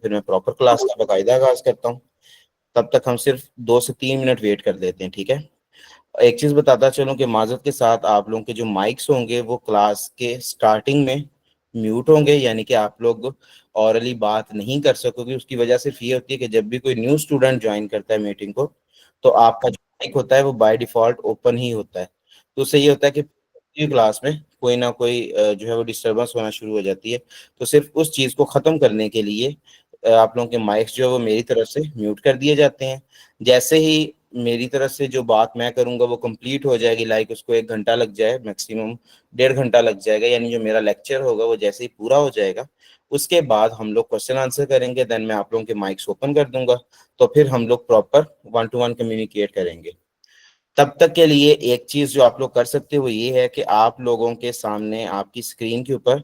फिर मैं proper class का बाकायदा आगाज करता हूँ। तब तक हम सिर्फ 2 से 3 मिनट वेट कर लेते हैं, ठीक है। एक चीज बताता चलूं कि माजरत के साथ आप लोगों के जो माइक्स होंगे वो क्लास के स्टार्टिंग में म्यूट होंगे, यानी कि आप लोग ऑरली बात नहीं कर सकोगे। उसकी वजह सिर्फ ये होती है कि जब भी कोई न्यू स्टूडेंट ज्वाइन करता है मीटिंग को, तो आपका जो माइक होता है वो बाय डिफॉल्ट ओपन ही होता है। तो उससे ये होता है कि क्लास में कोई ना कोई जो है वो डिस्टर्बेंस होना शुरू हो जाती है। तो सिर्फ उस चीज को खत्म करने के लिए आप लोगों के माइक्स जो है वो मेरी तरफ से म्यूट कर दिए जाते हैं। जैसे ही मेरी तरफ से जो बात मैं करूंगा वो कंप्लीट हो जाएगी, लाइक उसको 1 घंटा लग जाए, मैक्सिमम 1.5 घंटा लग जाएगा, यानी जो मेरा लेक्चर होगा वो जैसे ही पूरा हो जाएगा उसके बाद हम लोग क्वेश्चन आंसर करेंगे। देन मैं आप लोगों के माइक्स ओपन कर दूंगा, तो फिर हम लोग प्रॉपर 1 to 1 कम्युनिकेट करेंगे। तब तक के लिए एक चीज जो आप लोग कर सकते हो वो ये है कि आप लोगों के सामने आपकी स्क्रीन के ऊपर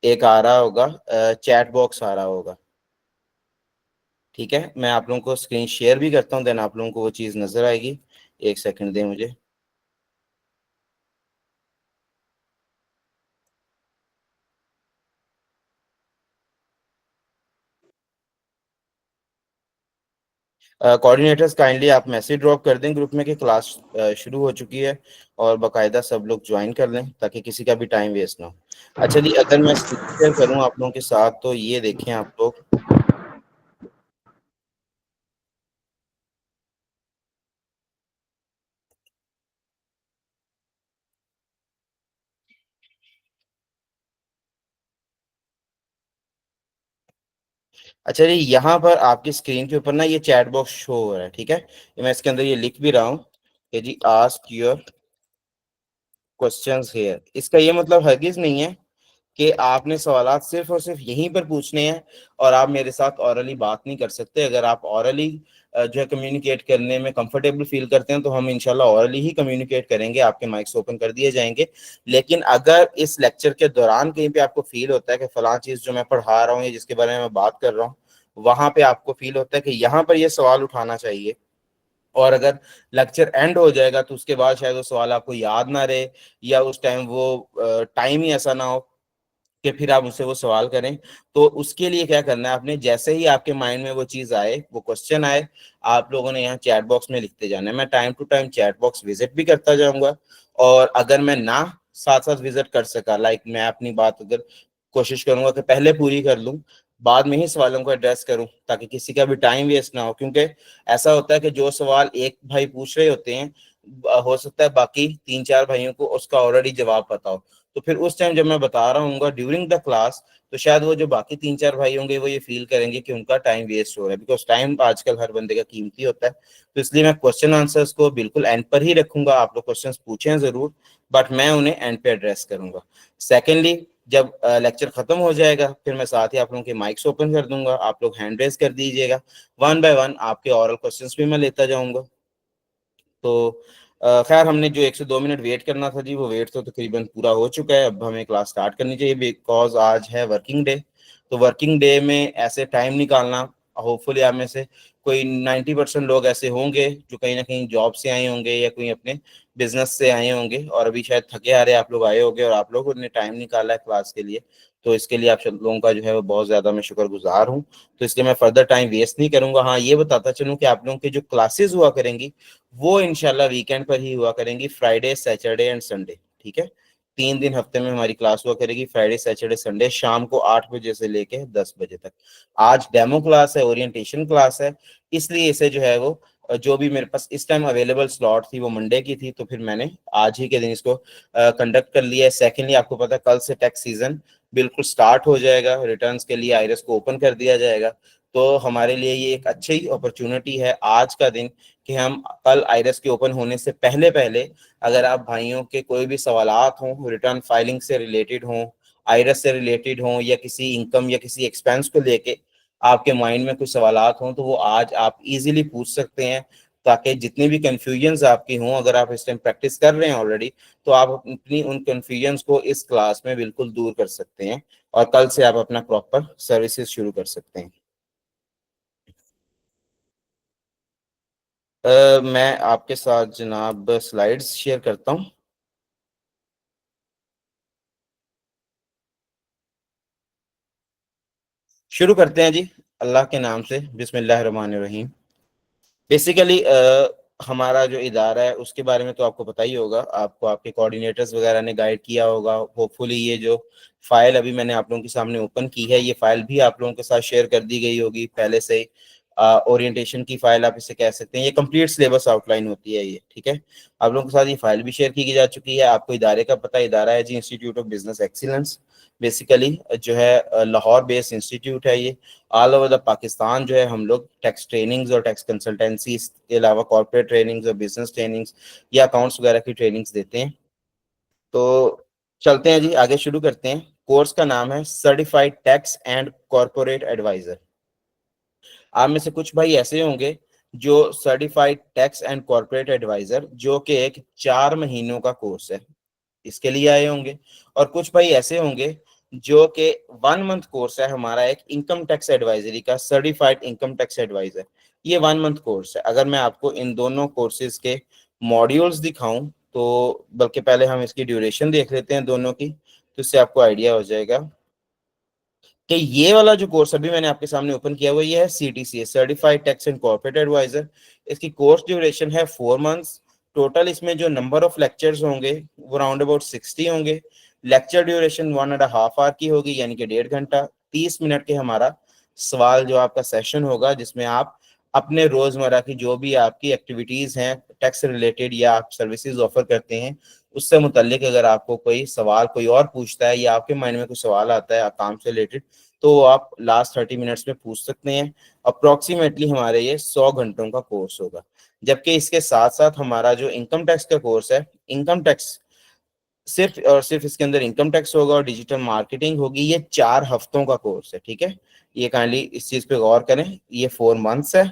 एक आ रहा होगा, चैट बॉक्स आ रहा होगा, ठीक है। मैं आप लोगों को स्क्रीन शेयर भी करता हूँ, देन आप लोगों को वो चीज़ नजर आएगी। एक सेकंड दें मुझे। कोऑर्डिनेटर्स काइंडली आप मैसेज ड्रॉप कर दें ग्रुप में कि क्लास शुरू हो चुकी है, और बाकायदा सब लोग ज्वाइन कर लें ताकि किसी का भी टाइम वेस्ट ना हो। अच्छा जी, अगर मैं स्क्रीन शेयर करूँ आप लोगों के साथ तो ये देखें आप लोग। अच्छा जी, यहाँ पर आपकी स्क्रीन के ऊपर ना ये चैट बॉक्स शो हो रहा है, ठीक है। ये मैं इसके अंदर ये लिख भी रहा हूँ कि जी आस्क योर क्वेश्चंस हेयर। इसका ये मतलब हरगिज नहीं है कि आपने सवालात सिर्फ और सिर्फ यहीं पर पूछने हैं और आप मेरे साथ ऑरली बात नहीं कर सकते। अगर आप ऑरली जो है कम्युनिकेट करने में कंफर्टेबल फील करते हैं तो हम इंशाल्लाह ऑरली ही कम्युनिकेट करेंगे, आपके माइक्स ओपन कर दिए जाएंगे। लेकिन अगर इस लेक्चर के दौरान कहीं पे आपको फील होता है कि फलां चीज जो मैं पढ़ा रहा हूँ या जिसके बारे में मैं बात कर रहा हूँ वहां पे आपको फील होता है कि यहाँ पर ये सवाल उठाना चाहिए, और अगर लेक्चर एंड हो जाएगा तो उसके बाद शायद वो सवाल आपको याद ना रहे, या उस टाइम वो टाइम ही ऐसा ना हो कि फिर आप मुझसे वो सवाल करें, तो उसके लिए क्या करना है आपने, जैसे ही आपके माइंड में वो चीज आए, वो क्वेश्चन आए, आप लोगों ने यहाँ चैट बॉक्स में लिखते जाना है। मैं time to time chat box visit भी करता जाऊंगा, और अगर मैं ना साथ साथ विजिट कर सका, लाइक मैं अपनी बात अगर कोशिश करूंगा कि पहले पूरी कर लूं, बाद में ही सवालों को एड्रेस करूं ताकि किसी का भी टाइम वेस्ट ना हो। क्योंकि ऐसा होता है कि जो सवाल एक भाई पूछ रहे होते हैं, हो सकता है बाकी 3-4 भाइयों को उसका ऑलरेडी जवाब पता हो। तो फिर उस टाइम जब मैं बता रहा हूँ ड्यूरिंग द क्लास, तो शायद वो जो बाकी 3-4 भाई होंगे वो ये फील करेंगे कि उनका टाइम वेस्ट हो रहा है, बिकॉज टाइम आजकल हर बंदे का कीमती होता है। तो इसलिए मैं क्वेश्चन आंसर्स को बिल्कुल एंड पर ही रखूंगा। आप लोग क्वेश्चंस पूछें जरूर, बट मैं उन्हें एंड पे एड्रेस करूंगा। सेकेंडली, जब लेक्चर खत्म हो जाएगा फिर मैं साथ ही आप लोगों के माइक्स ओपन कर दूंगा, आप लोग हैंड रेज कर दीजिएगा। 1 by 1 आपके ऑरल क्वेश्चंस भी मैं लेता जाऊंगा। तो खैर, हमने जो 1 से 2 मिनट वेट करना था जी वो वेट तो तकरीबन पूरा हो चुका है। अब हमें क्लास स्टार्ट करनी चाहिए बिकॉज आज है वर्किंग डे। तो वर्किंग डे में ऐसे टाइम निकालना, होपफुली आप में से कोई 90% लोग ऐसे होंगे जो कहीं ना कहीं जॉब से आए होंगे या कोई अपने बिजनेस से आए होंगे, और अभी शायद थके हारे आप लोग आए होंगे और आप लोगों ने टाइम निकाला है क्लास के लिए। तो इसके लिए आप सब लोगों का जो है वो बहुत ज़्यादा मैं शुक्रगुजार हूँ। तो इसलिए मैं फर्दर टाइम वेस्ट नहीं करूंगा। हाँ, ये बताता चलूँ कि आप लोगों की जो क्लासेस हुआ करेंगी वो इंशाल्लाह वीकेंड पर ही हुआ करेंगी, फ्राइडे सैटरडे एंड संडे, ठीक है। 3 दिन हफ्ते में हमारी क्लास हुआ करेगी, फ्राइडे सैटरडे संडे, शाम को 8 बजे से लेके 10 बजे तक। आज डेमो क्लास है, ओरिएंटेशन क्लास है, इसलिए इसे जो है वो जो भी मेरे पास इस टाइम अवेलेबल स्लॉट थी वो मंडे की थी, तो फिर मैंने आज ही के दिन इसको कंडक्ट कर लिया है। सेकेंडली, आपको पता है कल से टैक्स सीजन बिल्कुल स्टार्ट हो जाएगा, रिटर्न्स के लिए आईरस को ओपन कर दिया जाएगा। तो हमारे लिए ये एक अच्छी अपॉर्चुनिटी है आज का दिन कि हम कल आईरस के ओपन होने से पहले पहले, अगर आप भाइयों के कोई भी सवालात हों रिटर्न फाइलिंग से रिलेटेड हों, आईरस से रिलेटेड हों, या किसी इनकम या किसी एक्सपेंस को लेके आपके माइंड में कुछ सवालात हों, तो वो आज आप इजीली पूछ सकते हैं। ताकि जितनी भी कन्फ्यूजन्स आपकी हों, अगर आप इस टाइम प्रैक्टिस कर रहे हैं ऑलरेडी, तो आप अपनी उन कन्फ्यूजन्स को इस क्लास में बिल्कुल दूर कर सकते हैं, और कल से आप अपना प्रॉपर सर्विसेज शुरू कर सकते हैं। मैं आपके साथ जनाब स्लाइड्स शेयर करता हूँ। शुरू करते हैं जी। अल्लाह के नाम से, बिस्मिल्लाहिर्रहमानिर्रहीम। बेसिकली हमारा जो इदारा है उसके बारे में तो आपको पता ही होगा, आपको आपके कोऑर्डिनेटर्स वगैरह ने गाइड किया होगा। होपफुली ये जो फाइल अभी मैंने आप लोगों के सामने ओपन की है, ये फाइल भी आप लोगों के साथ शेयर कर दी गई होगी पहले से ही। ओरिएंटेशन की फाइल आप इसे कह सकते हैं, ये कंप्लीट सिलेबस आउटलाइन होती है ये, ठीक है। आप लोगों के साथ ये फाइल भी शेयर की जा चुकी है। आपको इदारे का पता, इदारा है जी institute of business excellence. Basically जो है लाहौर बेस्ड इंस्टीट्यूट है ये। ऑल ओवर द पाकिस्तान जो है हम लोग टैक्स ट्रेनिंग्स और टैक्स कंसल्टेंसी के अलावा कॉर्पोरेट ट्रेनिंग्स और बिजनेस ट्रेनिंग्स या अकाउंट्स वगैरह की ट्रेनिंग्स देते हैं। तो चलते हैं जी, आगे शुरू करते हैं। कोर्स का नाम है certified tax and corporate adviser. आप में से कुछ भाई ऐसे होंगे जो certified tax and corporate adviser, जो कि एक 4 महीनों का कोर्स है, इसके लिए आए होंगे। और कुछ भाई ऐसे होंगे जो कि 1 मंथ कोर्स है हमारा, एक इनकम टैक्स एडवाइजरी का, सर्टिफाइड इनकम टैक्स एडवाइजर। ये 1 मंथ कोर्स है। अगर मैं आपको इन दोनों कोर्सेज के मॉड्यूल्स दिखाऊं तो, बल्कि पहले हम इसकी ड्यूरेशन देख लेते हैं दोनों की, तो इससे आपको आइडिया हो जाएगा कि ये वाला जो कोर्स अभी मैंने आपके सामने ओपन किया हुआ ये है CTCA, certified tax and corporate adviser. इसकी कोर्स ड्यूरेशन है 4 मंथ्स। टोटल इसमें जो नंबर ऑफ लेक्चर्स होंगे वो राउंड अबाउट 60 होंगे। लेक्चर ड्यूरेशन 1.5 आवर की होगी, यानी कि 1.5 घंटा। 30 मिनट के हमारा सवाल जो आपका सेशन होगा, जिसमें आप अपने रोजमर्रा की जो भी आपकी एक्टिविटीज हैं टैक्स रिलेटेड या आप सर्विसेज ऑफर करते हैं उससे मुतल्लिक, अगर आपको कोई सवाल कोई और पूछता है या आपके माइंड में कोई सवाल आता है काम से रिलेटेड, तो आप लास्ट 30 मिनट्स में पूछ सकते हैं। अप्रोक्सीमेटली हमारे ये 100 घंटों का कोर्स होगा। जबकि इसके साथ साथ हमारा जो इनकम टैक्स का कोर्स है, इनकम टैक्स सिर्फ और सिर्फ इसके अंदर इनकम टैक्स होगा और डिजिटल मार्केटिंग होगी। ये 4 हफ्तों का कोर्स है, ठीक है। ये काइंडली इस चीज पे गौर करें। ये 4 मंथ्स है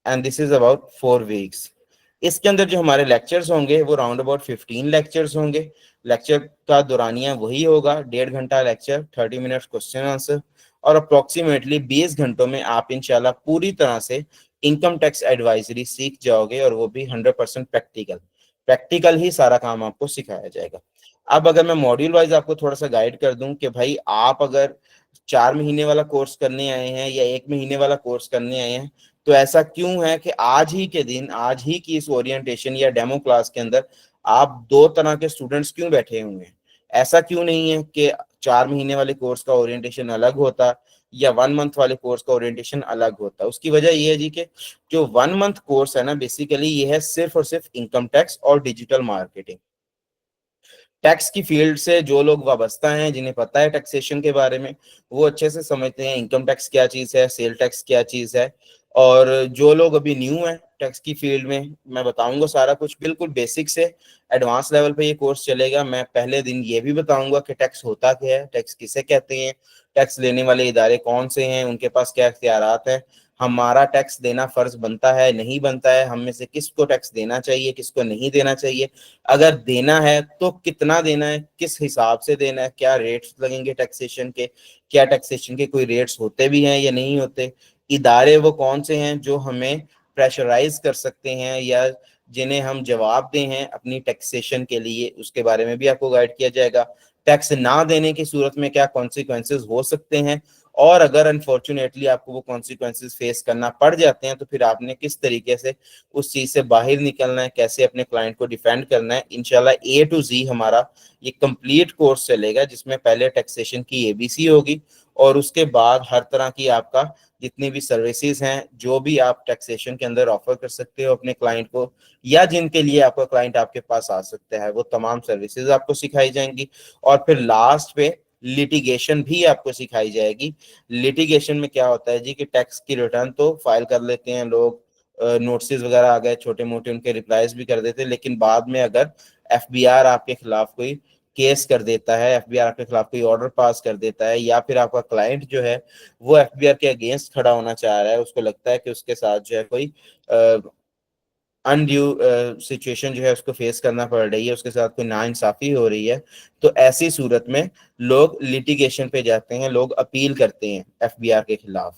and this is about 4 weeks. इसके अंदर जो हमारे लेक्चर्स होंगे वो राउंड अबाउट 15 लेक्चर्स होंगे। लेक्चर का दौरानिया वही होगा, 1.5 घंटा लेक्चर, 30 मिनट्स क्वेश्चन आंसर। और अप्रोक्सीमेटली 20 घंटों में आप इंशाल्लाह पूरी तरह से इनकम टैक्स एडवाइजरी सीख जाओगे, और वो भी 100% प्रैक्टिकल। प्रैक्टिकल ही सारा काम आपको सिखाया जाएगा। अब अगर मैं मॉड्यूल वाइज आपको थोड़ा सा गाइड कर दूं कि भाई आप अगर 4 महीने वाला कोर्स करने आए हैं या 1 महीने वाला कोर्स करने आए हैं, तो ऐसा क्यों है कि आज ही के दिन, आज ही की इस ओरिएंटेशन या डेमो क्लास के अंदर आप 2 तरह के स्टूडेंट्स क्यों बैठे हुए हैं। ऐसा क्यों नहीं है कि 4 महीने वाले कोर्स का ओरिएंटेशन अलग होता या 1 मंथ वाले कोर्स का ओरिएंटेशन अलग होता। उसकी वजह यह है जी कि जो 1 मंथ कोर्स है ना, बेसिकली ये है सिर्फ और सिर्फ इनकम टैक्स और डिजिटल मार्केटिंग। टैक्स की फील्ड से जो लोग वाबस्ता हैं, जिन्हें पता है टैक्सेशन के बारे में, वो अच्छे से समझते हैं इनकम टैक्स क्या चीज़ है, सेल टैक्स क्या चीज़ है। और जो लोग अभी न्यू हैं टैक्स की फील्ड में, मैं बताऊंगा सारा कुछ बिल्कुल बेसिक से एडवांस लेवल पे ये कोर्स चलेगा। मैं पहले दिन ये भी बताऊंगा कि टैक्स होता क्या है, टैक्स किसे कहते हैं, टैक्स लेने वाले इदारे कौन से हैं, उनके पास क्या इख्तियारात हैं, हमारा टैक्स देना फर्ज बनता है नहीं बनता है, हम में से किसको टैक्स देना चाहिए किसको नहीं देना चाहिए, अगर देना है तो कितना देना है, किस हिसाब से देना है, क्या रेट्स लगेंगे टैक्सेशन के, क्या टैक्सेशन के कोई रेट्स होते भी हैं या नहीं होते, इदारे वो कौन से हैं जो हमें प्रेशराइज कर सकते हैं या जिन्हें हम जवाब दें हैं अपनी टैक्सेशन के लिए, उसके बारे में भी आपको गाइड किया जाएगा। टैक्स ना देने की सूरत में क्या कॉन्सिक्वेंसेस हो सकते हैं, और अगर अनफॉर्चुनेटली आपको वो कॉन्सिक्वेंसेस फेस करना पड़ जाते हैं तो फिर आपने किस तरीके से उस चीज से बाहर निकलना है, कैसे अपने क्लाइंट को डिफेंड करना है। इंशाल्लाह A to Z हमारा ये कंप्लीट कोर्स चलेगा, जिसमें पहले टैक्सेशन की ABC होगी और उसके बाद हर तरह की आपका जितनी भी सर्विसेज हैं, जो भी आप टैक्सेशन के अंदर ऑफर कर सकते हो अपने क्लाइंट को, या जिनके लिए आपका क्लाइंट आपके पास आ सकता है, वो तमाम सर्विसेज आपको सिखाई जाएंगी। और फिर लास्ट पे लिटिगेशन भी आपको सिखाई जाएगी। लिटिगेशन में क्या होता है जी कि टैक्स की रिटर्न तो फाइल कर लेते हैं लोग, नोटिस वगैरह आ गए छोटे मोटे, उनके रिप्लाईज भी कर देते हैं, लेकिन बाद में अगर FBI आपके खिलाफ कोई केस कर देता है, FBI आपके खिलाफ कोई ऑर्डर पास कर देता है, या फिर आपका क्लाइंट जो है वो FBI के अगेंस्ट खड़ा होना चाह रहा है, उसको लगता है कि उसके साथ जो है कोई अनड्यू सिचुएशन जो है उसको फेस करना पड़ रही है, उसके साथ कोई नाइंसाफी हो रही है, तो ऐसी सूरत में लोग लिटिगेशन पे जाते हैं, लोग अपील करते हैं FBI के खिलाफ,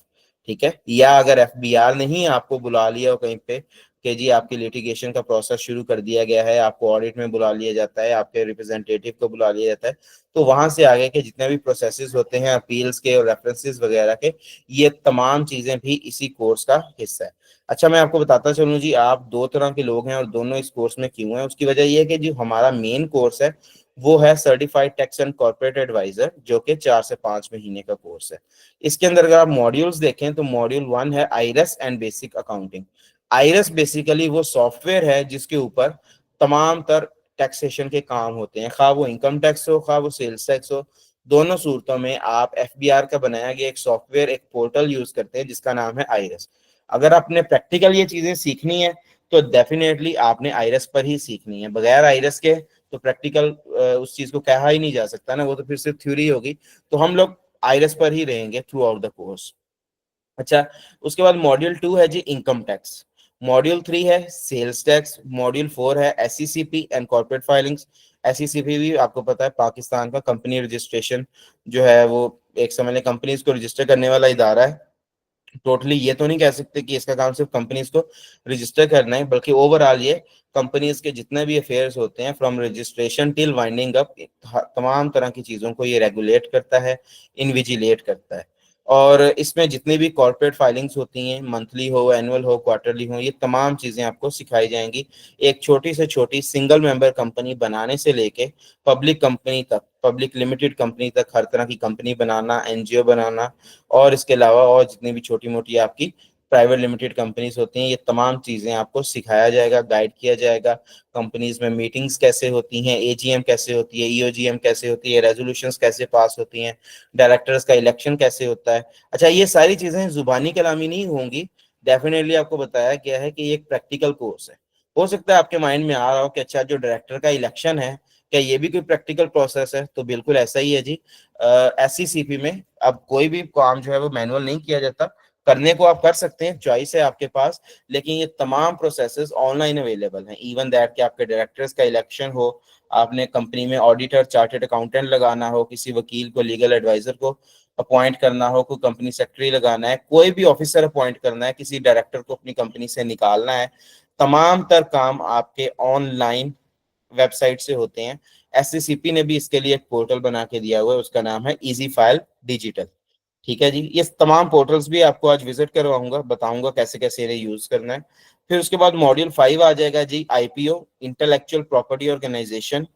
ठीक है। या अगर FBI ने ही आपको बुला लिया हो कहीं पे कि जी आपके लिटिगेशन का प्रोसेस शुरू कर दिया गया है, आपको ऑडिट में बुला लिया जाता है, आपके रिप्रेजेंटेटिव को बुला लिया जाता है। तो वहां से आगे के जितने भी प्रोसेसेस होते हैं अपील्स के और रेफरेंसेस वगैरह के, ये तमाम चीजें भी इसी कोर्स का हिस्सा है। अच्छा, मैं आपको बताता चलूं जी, आप दो तरह के लोग हैं और दोनों इस कोर्स में क्यों हैं। उसकी वजह यह है कि जो हमारा मेन कोर्स है वो है certified tax and corporate adviser, जो कि 4 से 5 महीने का कोर्स है। इसके अंदर अगर आप मॉड्यूल्स देखें तो मॉड्यूल 1 है आईरस एंड बेसिक अकाउंटिंग। आईरस बेसिकली वो सॉफ्टवेयर है जिसके ऊपर तमाम तर टैक्सेशन के काम होते हैं, खा वो इनकम टैक्स हो, खा वो सेल्स टैक्स हो। दोनों सूरतों में आप एफबीआर का बनाया गया एक सॉफ्टवेयर, एक पोर्टल यूज करते हैं जिसका नाम है आईरस। अगर आपने प्रैक्टिकल ये चीजें सीखनी है तो डेफिनेटली आपने आईरस पर ही सीखनी है। बगैर आईरस के तो प्रैक्टिकल उस चीज को कहा ही नहीं जा सकता ना, वो तो फिर सिर्फ थ्योरी होगी। तो हम लोग आईरस पर ही रहेंगे थ्रू आउट द कोर्स। अच्छा, उसके बाद मॉड्यूल 2 है जी इनकम टैक्स, मॉड्यूल 3 है सेल्स टैक्स, मॉड्यूल 4 है SECP and corporate filings. SECP भी आपको पता है पाकिस्तान का कंपनी रजिस्ट्रेशन जो है, वो एक समझ लें कंपनीज को रजिस्टर करने वाला इदारा है। टोटली ये तो नहीं कह सकते कि इसका काम सिर्फ कंपनीज को रजिस्टर करना है, बल्कि ओवरऑल ये कंपनीज के जितने भी अफेयर्स होते हैं from registration till winding up, तमाम तरह की चीजों को ये रेगुलेट करता है, इनविजिलेट करता है। और इसमें जितनी भी कॉर्पोरेट फाइलिंग्स होती हैं, मंथली हो, एनुअल हो, क्वार्टरली हो, ये तमाम चीजें आपको सिखाई जाएंगी। एक छोटी से छोटी सिंगल मेंबर कंपनी बनाने से लेके पब्लिक कंपनी तक, पब्लिक लिमिटेड कंपनी तक, हर तरह की कंपनी बनाना, एनजीओ बनाना, और इसके अलावा और जितनी भी छोटी मोटी आपकी प्राइवेट लिमिटेड कंपनीज होती हैं, ये तमाम चीजें आपको सिखाया जाएगा, गाइड किया जाएगा। कंपनीज में मीटिंग्स कैसे होती हैं, एजीएम कैसे होती है, ईओजीएम कैसे होती है, रेजोल्यूशंस कैसे पास होती हैं, डायरेक्टर्स का इलेक्शन कैसे होता है। अच्छा, ये सारी चीजें जुबानी कलामी नहीं होंगी, डेफिनेटली आपको बताया गया है कि ये एक प्रैक्टिकल कोर्स है। हो सकता है आपके माइंड में आ रहा हो कि अच्छा जो डायरेक्टर का इलेक्शन है, क्या ये भी कोई प्रैक्टिकल प्रोसेस है? तो बिल्कुल ऐसा ही है जी। एससीसीपी में अब कोई भी काम जो है वो मैनुअल नहीं किया जाता, करने को आप कर सकते हैं, चॉइस है आपके पास, लेकिन ये तमाम प्रोसेसेस ऑनलाइन अवेलेबल हैं। इवन दैट कि आपके डायरेक्टर्स का इलेक्शन हो, आपने कंपनी में ऑडिटर, चार्टर्ड अकाउंटेंट लगाना हो, किसी वकील को, लीगल एडवाइजर को अपॉइंट करना हो, कोई कंपनी सेक्रेटरी लगाना है, कोई भी ऑफिसर अपॉइंट करना है, किसी डायरेक्टर को अपनी कंपनी से निकालना है, तमाम तर काम आपके ऑनलाइन वेबसाइट से होते हैं। एससीसीपी ने भी इसके लिए एक पोर्टल बना के दिया हुआ है, उसका नाम है इजी फाइल डिजिटल। ठीक है जी, ये तमाम पोर्टल्स भी आपको आज विजिट करवाऊंगा, बताऊंगा कैसे कैसे इन्हें यूज करना है। फिर उसके बाद मॉड्यूल 5 आ जाएगा जी आईपीओ, इंटेलेक्चुअल प्रॉपर्टी ऑर्गेनाइजेशन,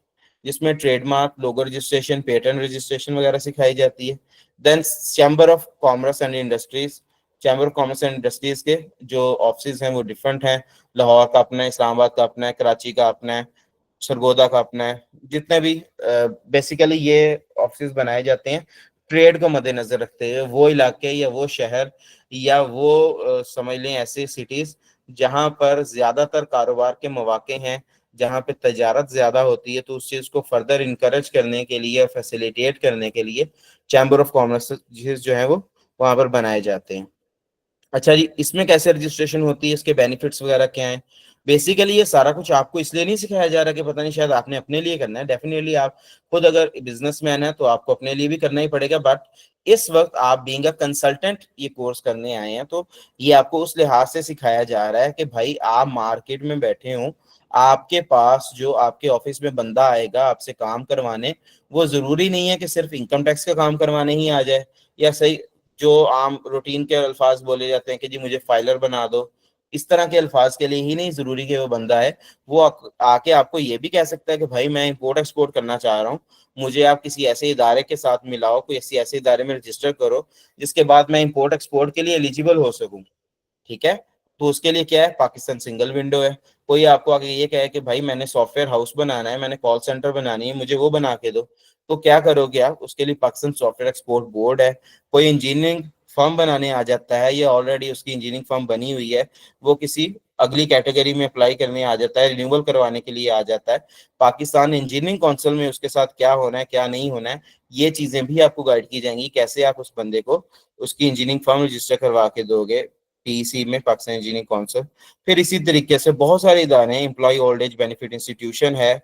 जिसमें trademark, logo registration, patent registration वगैरह सिखाई जाती है। Then chamber of commerce and industries, chamber of commerce and industries के जो ऑफिस हैं वो डिफरेंट हैं, लाहौर का अपना है, इस्लामाबाद का अपना है, कराची का अपना है, सरगोदा का अपना है। जितने भी बेसिकली ये ऑफिस बनाए जाते हैं ट्रेड को मद्देनजर रखते हुए, वो इलाके या वो शहर या वो समझ लें ऐसे सिटीज जहां पर ज्यादातर कारोबार के मौके हैं, जहां पे तजारत ज्यादा होती है, तो उस चीज को फर्दर इनकरेज करने के लिए, फैसिलिटेट करने के लिए चैम्बर ऑफ कॉमर्स जो है वो वहां पर बनाए जाते हैं। अच्छा जी, इसमें कैसे रजिस्ट्रेशन होती है, इसके बेनिफिट्स वगैरह क्या हैं? बेसिकली ये सारा कुछ आपको इसलिए नहीं सिखाया जा रहा कि पता नहीं शायद आपने अपने लिए करना है, डेफिनेटली आप खुद अगर बिजनेसमैन है तो आपको अपने लिए भी करना ही पड़ेगा, बट इस वक्त आप बीइंग अ कंसल्टेंट ये कोर्स करने आए हैं, तो ये आपको उस लिहाज से सिखाया जा रहा है कि भाई आप मार्केट में बैठे हो, आपके पास जो आपके ऑफिस में बंदा आएगा आपसे काम करवाने, वो जरूरी नहीं है कि सिर्फ इनकम टैक्स का काम करवाने ही आ जाए, या सही जो आम रूटीन के अल्फाज बोले जाते हैं कि जी मुझे फाइलर बना दो, इस तरह के अल्फाज के लिए ही नहीं जरूरी कि वो बंदा है, वो आके आपको ये भी कह सकता है कि भाई मैं इंपोर्ट एक्सपोर्ट करना चाह रहा हूँ, मुझे आप किसी ऐसे इदारे के साथ मिलाओ, कोई ऐसे इदारे में रजिस्टर करो जिसके बाद मैं इंपोर्ट एक्सपोर्ट के लिए एलिजिबल हो सकूँ। ठीक है, तो उसके लिए क्या है, पाकिस्तान सिंगल विंडो है। कोई आपको आगे ये कहे कि भाई मैंने सॉफ्टवेयर हाउस बनाना है, मैंने कॉल सेंटर बनानी है, मुझे वो बना के दो, तो क्या करोगे आप? उसके लिए पाकिस्तान सॉफ्टवेयर एक्सपोर्ट बोर्ड है। कोई इंजीनियरिंग फर्म बनाने आ जाता है, या ऑलरेडी उसकी इंजीनियरिंग फर्म बनी हुई है, वो किसी अगली कैटेगरी में अप्लाई करने आ जाता है, रिन्यूअल करवाने के लिए आ जाता है, पाकिस्तान इंजीनियरिंग काउंसिल में उसके साथ क्या होना है क्या नहीं होना है, ये चीजें भी आपको गाइड की जाएंगी, कैसे आप उस बंदे को उसकी इंजीनियरिंग फर्म रजिस्टर करवा के दोगे पीसी में, पाकिस्तान इंजीनियरिंग काउंसिल। फिर इसी तरीके से बहुत सारे इदारे हैं, employ old age benefit institution है,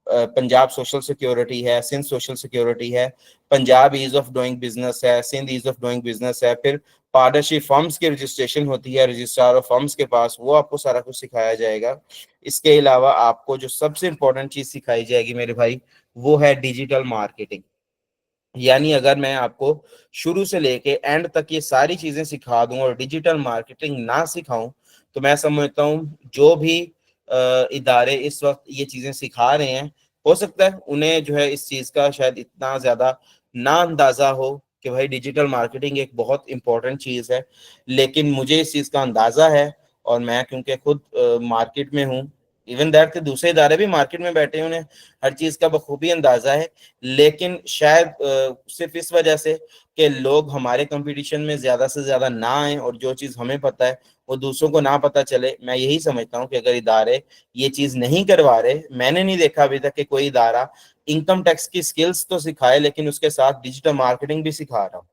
पंजाब सोशल सिक्योरिटी है, सिंध सोशल सिक्योरिटी है, Punjab ease of doing business है, Sindh ease of doing business है, फिर पारदर्शी फर्म्स की रजिस्ट्रेशन होती है रजिस्ट्रार ऑफ फर्म्स के पास, वो आपको सारा कुछ सिखाया जाएगा। इसके अलावा आपको जो सबसे इंपॉर्टेंट चीज सिखाई जाएगी मेरे भाई, वो है डिजिटल मार्केटिंग। यानी अगर मैं आपको शुरू से लेके एंड तक ये सारी चीजें सिखा दूं और डिजिटल मार्केटिंग ना सिखाऊं, तो मैं समझता हूँ जो भी इदारे इस वक्त ये चीजें सिखा रहे हैं, हो सकता है उन्हें जो है इस चीज का शायद इतना ज्यादा ना अंदाजा हो कि भाई डिजिटल मार्केटिंग एक बहुत इंपॉर्टेंट चीज है। लेकिन मुझे इस चीज का अंदाजा है, और मैं क्योंकि खुद मार्केट में हूँ, इवन दैट के दूसरे इदारे भी मार्केट में बैठे हैं, उन्हें हर चीज का बखूबी अंदाजा है। लेकिन शायद सिर्फ इस वजह से कि लोग हमारे कंपटीशन में ज्यादा से ज्यादा ना आए और जो चीज हमें पता है वो दूसरों को ना पता चले, मैं यही समझता हूँ कि अगर इदारे ये चीज नहीं करवा रहे, मैंने नहीं देखा अभी तक कि कोई इदारा इनकम टैक्स की स्किल्स तो सिखाए लेकिन उसके साथ डिजिटल मार्केटिंग भी सिखा रहा हो।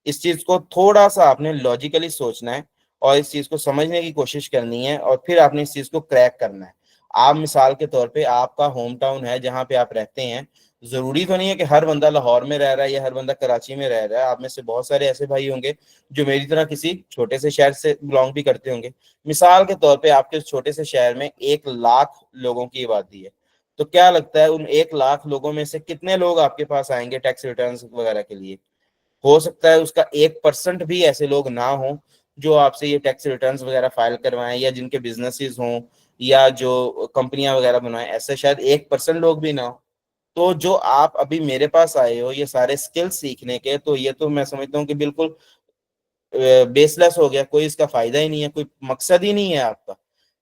इस चीज को थोड़ा सा आपने लॉजिकली सोचना है और इस चीज को समझने की कोशिश करनी है, और फिर आपने इस चीज को क्रैक करना है। आप मिसाल के तौर पे आपका होम टाउन है जहाँ पे आप रहते हैं, जरूरी तो नहीं है कि हर बंदा लाहौर में रह रहा है या हर बंदा कराची में रह रहा है। आप में से बहुत सारे ऐसे भाई होंगे जो मेरी तरह किसी छोटे से शहर से बिलोंग भी करते होंगे। मिसाल के तौर पे आपके छोटे से शहर में 1 लाख लोगों की आबादी है, तो क्या लगता है उन 1 लाख लोगों में से कितने लोग आपके पास आएंगे टैक्स रिटर्न वगैरह के लिए? हो सकता है उसका 1% भी ऐसे लोग ना हो जो आपसे ये टैक्स रिटर्न्स वगैरह फाइल करवाएं, या जिनके बिजनेसेस हों या जो कंपनियां वगैरह बनवाएं, ऐसे शायद 1% लोग भी ना हो। तो जो आप अभी मेरे पास आए हो ये सारे स्किल्स सीखने के, तो ये तो मैं समझता हूँ कि बिल्कुल बेसलेस हो गया, कोई इसका फायदा ही नहीं है, कोई मकसद ही नहीं है आपका।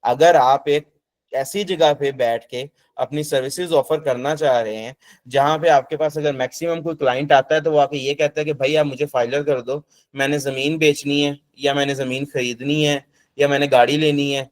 अगर आप एक ऐसी जगह पे बैठ के अपनी सर्विसेज ऑफर करना चाह रहे हैं जहां पे आपके पास अगर मैक्सिमम कोई क्लाइंट आता है तो वो आके ये कहता है कि भाई आप मुझे फाइलर कर दो, मैंने जमीन बेचनी है या मैंने जमीन खरीदनी है या मैंने गाड़ी लेनी है,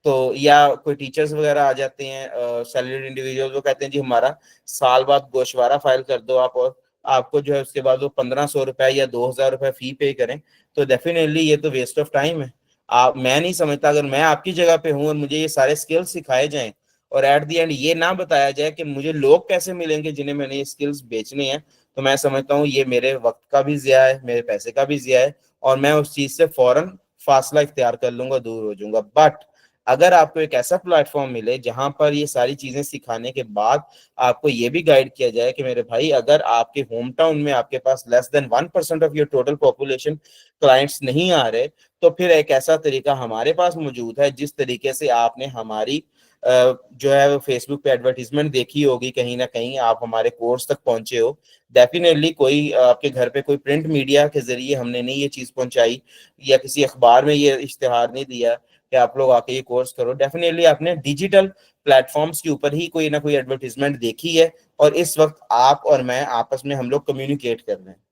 तो या कोई टीचर्स वगैरह आ जाते हैं सैलरीड इंडिविजुअल, वो कहते हैं जी हमारा साल बाद गोशवारा फाइल कर दो आप, और आपको जो है उसके बाद वो 1500 रुपए या 2000 रुपए फी पे करें, तो डेफिनेटली ये तो वेस्ट ऑफ टाइम है। आप, मैं नहीं समझता अगर मैं आपकी जगह पे हूँ और मुझे ये सारे स्किल्स सिखाए जाएं और एट द एंड ये ना बताया जाए कि मुझे लोग कैसे मिलेंगे जिन्हें मैंने ये स्किल्स बेचने हैं, तो मैं समझता हूँ ये मेरे वक्त का भी ज़िया है, मेरे पैसे का भी ज़िया है, और मैं उस चीज से फौरन फासला इख्तियार कर लूंगा, दूर हो जाऊंगा। बट अगर आपको एक ऐसा प्लेटफॉर्म मिले जहां पर ये सारी चीजें सिखाने के बाद आपको ये भी गाइड किया जाए कि मेरे भाई अगर आपके होम टाउन में आपके पास less than 1% of your total population clients नहीं आ रहे, तो फिर एक ऐसा तरीका हमारे पास मौजूद है, जिस तरीके से आपने हमारी जो है फेसबुक पे एडवर्टीजमेंट देखी होगी, कहीं ना कहीं आप हमारे कोर्स तक पहुंचे हो, डेफिनेटली कोई आपके घर पे कोई प्रिंट मीडिया के जरिए हमने नहीं ये चीज पहुंचाई या किसी अखबार में ये इश्तेहार नहीं दिया कि आप लोग आके ये कोर्स करो, डेफिनेटली आपने डिजिटल प्लेटफॉर्म्स के ऊपर ही कोई ना कोई एडवर्टीजमेंट देखी है, और इस वक्त आप और मैं आपस में हम लोग कम्युनिकेट कर रहे हैं।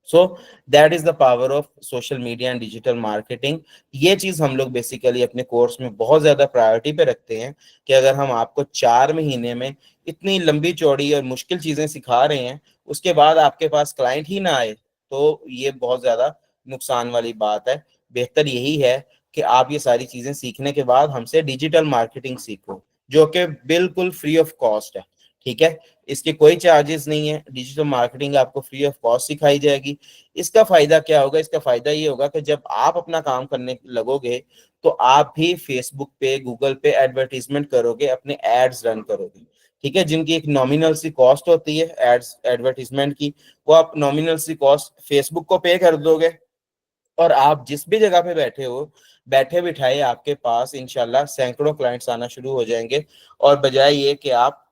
So that is the power of social media and digital marketing. ये चीज हम लोग बेसिकली अपने कोर्स में बहुत ज्यादा प्रायोरिटी पे रखते हैं कि अगर हम आपको 4 महीने में इतनी लंबी चौड़ी और मुश्किल चीजें सिखा रहे हैं, उसके बाद आपके पास क्लाइंट ही ना आए, तो ये बहुत ज्यादा नुकसान वाली बात है। बेहतर यही है कि आप ये सारी चीजें सीखने के बाद हमसे डिजिटल मार्केटिंग सीखो, जो कि बिल्कुल फ्री ऑफ कॉस्ट है। ठीक है, इसके कोई चार्जेस नहीं है, डिजिटल मार्केटिंग आपको फ्री ऑफ कॉस्ट सिखाई जाएगी। इसका फायदा क्या होगा? इसका फायदा ये होगा कि जब आप अपना काम करने लगोगे तो आप भी फेसबुक पे, गूगल पे एडवर्टीजमेंट करोगे, अपने एड्स रन करोगे। ठीक है, जिनकी एक नॉमिनल सी कॉस्ट होती है एड्स एडवर्टीजमेंट की, वो आप नॉमिनल सी कॉस्ट फेसबुक को पे कर दोगे, और आप जिस भी जगह पे बैठे हो, बैठे बिठाए आपके पास इंशाल्लाह सैकड़ों क्लाइंट्स आना शुरू हो जाएंगे। और बजाय ये कि आप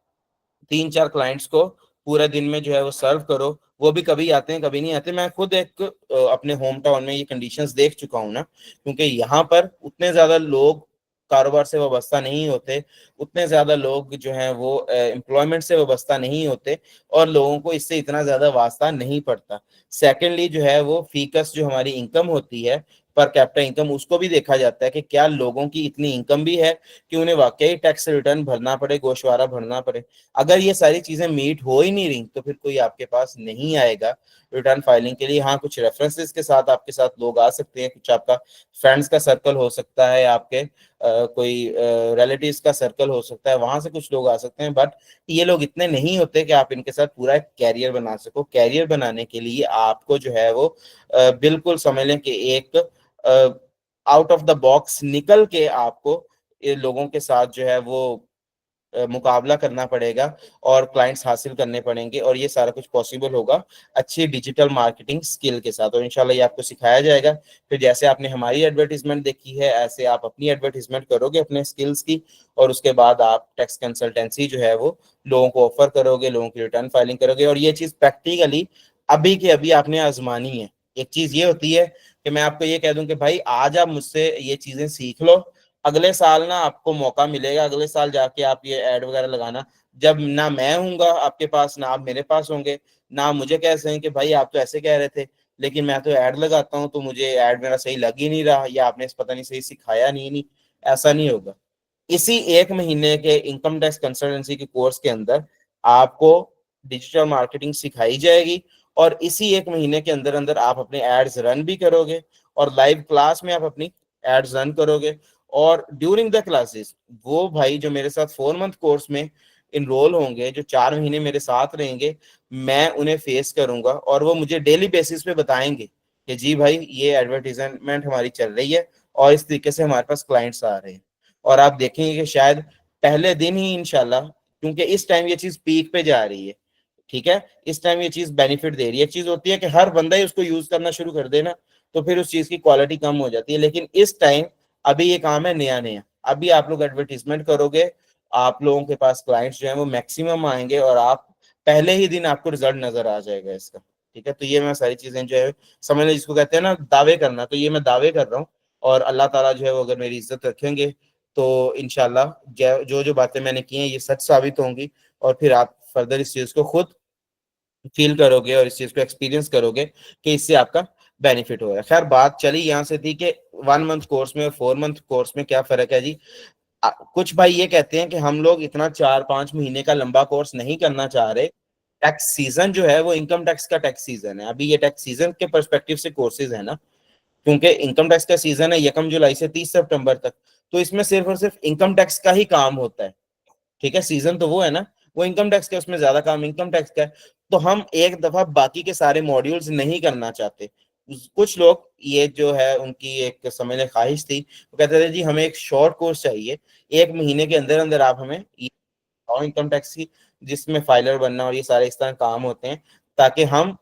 3-4 क्लाइंट्स को पूरे दिन में जो है वो सर्व करो, वो भी कभी आते हैं कभी नहीं आते। मैं खुद एक अपने होम टाउन में ये कंडीशंस देख चुका हूँ ना, क्योंकि यहाँ पर उतने ज्यादा लोग कारोबार से वाबस्ता नहीं होते, उतने ज्यादा लोग जो हैं वो एम्प्लॉयमेंट से वाबस्ता नहीं होते, और लोगों को इससे इतना ज्यादा वास्ता नहीं पड़ता। सेकेंडली जो है वो फीकस जो हमारी इनकम होती है, पर कैपिटा इनकम, उसको भी देखा जाता है कि क्या लोगों की इतनी इनकम भी है कि उन्हें वाकई टैक्स रिटर्न भरना पड़े, गोशवारा भरना पड़े। अगर ये सारी चीजें मीट हो ही नहीं रही तो फिर कोई आपके पास नहीं आएगा रिटर्न फाइलिंग के लिए। हाँ, कुछ रेफरेंसेस के साथ आपके साथ लोग आ सकते हैं, कुछ आपका फ्रेंड्स का सर्कल हो सकता है, आपके कोई रिलेटिव्स का सर्कल हो सकता है, वहां से कुछ लोग आ सकते हैं, बट ये लोग इतने नहीं होते कि आप इनके साथ पूरा एक कैरियर बना सको। कैरियर बनाने के लिए आपको जो है वो बिल्कुल समझ लें कि एक आउट ऑफ द बॉक्स निकल के आपको ये लोगों के साथ जो है वो मुकाबला करना पड़ेगा और क्लाइंट्स हासिल करने पड़ेंगे, और ये सारा कुछ पॉसिबल होगा अच्छी डिजिटल मार्केटिंग स्किल के साथ, और इंशाल्लाह ये आपको सिखाया जाएगा। फिर जैसे आपने हमारी एडवर्टीजमेंट देखी है, ऐसे आप अपनी एडवर्टीजमेंट करोगे अपने स्किल्स की, और उसके बाद आप टैक्स कंसल्टेंसी जो है वो लोगों को ऑफर करोगे, लोगों की रिटर्न फाइलिंग करोगे, और ये चीज प्रैक्टिकली अभी के अभी आपने आजमानी है। एक चीज ये होती है कि मैं आपको ये कह दूं कि भाई आज आप मुझसे ये चीजें सीख लो, अगले साल ना आपको मौका मिलेगा, अगले साल जाके आप ये एड वगैरह लगाना, जब ना मैं हूंगा आपके पास, ना आप मेरे पास होंगे, ना मुझे कह सकें कि भाई आप तो ऐसे कह रहे थे लेकिन मैं तो ऐड लगाता हूँ तो मुझे ऐड मेरा सही लग ही नहीं रहा, या आपने पता नहीं सही सिखाया नहीं। ऐसा नहीं होगा। इसी एक महीने के इनकम टैक्स कंसल्टेंसी के कोर्स के अंदर आपको डिजिटल मार्केटिंग सिखाई जाएगी, और इसी एक महीने के अंदर अंदर आप अपने एड्स रन भी करोगे, और लाइव क्लास में आप अपनी एड्स रन करोगे। और ड्यूरिंग द क्लासेस वो भाई जो मेरे साथ 4 मंथ कोर्स में इनरोल होंगे, जो 4 महीने मेरे साथ रहेंगे, मैं उन्हें फेस करूंगा, और वो मुझे डेली बेसिस पे बताएंगे कि जी भाई ये एडवर्टीजमेंट हमारी चल रही है और इस तरीके से हमारे पास क्लाइंट्स आ रहे हैं। और आप देखेंगे कि शायद पहले दिन ही इंशाल्लाह, क्योंकि इस टाइम ये चीज पीक पे जा रही है, ठीक है, इस टाइम ये चीज बेनिफिट दे रही है। एक चीज होती है कि हर बंदा ही उसको यूज करना शुरू कर देना, तो फिर उस चीज की क्वालिटी कम हो जाती है, लेकिन इस टाइम अभी ये काम है नया नया। अभी आप लोग एडवर्टीजमेंट करोगे, आप लोगों के पास क्लाइंट्स जो है वो मैक्सिमम आएंगे, और आप पहले ही दिन आपको रिजल्ट नजर आ जाएगा इसका। ठीक है, तो ये मैं सारी चीजें जो है समझ लें, जिसको कहते हैं ना दावे करना, तो ये मैं दावे कर रहा हूँ, और अल्लाह ताला जो है वो अगर मेरी इज्जत रखेंगे तो इंशाल्लाह जो जो बातें मैंने की हैं ये सच साबित होंगी, और फिर आप फर्दर इस चीज को खुद फील करोगे और इस चीज को एक्सपीरियंस करोगे कि इससे आपका बेनिफिट हो रहा है। खैर बात चली यहाँ से थी कि 1 मंथ कोर्स में और 4 मंथ कोर्स में क्या फर्क है जी। कुछ भाई ये कहते हैं कि हम लोग इतना 4-5 महीने का लंबा कोर्स नहीं करना चाह रहे। टैक्स सीजन जो है वो इनकम टैक्स का टैक्स सीजन है, अभी ये टैक्स सीजन के परस्पेक्टिव से कोर्सेज है ना, क्योंकि इनकम टैक्स का सीजन है 1 जुलाई से 30 सितंबर तक, तो इसमें सिर्फ और सिर्फ इनकम टैक्स का ही काम होता है। ठीक है, सीजन तो वो है ना, वो इनकम टैक्स का, उसमें ज्यादा काम इनकम टैक्स का है। तो हम एक दफा बाकी के सारे मॉड्यूल्स नहीं करना चाहते। कुछ लोग ये जो है उनकी एक समय में ख्वाहिश थी, वो कहते थे जी हमें एक शॉर्ट कोर्स चाहिए, 1 महीने के अंदर अंदर आप हमें इनकम टैक्स की, जिसमें फाइलर बनना और ये सारे इस तरह काम होते हैं, ताकि हम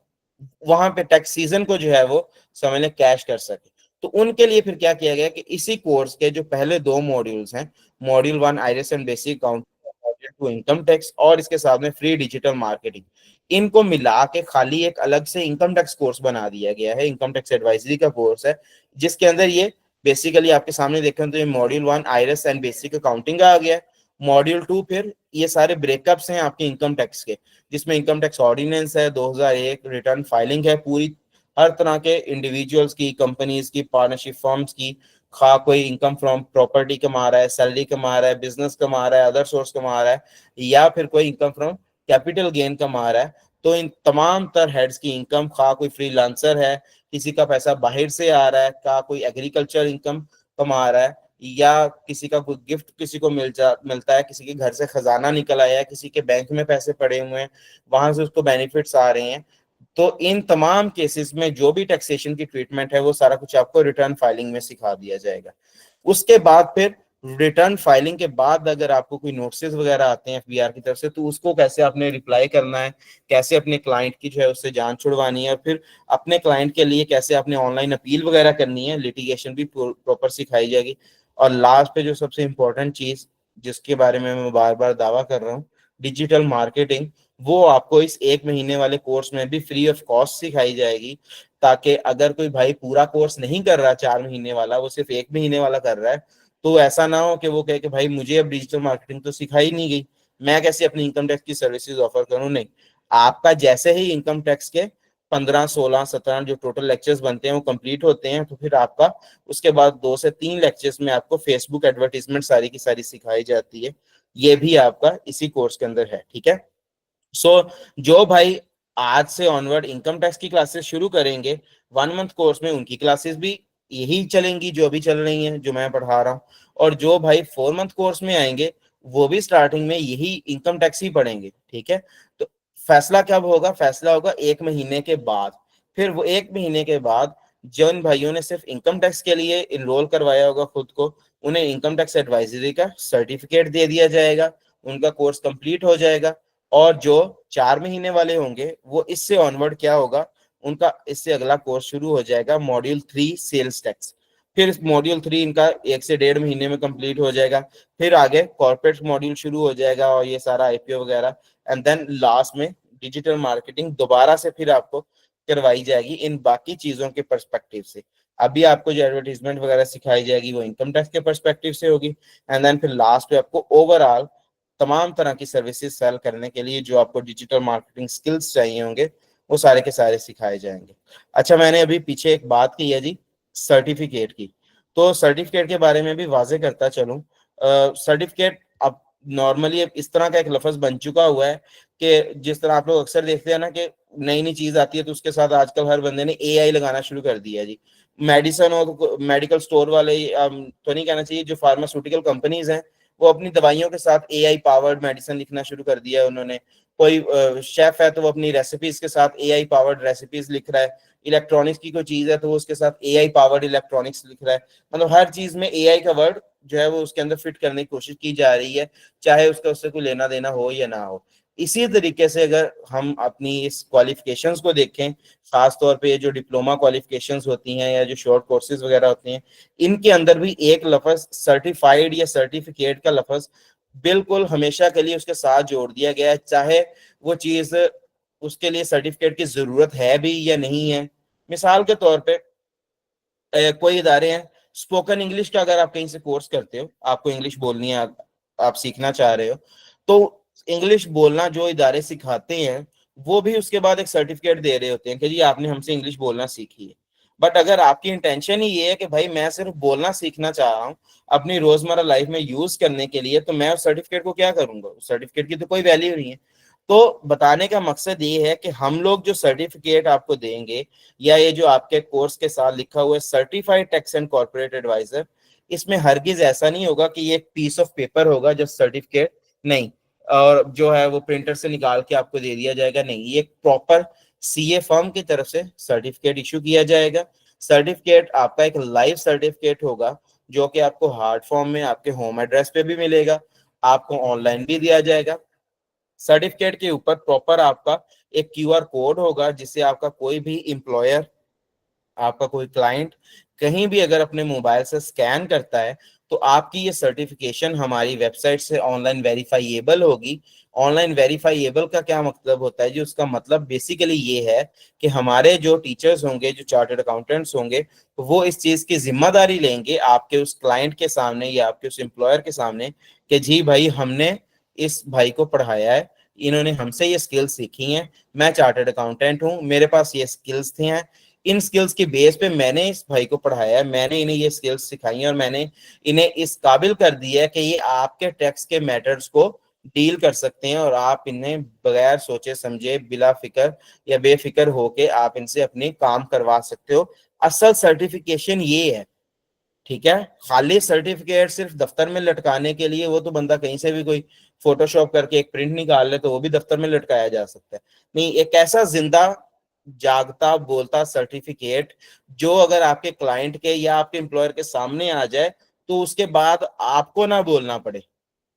वहां पे टैक्स सीजन को जो है वो समझ लें कैश कर सके। तो उनके लिए फिर क्या किया गया कि इसी कोर्स के जो पहले 2 मॉड्यूल्स हैं, module 1 IRIS and basic account, module 2 income tax, और इसके साथ में फ्री डिजिटल मार्केटिंग, इनको मिला के खाली एक अलग से इनकम टैक्स कोर्स बना दिया गया है। इनकम टैक्स एडवाइजरी का कोर्स है, जिसके अंदर ये बेसिकली आपके सामने देखें तो ये module 1 IRIS and basic accounting आ गया है। मॉड्यूल 2 फिर ये सारे ब्रेकअप्स हैं आपके इनकम टैक्स के, जिसमें इनकम टैक्स ऑर्डिनेंस है 2001, रिटर्न फाइलिंग है पूरी हर तरह के इंडिविजुअल्स की, कंपनीज की, पार्टनरशिप फर्म्स की, खा कोई इनकम फ्रॉम प्रॉपर्टी कमा रहा है, सैलरी कमा रहा है, बिजनेस कमा रहा है, अदर सोर्स कमा रहा है, या फिर कोई इनकम फ्रॉम कैपिटल गेन कमा रहा है, तो इन तमाम तर हेड्स की इनकम, खा कोई फ्रीलांसर है, किसी का पैसा बाहर से आ रहा है, का कोई एग्रीकल्चर इनकम कमा रहा है, या किसी का कोई गिफ्ट किसी को मिलता है, किसी के घर से खजाना निकल आया है, किसी के बैंक में पैसे पड़े हुए हैं, वहां से उसको बेनिफिट्स आ रहे हैं। तो इन तमाम केसेस में जो भी टैक्सेशन की ट्रीटमेंट है वो सारा कुछ आपको रिटर्न फाइलिंग में सिखा दिया जाएगा। उसके बाद फिर रिटर्न फाइलिंग के बाद अगर आपको कोई नोटिस वगैरह आते हैं एफबीआर की तरफ से, तो उसको कैसे आपने रिप्लाई करना है, कैसे अपने क्लाइंट की जो है उससे जान छुड़वानी है, और फिर अपने क्लाइंट के लिए कैसे आपने ऑनलाइन अपील वगैरह करनी है, लिटिगेशन भी प्रॉपर सिखाई जाएगी। और लास्ट पे जो सबसे इंपॉर्टेंट चीज जिसके बारे में मैं बार बार दावा कर रहा हूँ, डिजिटल मार्केटिंग, वो आपको इस 1 महीने वाले कोर्स में भी फ्री ऑफ कॉस्ट सिखाई जाएगी, ताकि अगर कोई भाई पूरा कोर्स नहीं कर रहा 4 महीने वाला, वो सिर्फ 1 महीने वाला कर रहा है, तो ऐसा ना हो कि वो कहे कि भाई मुझे अब डिजिटल मार्केटिंग तो सिखाई नहीं गई, मैं कैसे अपनी इनकम टैक्स की सर्विसेज ऑफर करूं। नहीं, आपका जैसे ही इनकम टैक्स के 15, 16, 17 जो टोटल लेक्चर्स बनते हैं वो कंप्लीट होते हैं, तो फिर आपका उसके बाद 2 से 3 लेक्चर्स में आपको फेसबुक एडवर्टीजमेंट सारी की सारी सिखाई जाती है। ये भी आपका इसी कोर्स के अंदर है। ठीक है, सो जो भाई आज से ऑनवर्ड इनकम टैक्स की क्लासेस शुरू करेंगे 1 मंथ कोर्स में, उनकी क्लासेस भी यही चलेंगी जो अभी चल रही हैं, जो मैं पढ़ा रहा हूँ। और जो भाई 4 मंथ कोर्स में आएंगे वो भी स्टार्टिंग में यही इनकम टैक्स ही पढ़ेंगे, ठीक है। तो फैसला कब होगा? फैसला होगा 1 महीने के बाद। फिर वो 1 महीने के बाद जिन भाइयों ने सिर्फ इनकम टैक्स के लिए इनरोल करवाया होगा खुद को, उन्हें इनकम टैक्स एडवाइजरी का सर्टिफिकेट दे दिया जाएगा, उनका कोर्स कंप्लीट हो जाएगा। और जो 4 महीने वाले होंगे वो इससे ऑनवर्ड क्या होगा, उनका इससे अगला कोर्स शुरू हो जाएगा, मॉड्यूल 3 सेल्स टैक्स। फिर मॉड्यूल 3 इनका 1 से 1.5 महीने में कंप्लीट हो जाएगा। फिर आगे कॉर्पोरेट मॉड्यूल शुरू हो जाएगा और ये सारा आईपीओ वगैरह। एंड देन लास्ट में डिजिटल मार्केटिंग दोबारा से फिर आपको करवाई जाएगी इन बाकी चीजों के पर्सपेक्टिव से। अभी आपको जो एडवर्टीजमेंट वगैरह सिखाई जाएगी वो इनकम टैक्स के पर्सपेक्टिव से होगी। एंड देन फिर लास्ट पे आपको ओवरऑल तमाम तरह की सर्विसेज सेल करने के लिए जो आपको डिजिटल मार्केटिंग स्किल्स चाहिए होंगे वो सारे के सारे सिखाए जाएंगे। अच्छा, मैंने अभी पीछे एक बात की है जी सर्टिफिकेट की, तो सर्टिफिकेट के बारे में भी वाजे करता चलूं। सर्टिफिकेट अब नॉर्मली अब इस तरह का एक लफ्ज बन चुका हुआ है कि जिस तरह आप लोग अक्सर देखते हैं ना कि नई नई चीज आती है तो उसके साथ आजकल हर बंदे ने एआई लगाना शुरू कर दिया है जी। मेडिसन और मेडिकल स्टोर वाले तो नहीं कहना चाहिए, जो फार्मास्यूटिकल कंपनीज हैं वो अपनी दवाइयों के साथ एआई पावर्ड मेडिसिन लिखना शुरू कर दिया है उन्होंने। कोई शेफ है तो वो अपनी रेसिपीज के साथ एआई पावर्ड रेसिपीज लिख रहा है। इलेक्ट्रॉनिक्स की कोई चीज है तो वो उसके साथ एआई पावर्ड इलेक्ट्रॉनिक्स लिख रहा है। मतलब हर चीज में एआई का वर्ड जो है वो उसके अंदर फिट करने की कोशिश की जा रही है, चाहे उसका उससे कोई लेना देना हो या ना हो। इसी तरीके से अगर हम अपनी इस क्वालिफिकेशंस को देखें, खास तौर पे ये जो डिप्लोमा क्वालिफिकेशंस होती हैं या जो शॉर्ट कोर्सेज वगैरह होती हैं, इनके अंदर भी एक लफ्ज सर्टिफाइड या सर्टिफिकेट का लफ्ज बिल्कुल हमेशा के लिए उसके साथ जोड़ दिया गया है, चाहे वो चीज उसके लिए सर्टिफिकेट की जरूरत है भी या नहीं है। मिसाल के तौर पे कोई इदारे हैं, स्पोकन इंग्लिश का अगर आप कहीं से कोर्स करते हो, आपको इंग्लिश बोलनी है, आप सीखना चाह रहे हो, तो इंग्लिश बोलना जो इदारे सिखाते हैं वो भी उसके बाद एक सर्टिफिकेट दे रहे होते हैं कि जी आपने हमसे इंग्लिश बोलना सीखी है। बट अगर आपकी इंटेंशन ही ये है कि भाई मैं सिर्फ बोलना सीखना चाह रहा हूँ अपनी रोजमर्रा लाइफ में यूज करने के लिए, तो मैं उस सर्टिफिकेट को क्या करूंगा? उस सर्टिफिकेट की तो कोई वैल्यू नहीं है। तो बताने का मकसद ये है कि हम लोग जो सर्टिफिकेट आपको देंगे या ये जो आपके कोर्स के साथ लिखा हुआ है certified tax and corporate adviser, इसमें हरगिज ऐसा नहीं होगा कि ये एक पीस ऑफ पेपर होगा जस्ट सर्टिफिकेट, नहीं, और जो है वो प्रिंटर से निकाल के आपको दे दिया जाएगा, नहीं, ये एक प्रॉपर सीए फर्म की तरफ से सर्टिफिकेट इशू किया जाएगा। सर्टिफिकेट आपका एक लाइव सर्टिफिकेट होगा जो कि आपको हार्ड फॉर्म में आपके होम एड्रेस पे भी मिलेगा, आपको ऑनलाइन भी दिया जाएगा। सर्टिफिकेट के ऊपर प्रॉपर आपका एक क्यूआर कोड होगा जिससे आपका कोई भी एम्प्लॉयर, आपका कोई क्लाइंट कहीं भी अगर अपने मोबाइल से स्कैन करता है तो आपकी ये सर्टिफिकेशन हमारी वेबसाइट से ऑनलाइन वेरीफाइएबल होगी। ऑनलाइन वेरीफाइएबल का क्या मतलब होता है जी? उसका मतलब बेसिकली ये है कि हमारे जो टीचर्स होंगे, जो चार्टर्ड अकाउंटेंट्स होंगे, तो वो इस चीज की जिम्मेदारी लेंगे आपके उस क्लाइंट के सामने या आपके उस एम्प्लॉयर के सामने कि जी भाई हमने इस भाई को पढ़ाया है, इन्होंने हमसे ये स्किल्स सीखी हैं, मैं चार्टर्ड अकाउंटेंट हूँ, मेरे पास ये स्किल्स थे हैं, इन स्किल्स के बेस पे मैंने इस भाई को पढ़ाया है, मैंने इन्हें ये स्किल्स सिखाई हैं और मैंने इन्हें इस काबिल कर दिया है कि ये आपके टैक्स के मैटर्स को डील कर सकते हैं और आप इन्हें बगैर सोचे समझे बिला फिक्र या बेफिक्र होके आप इनसे अपने काम करवा सकते हो। असल सर्टिफिकेशन ये है, ठीक है। खाली सर्टिफिकेट सिर्फ दफ्तर में लटकाने के लिए, वो तो बंदा कहीं से भी कोई फोटोशॉप करके एक प्रिंट निकाल ले तो वो भी दफ्तर में लटकाया जा सकता है। नहीं, एक ऐसा जिंदा जागता बोलता सर्टिफिकेट जो अगर आपके क्लाइंट के या आपके एम्प्लॉयर के सामने आ जाए तो उसके बाद आपको ना बोलना पड़े,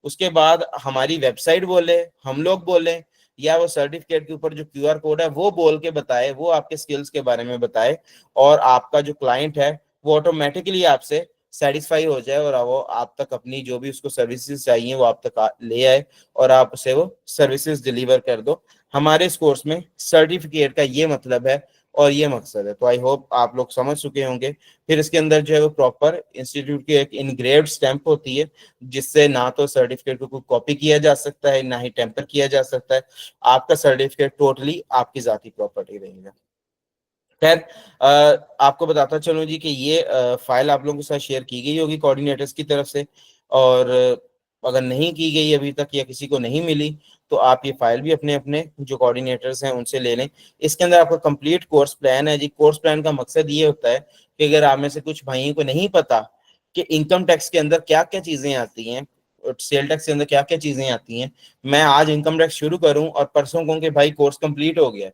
उसके बाद हमारी वेबसाइट बोले, हम लोग बोले, या वो सर्टिफिकेट के ऊपर जो क्यूआर कोड है वो बोल के बताए, वो आपके स्किल्स के बारे में बताए, और आपका जो क्लाइंट है वो ऑटोमेटिकली आपसे सेटिस्फाई हो जाए और वो आप तक अपनी जो भी उसको सर्विसेज चाहिए वो आप तक ले आए और आप उसे वो सर्विसेज डिलीवर कर दो। हमारे इस कोर्स में सर्टिफिकेट का ये मतलब है और ये मकसद है। तो आई होप आप लोग समझ चुके होंगे। फिर इसके अंदर जो है वो प्रॉपर इंस्टीट्यूट की एक इनग्रेव्ड स्टैंप होती है जिससे ना तो सर्टिफिकेट को कॉपी किया जा सकता है ना ही टेम्पर किया जा सकता है। आपका सर्टिफिकेट टोटली आपकी जाती प्रॉपर्टी रहेगा। खैर, आपको बताता चलूं जी कि ये फाइल आप लोगों के साथ शेयर की गई होगी कोऑर्डिनेटर्स की तरफ से, और अगर नहीं की गई अभी तक या किसी को नहीं मिली, तो आप ये फाइल भी अपने अपने जो कोऑर्डिनेटर्स हैं उनसे ले लें। इसके अंदर आपका कंप्लीट कोर्स प्लान है जी। कोर्स प्लान का मकसद ये होता है कि अगर आप में से कुछ भाइयों को नहीं पता कि इनकम टैक्स के अंदर क्या क्या चीजें आती हैं और सेल टैक्स के अंदर क्या क्या चीजें आती हैं, मैं आज इनकम टैक्स शुरू करूं और परसों कहूं कि भाई कोर्स कंप्लीट हो गया,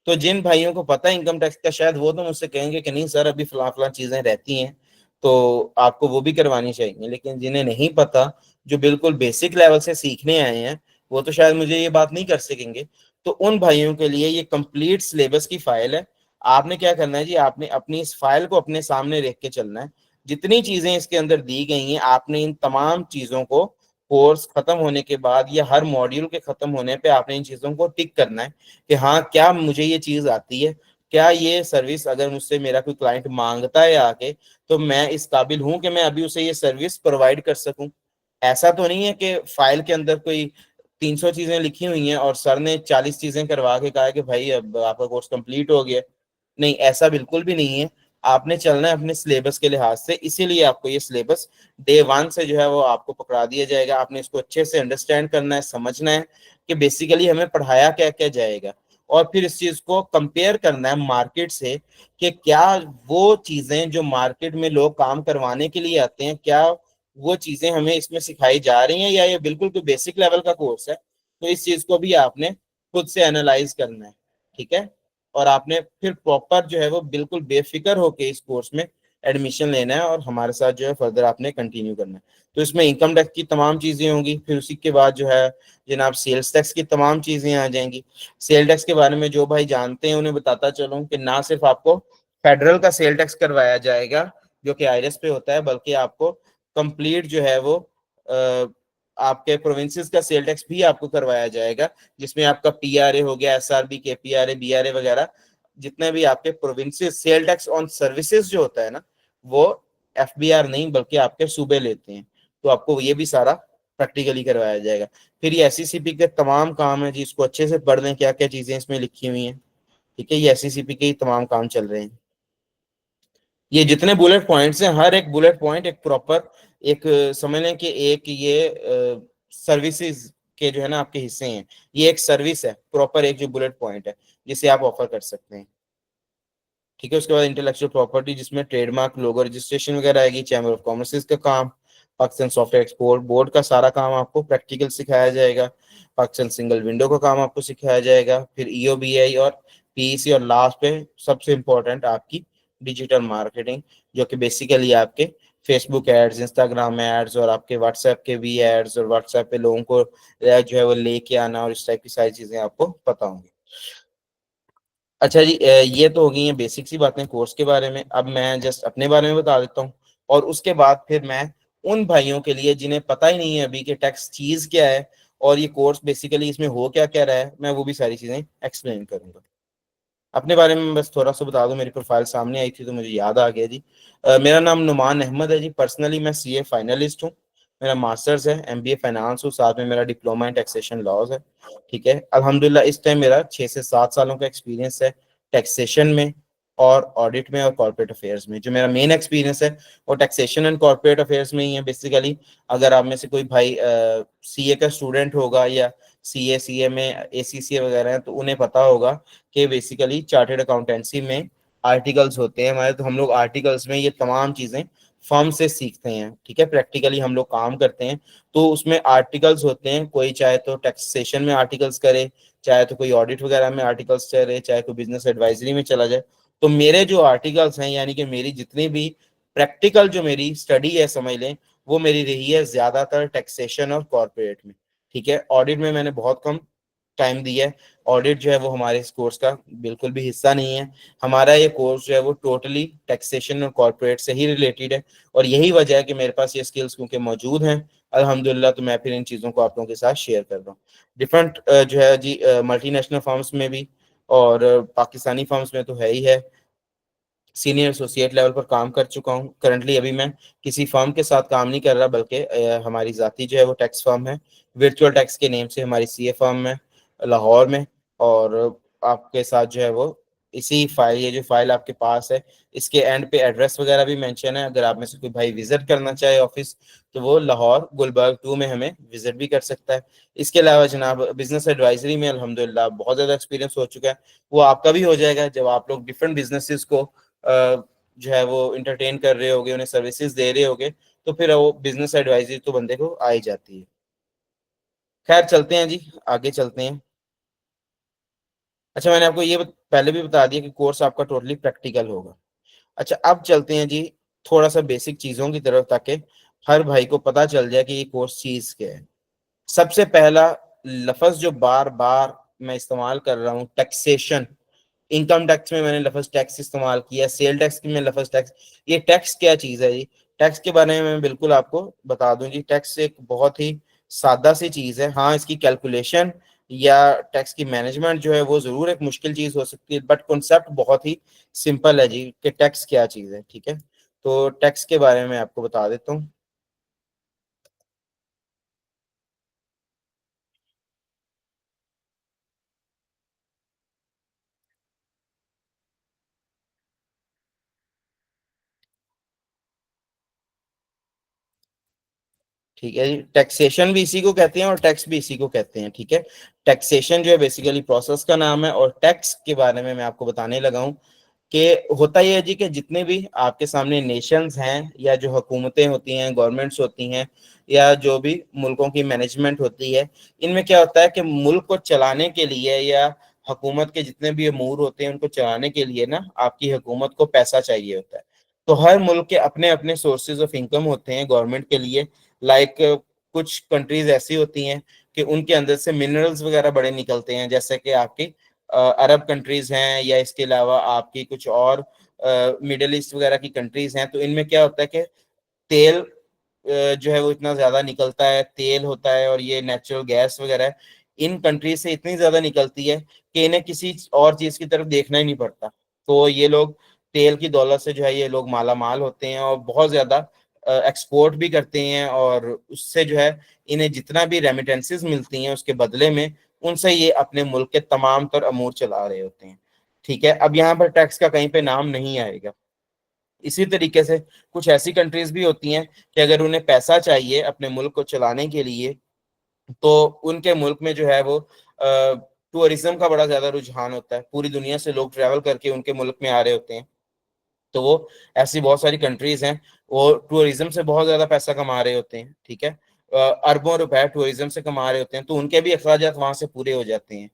तो जिन भाइयों को पता है इनकम टैक्स का, शायद वो तो मुझसे कहेंगे कि नहीं सर अभी फला फला चीजें रहती हैं, तो आपको वो भी करवानी चाहिए। लेकिन जिन्हें नहीं पता, जो बिल्कुल बेसिक लेवल से सीखने आए हैं, वो तो शायद मुझे ये बात नहीं कर सकेंगे। तो उन भाइयों के लिए ये कंप्लीट सिलेबस की फाइल है। आपने क्या करना है जी, आपने अपनी इस फाइल को अपने सामने रख के चलना है। जितनी चीजें इसके अंदर दी गई हैं, आपने इन तमाम चीजों को कोर्स खत्म होने के बाद या हर मॉड्यूल के खत्म होने पे आपने इन चीजों को टिक करना है कि हाँ क्या मुझे ये चीज आती है, क्या ये सर्विस अगर मुझसे मेरा कोई क्लाइंट मांगता है आके, तो मैं इस काबिल हूं कि मैं अभी उसे ये सर्विस प्रोवाइड कर सकूं। ऐसा तो नहीं है कि फाइल के अंदर कोई 300 चीजें लिखी हुई हैं और सर ने 40 चीजें करवा के कहा है कि भाई अब आपका कोर्स कंप्लीट हो गया। नहीं, ऐसा बिल्कुल भी नहीं है। आपने चलना है अपने सिलेबस के लिहाज से, इसीलिए आपको ये सिलेबस डे वन से जो है वो आपको पकड़ा दिया जाएगा। आपने इसको अच्छे से अंडरस्टैंड करना है, समझना है कि बेसिकली हमें पढ़ाया क्या क्या जाएगा, और फिर इस चीज को कंपेयर करना है मार्केट से कि क्या वो चीजें जो मार्केट में लोग काम करवाने के लिए आते हैं, क्या वो चीजें हमें इसमें सिखाई जा रही हैं, या ये बिल्कुल कोई बेसिक लेवल का कोर्स है। तो इस चीज को भी आपने खुद से एनालाइज करना है, ठीक है। और आपने फिर प्रॉपर जो है वो बिल्कुल बेफिक्र होके इस कोर्स में एडमिशन लेना है और हमारे साथ जो है फर्दर आपने कंटिन्यू करना है। तो इसमें इनकम टैक्स की तमाम चीजें होंगी, फिर उसी के बाद जो है जनाब सेल्स टैक्स की तमाम चीजें आ जाएंगी। सेल टैक्स के बारे में जो भाई जानते हैं उन्हें बताता चलूं कि ना सिर्फ आपको फेडरल का सेल टैक्स करवाया जाएगा जो कि आईआरएस पे होता है, बल्कि आपको कंप्लीट जो है वो आपके प्रोविंसेस का सेल टैक्स भी आपको करवाया जाएगा, जिसमें आपका पीआरए हो गया, एसआरबी के पीआरए बीआरए वगैरह, जितने भी आपके provinces sale tax on services जो होता है ना, वो एफबीआर नहीं बल्कि आपके सूबे लेते हैं। तो आपको ये भी सारा प्रैक्टिकली करवाया जाएगा। फिर ये एससीसीपी के तमाम काम है, जिसको अच्छे से पढ़ लें क्या क्या चीजें इसमें लिखी हुई हैं, ठीक है। ये एससीसीपी के ही तमाम काम चल रहे हैं। ये जितने बुलेट पॉइंट्स हैं, हर एक बुलेट पॉइंट एक प्रॉपर एक समझ लें कि एक ये सर्विसेज के जो है ना आपके हिस्से हैं। ये एक सर्विस है प्रॉपर, एक जो बुलेट पॉइंट है जिसे आप ऑफर कर सकते हैं, ठीक है। उसके बाद इंटेलेक्चुअल प्रॉपर्टी, जिसमें ट्रेडमार्क लोगो रजिस्ट्रेशन वगैरह आएगी। चैम्बर ऑफ कॉमर्स का काम, पाकिस्तान सॉफ्टवेयर एक्सपोर्ट बोर्ड का सारा काम आपको प्रैक्टिकल सिखाया जाएगा। पाकिस्तान सिंगल विंडो का काम आपको सिखाया जाएगा। फिर ईओबीआई और पीईसी, और लास्ट पे सबसे इम्पोर्टेंट आपकी डिजिटल मार्केटिंग, जो कि बेसिकली आपके फेसबुक एड्स, इंस्टाग्राम एड्स और आपके व्हाट्सएप के भी एड्स, और व्हाट्सएप पे लोगों को जो है वो लेके आना, और इस टाइप की सारी चीजें आपको पता होंगी। अच्छा जी, ये तो हो गई हैं बेसिक सी बातें कोर्स के बारे में। अब मैं जस्ट अपने बारे में बता देता हूँ, और उसके बाद फिर मैं उन भाइयों के लिए जिन्हें पता ही नहीं है अभी कि टैक्स चीज क्या है और ये कोर्स बेसिकली इसमें हो क्या क्या रहा है, मैं वो भी सारी चीजें एक्सप्लेन करूंगा। अपने बारे में बस थोड़ा सा बता दूं, मेरी प्रोफाइल सामने आई थी तो मुझे याद आ गया जी। मेरा नाम नुमान अहमद है जी। पर्सनली मैं सीए फाइनलिस्ट हूँ। मेरा मास्टर्स है, एमबीए फाइनेंस हूँ, साथ में मेरा डिप्लोमा इन टैक्सेशन लॉज है, ठीक है। अल्हम्दुलिल्लाह इस टाइम मेरा 6 से 7 सालों का एक्सपीरियंस है टैक्सेशन में और ऑडिट में और कॉर्पोरेट अफेयर्स में। जो मेरा मेन एक्सपीरियंस है वो टैक्सेशन एंड कॉर्पोरेट अफेयर्स में ही है बेसिकली। अगर आप में से कोई भाई सीए का स्टूडेंट होगा या सीए में एसीसीए वगैरह है, तो उन्हें पता होगा कि बेसिकली चार्टेड अकाउंटेंसी में आर्टिकल्स होते हैं हमारे। तो हम लोग आर्टिकल्स में ये तमाम चीजें फर्म से सीखते हैं, ठीक है। प्रैक्टिकली हम लोग काम करते हैं, तो उसमें आर्टिकल्स होते हैं। कोई चाहे तो टैक्सेशन में आर्टिकल्स करे, चाहे तो कोई ऑडिट वगैरह में आर्टिकल्स करे, चाहे कोई बिजनेस एडवाइजरी में चला जाए। तो मेरे जो आर्टिकल्स हैं, यानी कि मेरी जितनी भी प्रैक्टिकल जो मेरी स्टडी है समझ लें, वो मेरी रही है ज्यादातर टैक्सेशन और कॉर्पोरेट में, ठीक है। ऑडिट में मैंने बहुत कम टाइम दिया है। ऑडिट जो है वो हमारे इस कोर्स का बिल्कुल भी हिस्सा नहीं है। हमारा ये कोर्स जो है वो टोटली टैक्सेशन और कॉर्पोरेट से ही रिलेटेड है, और यही वजह है कि मेरे पास ये स्किल्स क्योंकि मौजूद हैं अल्हम्दुलिल्लाह, तो मैं फिर इन चीज़ों को आप लोगों के साथ शेयर कर रहा हूँ। डिफरेंट जो है जी मल्टीनेशनल फर्म्स में भी और पाकिस्तानी फर्म्स में तो है ही है। सीनियर एसोसिएट लेवल पर काम कर चुका हूँ। करंटली अभी मैं किसी फर्म के साथ काम नहीं कर रहा, बल्कि हमारी जाती जो है वो टैक्स फर्म है, वर्चुअल टैक्स के नेम से हमारी सीए फर्म है लाहौर में। और आपके साथ जो है वो इसी फाइल, ये जो फाइल आपके पास है, इसके एंड पे एड्रेस वगैरह भी मेंशन है। अगर आप में से कोई भाई विजिट करना चाहे ऑफिस, तो वो लाहौर गुलबर्ग 2 में हमें विजिट भी कर सकता है। इसके अलावा जनाब बिजनेस एडवाइजरी में अल्हम्दुलिल्लाह बहुत ज़्यादा एक्सपीरियंस हो चुका है, वो आपका भी हो जाएगा जब आप लोग डिफरेंट बिजनेसेस को जो है वो इंटरटेन कर रहे होगे, उन्हें सर्विसेज दे रहे होगे, तो फिर वो बिजनेस एडवाइजरी तो बंदे को आ ही जाती है। खैर चलते हैं जी, आगे चलते हैं। अच्छा, मैंने आपको ये पहले भी बता दिया कि कोर्स आपका टोटली प्रैक्टिकल होगा। अच्छा, अब चलते हैं जी थोड़ा सा बेसिक चीज़ों की तरफ, ताकि हर भाई को पता चल जाए कि ये कोर्स चीज़ क्या है। सबसे पहला लफ्ज़ जो बार बार मैं इस्तेमाल कर रहा हूँ, टैक्सेशन। इनकम टैक्स में मैंने लफ्ज़ टैक्स इस्तेमाल किया, सेल टैक्स में लफ्ज़ टैक्स। ये टैक्स क्या चीज़ है जी? टैक्स के बारे में मैं बिल्कुल आपको बता दूं जी। टैक्स एक बहुत ही सादा सी चीज़ है। हाँ, इसकी कैलकुलेशन या टैक्स की मैनेजमेंट जो है वो ज़रूर एक मुश्किल चीज़ हो सकती है, बट कॉन्सेप्ट बहुत ही सिंपल है जी कि टैक्स क्या चीज़ है। ठीक है, तो टैक्स के बारे में आपको बता देता हूँ। ठीक है जी, टैक्सेशन भी इसी को कहते हैं और टैक्स भी इसी को कहते हैं। ठीक है, टैक्सेशन जो है बेसिकली प्रोसेस का नाम है, और टैक्स के बारे में मैं आपको बताने लगा हूँ कि होता यह है जी कि जितने भी आपके सामने नेशंस हैं, या जो हुकूमतें होती हैं, गवर्नमेंट्स होती हैं, या जो भी मुल्कों की मैनेजमेंट होती है, इनमें क्या होता है कि मुल्क को चलाने के लिए, या हुकूमत के जितने भी अमूर होते हैं उनको चलाने के लिए ना, आपकी हुकूमत को पैसा चाहिए होता है। तो हर मुल्क के अपने अपने सोर्सेज ऑफ इनकम होते हैं गवर्नमेंट के लिए। लाइक कुछ कंट्रीज ऐसी होती हैं कि उनके अंदर से मिनरल्स वगैरह बड़े निकलते हैं, जैसे कि आपकी अरब कंट्रीज हैं, या इसके अलावा आपकी कुछ और मिडिल ईस्ट वगैरह की कंट्रीज हैं। तो इनमें क्या होता है कि तेल जो है वो इतना ज्यादा निकलता है, तेल होता है, और ये नेचुरल गैस वगैरह इन कंट्रीज से इतनी ज्यादा निकलती है कि इन्हें किसी और चीज की तरफ देखना ही नहीं पड़ता। तो ये लोग तेल की दौलत से जो है ये लोग माला माल होते हैं, और बहुत ज्यादा एक्सपोर्ट भी करते हैं, और उससे जो है इन्हें जितना भी रेमिटेंसेस मिलती हैं उसके बदले में, उनसे ये अपने मुल्क के तमाम तर अमूर चला रहे होते हैं। ठीक है, अब यहाँ पर टैक्स का कहीं पे नाम नहीं आएगा। इसी तरीके से कुछ ऐसी कंट्रीज भी होती हैं कि अगर उन्हें पैसा चाहिए अपने मुल्क को चलाने के लिए, तो उनके मुल्क में जो है वो टूरिज्म का बड़ा ज्यादा रुझान होता है। पूरी दुनिया से लोग ट्रैवल करके उनके मुल्क में आ रहे होते हैं। तो वो ऐसी बहुत सारी कंट्रीज हैं, वो टूरिज्म से बहुत ज्यादा पैसा कमा रहे होते हैं। ठीक है, अरबों रुपए टूरिज्म से कमा रहे होते हैं, तो उनके भी अखराजात वहां से पूरे हो जाते हैं।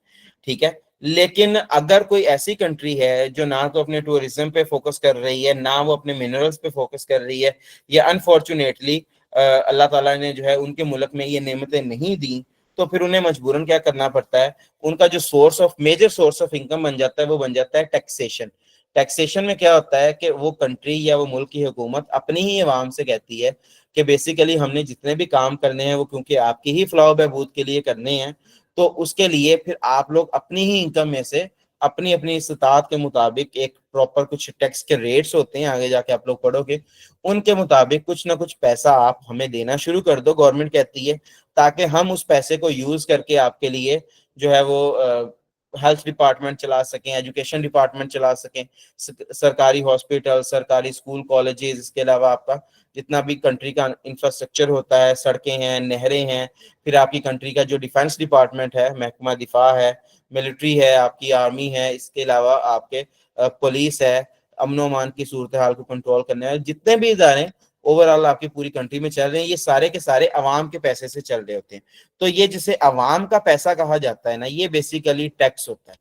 ठीक है, लेकिन अगर कोई ऐसी कंट्री है जो ना तो अपने टूरिज्म पे फोकस कर रही है, ना वो अपने मिनरल्स पे फोकस कर रही है, या अनफॉर्चुनेटली अल्लाह ताला ने जो है उनके मुल्क में ये नेमतें नहीं दी, तो फिर उन्हें मजबूरन क्या करना पड़ता है, उनका जो मेजर सोर्स ऑफ इनकम बन जाता है वो बन जाता है टैक्सेशन। टैक्सेशन में क्या होता है कि वो कंट्री या वो मुल्क की हुकूमत अपनी ही अवाम से कहती है कि बेसिकली हमने जितने भी काम करने हैं वो क्योंकि आपकी ही फलाह बहबूद के लिए करने हैं, तो उसके लिए फिर आप लोग अपनी ही इनकम में से अपनी अपनी इस्तात के मुताबिक एक प्रॉपर कुछ टैक्स के रेट्स होते हैं, आगे जाके आप लोग पढ़ोगे, उनके मुताबिक कुछ ना कुछ पैसा आप हमें देना शुरू कर दो, गवर्नमेंट कहती है, ताकि हम उस पैसे को यूज करके आपके लिए जो है वो हेल्थ डिपार्टमेंट चला सकें, एजुकेशन डिपार्टमेंट चला सकें, सरकारी हॉस्पिटल, सरकारी स्कूल, कॉलेजेस, इसके अलावा आपका जितना भी कंट्री का इंफ्रास्ट्रक्चर होता है, सड़कें हैं, नहरें हैं, फिर आपकी कंट्री का जो डिफेंस डिपार्टमेंट है, महकमा दिफा है, मिलिट्री है, आपकी आर्मी है, इसके अलावा आपके पुलिस है, अमनो अमान की सूरत हाल को कंट्रोल करने वाले जितने भी इदारे ओवरऑल आपकी पूरी कंट्री में चल रहे हैं, ये सारे के सारे अवाम के पैसे से चल रहे होते हैं। तो ये जिसे अवाम का पैसा कहा जाता है ना, ये बेसिकली टैक्स होता है।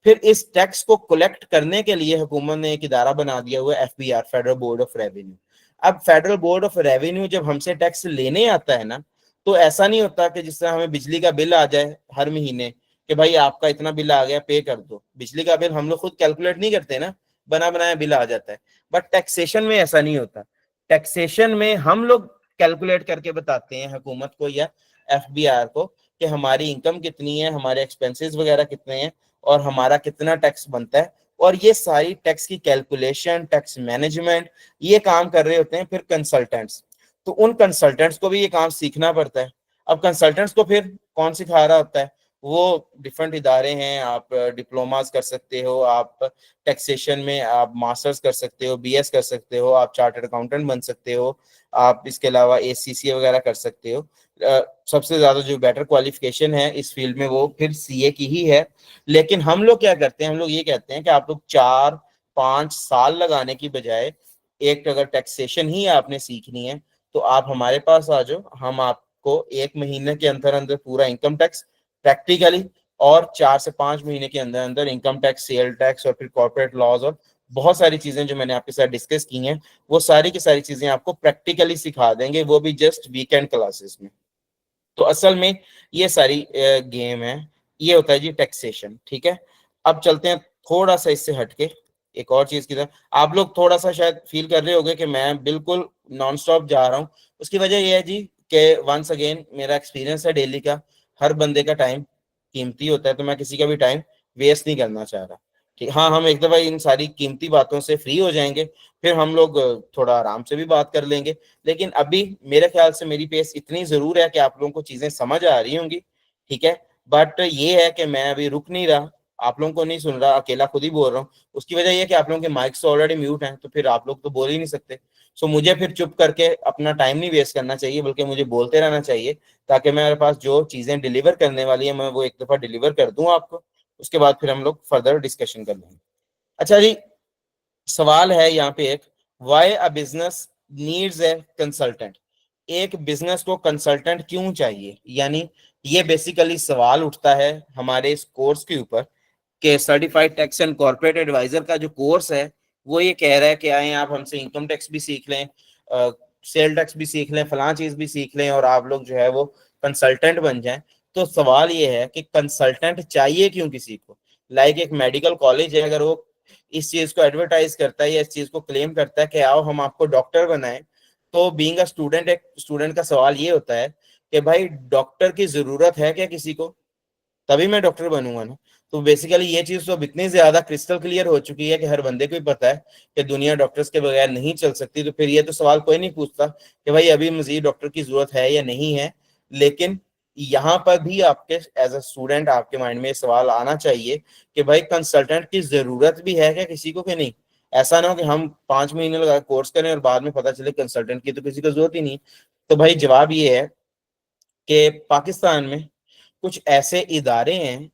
फिर इस टैक्स को कलेक्ट करने के लिए हुकूमत ने एक इदारा बना दिया हुआ है, FBR, federal board of revenue. अब फेडरल बोर्ड ऑफ रेवेन्यू जब हमसे टैक्स लेने आता है ना, तो ऐसा नहीं होता कि जिस तरह हमें बिजली का बिल आ जाए हर महीने कि भाई आपका इतना बिल आ गया, पे कर दो। बिजली का बिल हम लोग खुद कैलकुलेट नहीं करते ना, बना बनाया बिल आ जाता है। बट टैक्सेशन में ऐसा नहीं होता। टैक्सेशन में हम लोग कैलकुलेट करके बताते हैं हुकूमत को या एफबीआर को कि हमारी इनकम कितनी है, हमारे एक्सपेंसेस वगैरह कितने हैं, और हमारा कितना टैक्स बनता है। और ये सारी टैक्स की कैलकुलेशन, टैक्स मैनेजमेंट, ये काम कर रहे होते हैं फिर कंसल्टेंट्स। तो उन कंसल्टेंट्स को भी ये काम सीखना पड़ता है। अब कंसल्टेंट्स को फिर कौन सिखा रहा होता है? वो डिफरेंट इदारे हैं। आप डिप्लोमास कर सकते हो, आप टैक्सेशन में आप मास्टर्स कर सकते हो, बीएस कर सकते हो, आप चार्टर्ड अकाउंटेंट बन सकते हो, आप इसके अलावा एसीसीए वगैरह कर सकते हो। सबसे ज्यादा जो बेटर क्वालिफिकेशन है इस फील्ड में वो फिर सीए की ही है। लेकिन हम लोग क्या करते हैं, हम लोग ये कहते हैं कि आप लोग 4-5 साल लगाने की बजाय, एक अगर टैक्सेशन ही आपने सीखनी है तो आप हमारे पास आ जाओ, हम आपको 1 महीने के अंदर अंदर पूरा इनकम टैक्स प्रैक्टिकली, और 4 से 5 महीने के अंदर अंदर इनकम टैक्स, सेल टैक्स और फिर कॉर्पोरेट लॉज और बहुत सारी चीजें जो मैंने आपके साथ डिस्कस की हैं, वो सारी की सारी चीजें आपको प्रैक्टिकली सिखा देंगे, वो भी जस्ट वीकेंड क्लासेस में। तो असल में ये सारी गेम है। ये होता है जी टैक्सेशन, ठीक है। अब चलते हैं थोड़ा सा इससे हटके एक और चीज की तरफ। आप लोग थोड़ा सा शायद फील कर रहे होंगे कि मैं बिल्कुल नॉन स्टॉप जा रहा हूँ। उसकी वजह यह है जी कि वंस अगेन मेरा एक्सपीरियंस है डेली का, हर बंदे का टाइम कीमती होता है, तो मैं किसी का भी टाइम वेस्ट नहीं करना चाह रहा। ठीक, हाँ, हम एक दफा इन सारी कीमती बातों से फ्री हो जाएंगे, फिर हम लोग थोड़ा आराम से भी बात कर लेंगे। लेकिन अभी मेरे ख्याल से मेरी पेस इतनी जरूर है कि आप लोगों को चीजें समझ आ रही होंगी, ठीक है। बट ये है कि मैं अभी रुक नहीं रहा, आप लोगों को नहीं सुन रहा, अकेला खुद ही बोल रहा हूँ। उसकी वजह यह है कि आप लोगों के माइक्स ऑलरेडी म्यूट हैं, तो फिर आप लोग तो बोल ही नहीं सकते। सो मुझे फिर चुप करके अपना टाइम नहीं वेस्ट करना चाहिए, बल्कि मुझे बोलते रहना चाहिए, ताकि मेरे पास जो चीजें डिलीवर करने वाली है मैं वो एक दफा डिलीवर कर दूं आपको। उसके बाद फिर हम लोग फर्दर डिस्कशन कर लेंगे। अच्छा जी, सवाल है यहाँ पे एक, why a business needs a consultant. एक बिजनेस को कंसल्टेंट क्यों चाहिए, यानी ये बेसिकली सवाल उठता है हमारे इस कोर्स के ऊपर कि certified tax and corporate adviser का जो कोर्स है वो ये कह रहा है कि आए आप हमसे इनकम टैक्स भी सीख लें, सेल टैक्स भी सीख लें, फलां चीज भी सीख लें, और आप लोग जो है वो कंसल्टेंट बन जाएं। तो सवाल ये है कि कंसल्टेंट चाहिए क्यों किसी को। लाइक एक मेडिकल कॉलेज है, अगर वो इस चीज को एडवर्टाइज करता है या इस चीज को क्लेम करता है कि आओ हम आपको डॉक्टर बनाएं, तो बीइंग अ स्टूडेंट, एक स्टूडेंट का सवाल ये होता है कि भाई डॉक्टर की जरूरत है क्या किसी को, तभी मैं डॉक्टर बनूंगा ना। तो बेसिकली ये चीज तो अब इतनी ज्यादा क्रिस्टल क्लियर हो चुकी है कि हर बंदे को ही पता है कि दुनिया डॉक्टर्स के बगैर नहीं चल सकती। तो फिर ये तो सवाल कोई नहीं पूछता कि भाई अभी मजीद डॉक्टर की जरूरत है या नहीं है। लेकिन यहाँ पर भी आपके एज अ स्टूडेंट आपके माइंड में ये सवाल आना चाहिए कि भाई कंसल्टेंट की जरूरत भी है क्या किसी को कि नहीं। ऐसा ना हो कि हम 5 महीने लगा कोर्स करें और बाद में पता चले कंसल्टेंट की तो किसी को जरूरत ही नहीं। तो भाई जवाब ये है कि पाकिस्तान में कुछ ऐसे इदारे हैं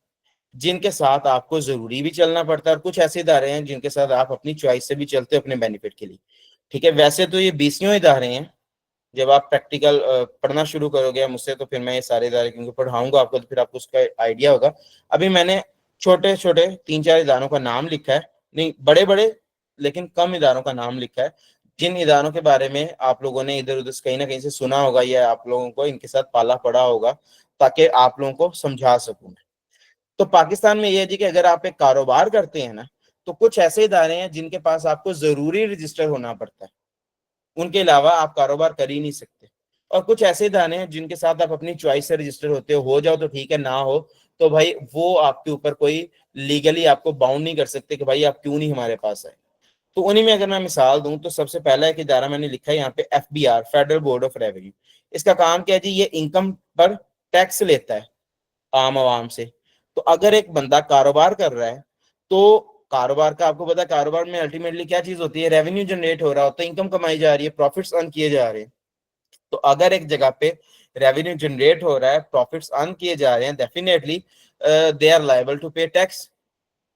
जिनके साथ आपको जरूरी भी चलना पड़ता है, और कुछ ऐसे इदारे हैं जिनके साथ आप अपनी चॉइस से भी चलते हो अपने बेनिफिट के लिए। ठीक है, वैसे तो ये 20 इदारे हैं। जब आप प्रैक्टिकल पढ़ना शुरू करोगे मुझसे तो फिर मैं ये सारे इदारे क्योंकि पढ़ाऊंगा आपको, तो फिर आपको उसका आइडिया होगा। अभी मैंने छोटे छोटे 3-4 इदारों का नाम लिखा है, नहीं बड़े बड़े लेकिन कम इदारों का नाम लिखा है, जिन इदारों के बारे में आप लोगों ने इधर उधर कहीं ना कहीं से सुना होगा या आप लोगों को इनके साथ पाला पड़ा होगा, ताकि आप लोगों को समझा सकूं। तो पाकिस्तान में यह है जी कि अगर आप एक कारोबार करते हैं ना, तो कुछ ऐसे इदारे हैं जिनके पास आपको जरूरी रजिस्टर होना पड़ता है, उनके अलावा आप कारोबार कर ही नहीं सकते। और कुछ ऐसे दाने हैं जिनके साथ आप अपनी चॉइस से रजिस्टर होते हो जाओ तो ठीक है, ना हो तो भाई वो आपके ऊपर कोई लीगली आपको बाउंड नहीं कर सकते कि भाई आप क्यों नहीं हमारे पास आए। तो उन्हीं में अगर मैं मिसाल दूं तो सबसे पहला एक इदारा मैंने लिखा है यहाँ पे, FBR, federal board of revenue. इसका काम क्या है जी, ये इनकम पर टैक्स लेता है आम आवाम से। तो अगर एक बंदा कारोबार कर रहा है, तो कारोबार का आपको पता है कारोबार में अल्टीमेटली क्या चीज होती है, रेवेन्यू जनरेट हो रहा होता है, इनकम कमाई जा रही है, प्रॉफिट्स अर्न किए जा रहे हैं। तो अगर एक जगह पे रेवेन्यू जनरेट हो रहा है, प्रॉफिट्स अर्न किए जा रहे हैं, definitely they are liable to pay tax.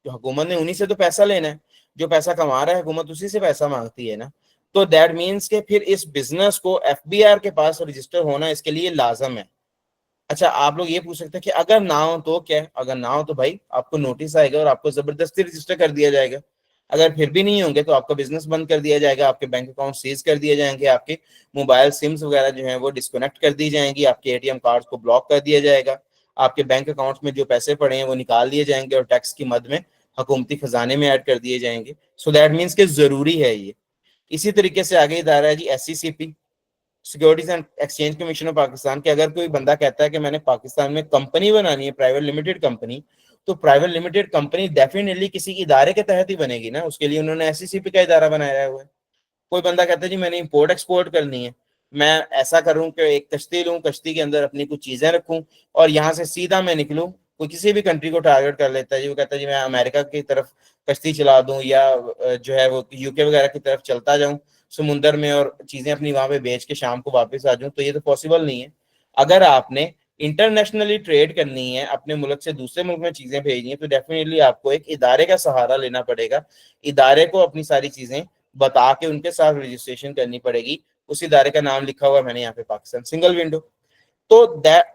जो हुकूमत ने उन्हीं से तो पैसा लेना है, जो पैसा कमा रहा है हुकूमत उसी से पैसा मांगती है ना। तो दैट मीन्स के फिर इस बिजनेस को एफबीआर के पास रजिस्टर होना इसके लिए लाजम है। अच्छा, आप लोग ये पूछ सकते हैं कि अगर ना हो तो क्या है, अगर ना हो तो भाई आपको नोटिस आएगा और आपको जबरदस्ती रजिस्टर कर दिया जाएगा। अगर फिर भी नहीं होंगे तो आपका बिजनेस बंद कर दिया जाएगा, आपके बैंक अकाउंट सीज कर दिए जाएंगे, आपके मोबाइल सिम्स वगैरह जो है वो डिस्कनेक्ट कर दी जाएंगी, आपके एटीएम कार्ड को ब्लॉक कर दिया जाएगा, आपके बैंक अकाउंट में जो पैसे पड़े हैं वो निकाल दिए जाएंगे और टैक्स की मद में हुकूमती खजाने में ऐड कर दिए जाएंगे। सो दैट मीन्स के जरूरी है ये। इसी तरीके से आगे इदारा है जी SCCP, securities and exchange commission of Pakistan के। अगर कोई बंदा कहता है कि मैंने पाकिस्तान में कंपनी बनानी है, प्राइवेट लिमिटेड कंपनी, तो प्राइवेट लिमिटेड कंपनी डेफिनेटली किसी इदारे के तहत ही बनेगी ना, उसके लिए उन्होंने एससीसीपी का इदारा बनाया हुआ है। कोई बंदा कहता है जी मैंने इंपोर्ट एक्सपोर्ट करनी है, मैं ऐसा करूं कि एक कश्ती लूं, कश्ती के अंदर अपनी कुछ चीजें रखूं और यहां से सीधा मैं निकलूं कोई किसी भी कंट्री को टारगेट कर लेता है जी, वो कहता है जी मैं अमेरिका की तरफ कश्ती चला दूं, या जो है वो यूके वगैरह की तरफ चलता जाऊं समुंदर में, और चीजें अपनी वहां पे बेच के शाम को वापस आ जाऊं, तो ये तो पॉसिबल नहीं है। अगर आपने इंटरनेशनली ट्रेड करनी है, अपने मुल्क से दूसरे मुल्क में चीजें भेजनी है, तो डेफिनेटली आपको एक इदारे का सहारा लेना पड़ेगा। इदारे को अपनी सारी चीजें बता के उनके साथ रजिस्ट्रेशन करनी पड़ेगी। उस इदारे का नाम लिखा हुआ है मैंने यहाँ पे, पाकिस्तान सिंगल विंडो। तो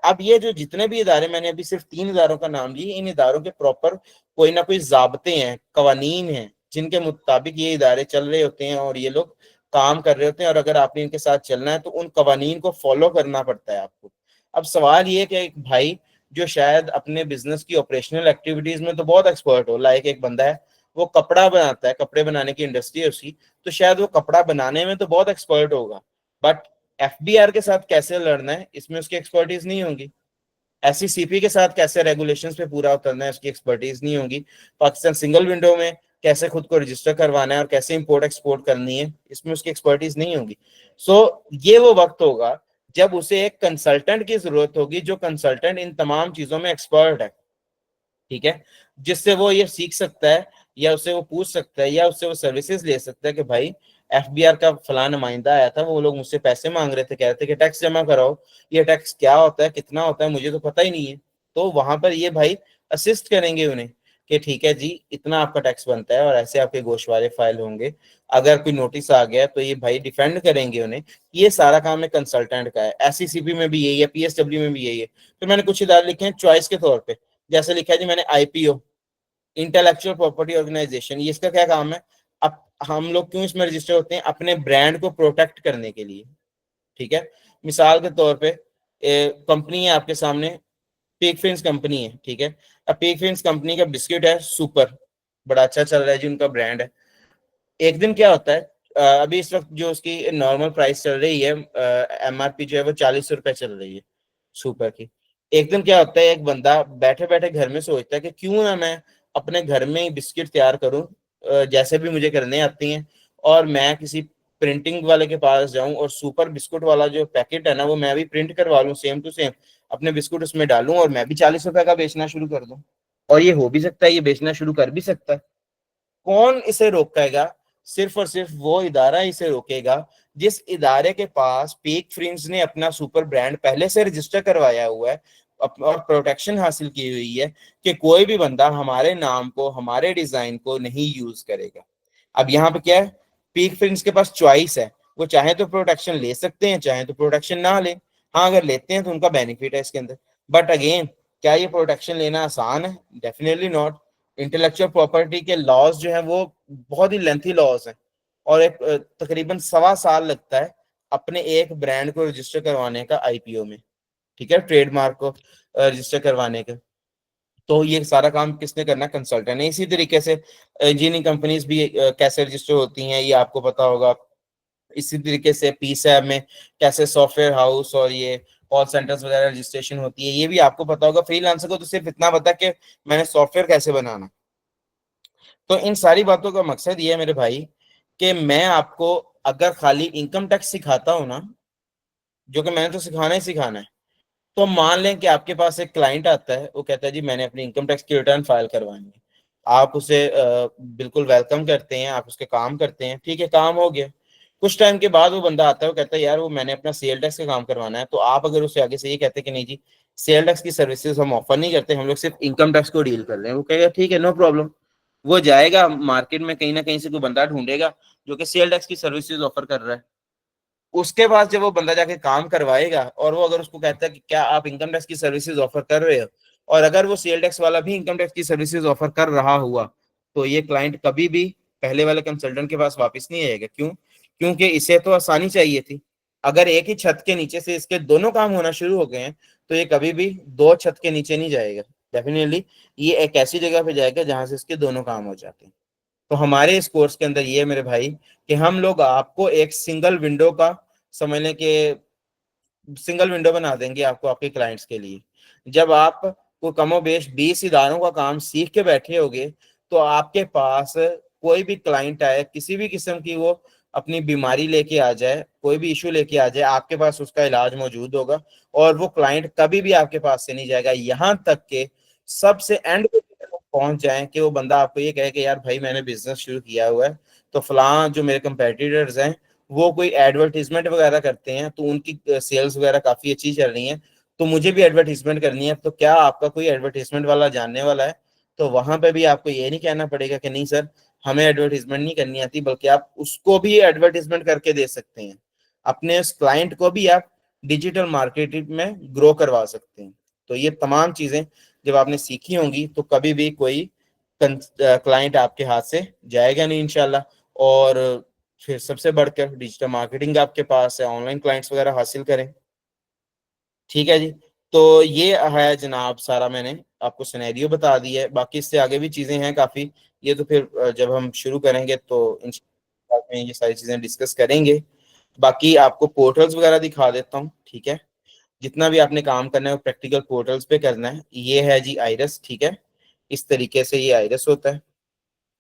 अब ये जो जितने भी इदारे, मैंने अभी सिर्फ 3 इदारों का नाम लिए, इन इदारों के प्रॉपर कोई ना कोई जाब्ते हैं, कवानीन हैं, जिनके मुताबिक ये इदारे चल रहे होते हैं और ये लोग काम कर रहे होते हैं। और अगर आपने इनके साथ चलना है तो उन कवानीन को फॉलो करना पड़ता है आपको। अब सवाल ये कि एक भाई जो शायद अपने बिजनेस की ऑपरेशनल एक्टिविटीज में तो बहुत एक्सपर्ट हो, लाइक एक बंदा है वो कपड़ा बनाता है, कपड़े बनाने की इंडस्ट्री है उसकी, तो शायद वो कपड़ा बनाने में तो बहुत एक्सपर्ट होगा, बट एफबीआर के साथ कैसे लड़ना है इसमें उसकी एक्सपर्टीज नहीं होगी। एससीसीपी के साथ कैसे रेगुलेशंस पे पूरा उतरना है उसकी एक्सपर्टीज नहीं होगी। पाकिस्तान सिंगल विंडो में कैसे खुद को रजिस्टर करवाना है और कैसे इंपोर्ट एक्सपोर्ट करनी है, इसमें उसकी एक्सपर्टीज नहीं होगी। ये वो वक्त होगा जब उसे एक कंसल्टेंट की जरूरत होगी, जो कंसल्टेंट इन तमाम चीजों में एक्सपर्ट है, ठीक है, जिससे वो ये सीख सकता है, या उससे वो पूछ सकता है, या उससे वो सर्विसेज ले सकता है कि भाई एफबीआर का फलाना नुमाइंदा आया था, वो लोग मुझसे पैसे मांग रहे थे, कह रहे थे कि टैक्स जमा कराओ, ये टैक्स क्या होता है, कितना होता है, मुझे तो पता ही नहीं है। तो वहां पर ये भाई असिस्ट करेंगे उन्हें कि ठीक है जी, इतना आपका टैक्स बनता है और ऐसे आपके गोशवारे फाइल होंगे, अगर कोई नोटिस आ गया तो ये भाई डिफेंड करेंगे उन्हें। ये सारा काम एक कंसल्टेंट का है। एससीसीपी में भी यही है, पीएसडब्ल्यू में भी यही है। तो मैंने कुछ इदारे लिखे हैं चॉइस के तौर पे, जैसे लिखा है जी मैंने आईपीओ, इंटेलेक्चुअल प्रॉपर्टी ऑर्गेनाइजेशन। ये इसका क्या काम है? अब हम लोग क्यों इसमें रजिस्टर होते हैं? अपने ब्रांड को प्रोटेक्ट करने के लिए, ठीक है। मिसाल के तौर पे कंपनी है आपके सामने, पीक फिंस कंपनी है, ठीक है। अब पीक फिंस कंपनी का बिस्किट है सुपर, बड़ा अच्छा चल रहा है जी, उनका ब्रांड है। एक दिन क्या होता है, अभी इस वक्त जो उसकी नॉर्मल प्राइस चल रही है, एमआरपी जो है वो 40 रुपए चल रही है सुपर की। एक दिन क्या होता है, एक बंदा बैठे बैठे घर में सोचता है कि क्यों ना मैं अपने घर में ही बिस्किट तैयार करूं, जैसे भी मुझे करने आती हैं, और मैं किसी प्रिंटिंग वाले के पास जाऊं और सुपर बिस्कुट वाला जो पैकेट है ना, वो मैं भी प्रिंट करवा लूं सेम टू सेम, अपने बिस्कुट उसमें डालूं और मैं भी 40 रुपए का बेचना शुरू कर दूं। और ये हो भी सकता है, ये बेचना शुरू कर भी सकता है। कौन इसे रोकेगा? सिर्फ और सिर्फ वो इदारा इसे रोकेगा जिस इदारे के पास पीक फ्रिंज ने अपना सुपर ब्रांड पहले से रजिस्टर करवाया हुआ है और प्रोटेक्शन हासिल की हुई है कि कोई भी बंदा हमारे नाम को, हमारे डिजाइन को नहीं यूज करेगा। अब यहाँ पे क्या है, पीक फ्रिंज के पास चॉइस है, वो चाहे तो प्रोटेक्शन ले सकते हैं, चाहे तो प्रोटेक्शन ना ले। हाँ, अगर लेते हैं तो उनका बेनिफिट है इसके अंदर, बट अगेन क्या ये प्रोटेक्शन लेना आसान है? Definitely not. इंटेलेक्चुअल प्रॉपर्टी के लॉज जो है वो बहुत ही लेंथी लॉज हैं, और एक तकरीबन 1.25 साल लगता है अपने एक ब्रांड को रजिस्टर करवाने का आईपीओ में, ठीक है, ट्रेडमार्क को रजिस्टर करवाने का। तो ये सारा काम किसने करना? कंसल्टेंट है। इसी तरीके से इंजीनियरिंग कंपनीज भी कैसे रजिस्टर होती हैं ये आपको पता होगा। इसी तरीके से पीसैब में कैसे सॉफ्टवेयर हाउस और ये कॉल सेंटर्स वगैरह रजिस्ट्रेशन होती है, ये भी आपको पता होगा। फ्रीलांसर को तो सिर्फ इतना पता है कि मैंने सॉफ्टवेयर कैसे बनाना। तो इन सारी बातों का मकसद ये है मेरे भाई कि मैं आपको अगर खाली इनकम टैक्स सिखाता हूं ना, जो कि मैंने तो सिखाना ही सिखाना है, तो मान लें कि आपके पास एक क्लाइंट आता है, वो कहता है जी मैंने अपनी इनकम टैक्स की रिटर्न फाइल करवानी है। आप उसे बिल्कुल वेलकम करते हैं, आप उसके काम करते हैं, ठीक है, काम हो गया। कुछ टाइम के बाद वो बंदा आता है, वो कहता है यार वो मैंने अपना सेल टैक्स का काम करवाना है। तो आप अगर उसे आगे से ये कहते हैं कि नहीं जी, सेल टैक्स की सर्विसेज हम ऑफर नहीं करते, हम लोग सिर्फ इनकम टैक्स को डील कर रहे हैं, वो कहेगा ठीक है, नो प्रॉब्लम। वो जाएगा मार्केट में, कहीं ना कहीं से कोई बंदा ढूंढेगा जो कि सेल टैक्स की सर्विसेज ऑफर कर रहा है। उसके पास जब वो बंदा जाके काम करवाएगा, और वो अगर उसको कहता है कि क्या आप इनकम टैक्स की सर्विसेज ऑफर कर रहे हो, और अगर वो सेल टैक्स वाला भी इनकम टैक्स की सर्विसेज ऑफर कर रहा हुआ, तो ये क्लाइंट कभी भी पहले वाले कंसल्टेंट के पास वापस नहीं आएगा। क्यों? क्योंकि इसे तो आसानी चाहिए थी। अगर एक ही छत के नीचे से इसके दोनों काम होना शुरू हो गए हैं, तो ये कभी भी दो छत के नीचे नहीं जाएगा। डेफिनेटली ये एक ऐसी जगह पे जाएगा जहां से इसके दोनों काम हो जाते हैं। तो हमारे इस कोर्स के अंदर ये है मेरे भाई कि हम लोग आपको एक सिंगल विंडो का, समझ लें कि सिंगल विंडो बना देंगे आपको आपके क्लाइंट्स के लिए। जब आप को कमोबेश 20 इदारों का काम सीख के बैठे होगे, तो आपके पास कोई भी क्लाइंट आए, किसी भी किस्म की वो अपनी बीमारी लेके आ जाए, कोई भी इशू लेके आ जाए, आपके पास उसका इलाज मौजूद होगा, और वो क्लाइंट कभी भी आपके पास से नहीं जाएगा। यहाँ तक के सबसे एंड पे पहुंच जाएं कि वो बंदा आपको ये कहे कि यार भाई मैंने बिजनेस शुरू किया हुआ है, तो फलां जो मेरे कंपेटिटर्स हैं वो कोई एडवर्टीजमेंट वगैरह करते हैं, तो उनकी सेल्स वगैरह काफी अच्छी चल रही है, तो मुझे भी एडवर्टीजमेंट करनी है, तो क्या आपका कोई एडवर्टीजमेंट वाला जानने वाला है? तो वहां पे भी आपको ये नहीं कहना पड़ेगा कि नहीं सर हमें एडवर्टीजमेंट नहीं करनी आती, बल्कि आप उसको भी एडवर्टीजमेंट करके दे सकते हैं। अपने उस क्लाइंट को भी आप डिजिटल मार्केटिंग में ग्रो करवा सकते हैं। तो ये तमाम चीजें जब आपने सीखी होंगी तो कभी भी कोई क्लाइंट आपके हाथ से जाएगा नहीं इंशाल्लाह। और फिर सबसे बढ़कर डिजिटल मार्केटिंग आपके पास है, ऑनलाइन क्लाइंट्स वगैरह हासिल करें। ठीक है जी। तो ये है जनाब सारा मैंने आपको सिनेरियो बता दिया है, बाकी इससे आगे भी चीजें हैं काफी। ये तो फिर जब हम शुरू करेंगे तो इंशाल्लाह में ये सारी चीजें डिस्कस करेंगे। बाकी आपको पोर्टल्स वगैरह दिखा देता हूँ, ठीक है। जितना भी आपने काम करना है वो प्रैक्टिकल पोर्टल्स पे करना है। ये है जी आइरस, ठीक है। इस तरीके से ये आइरस होता है।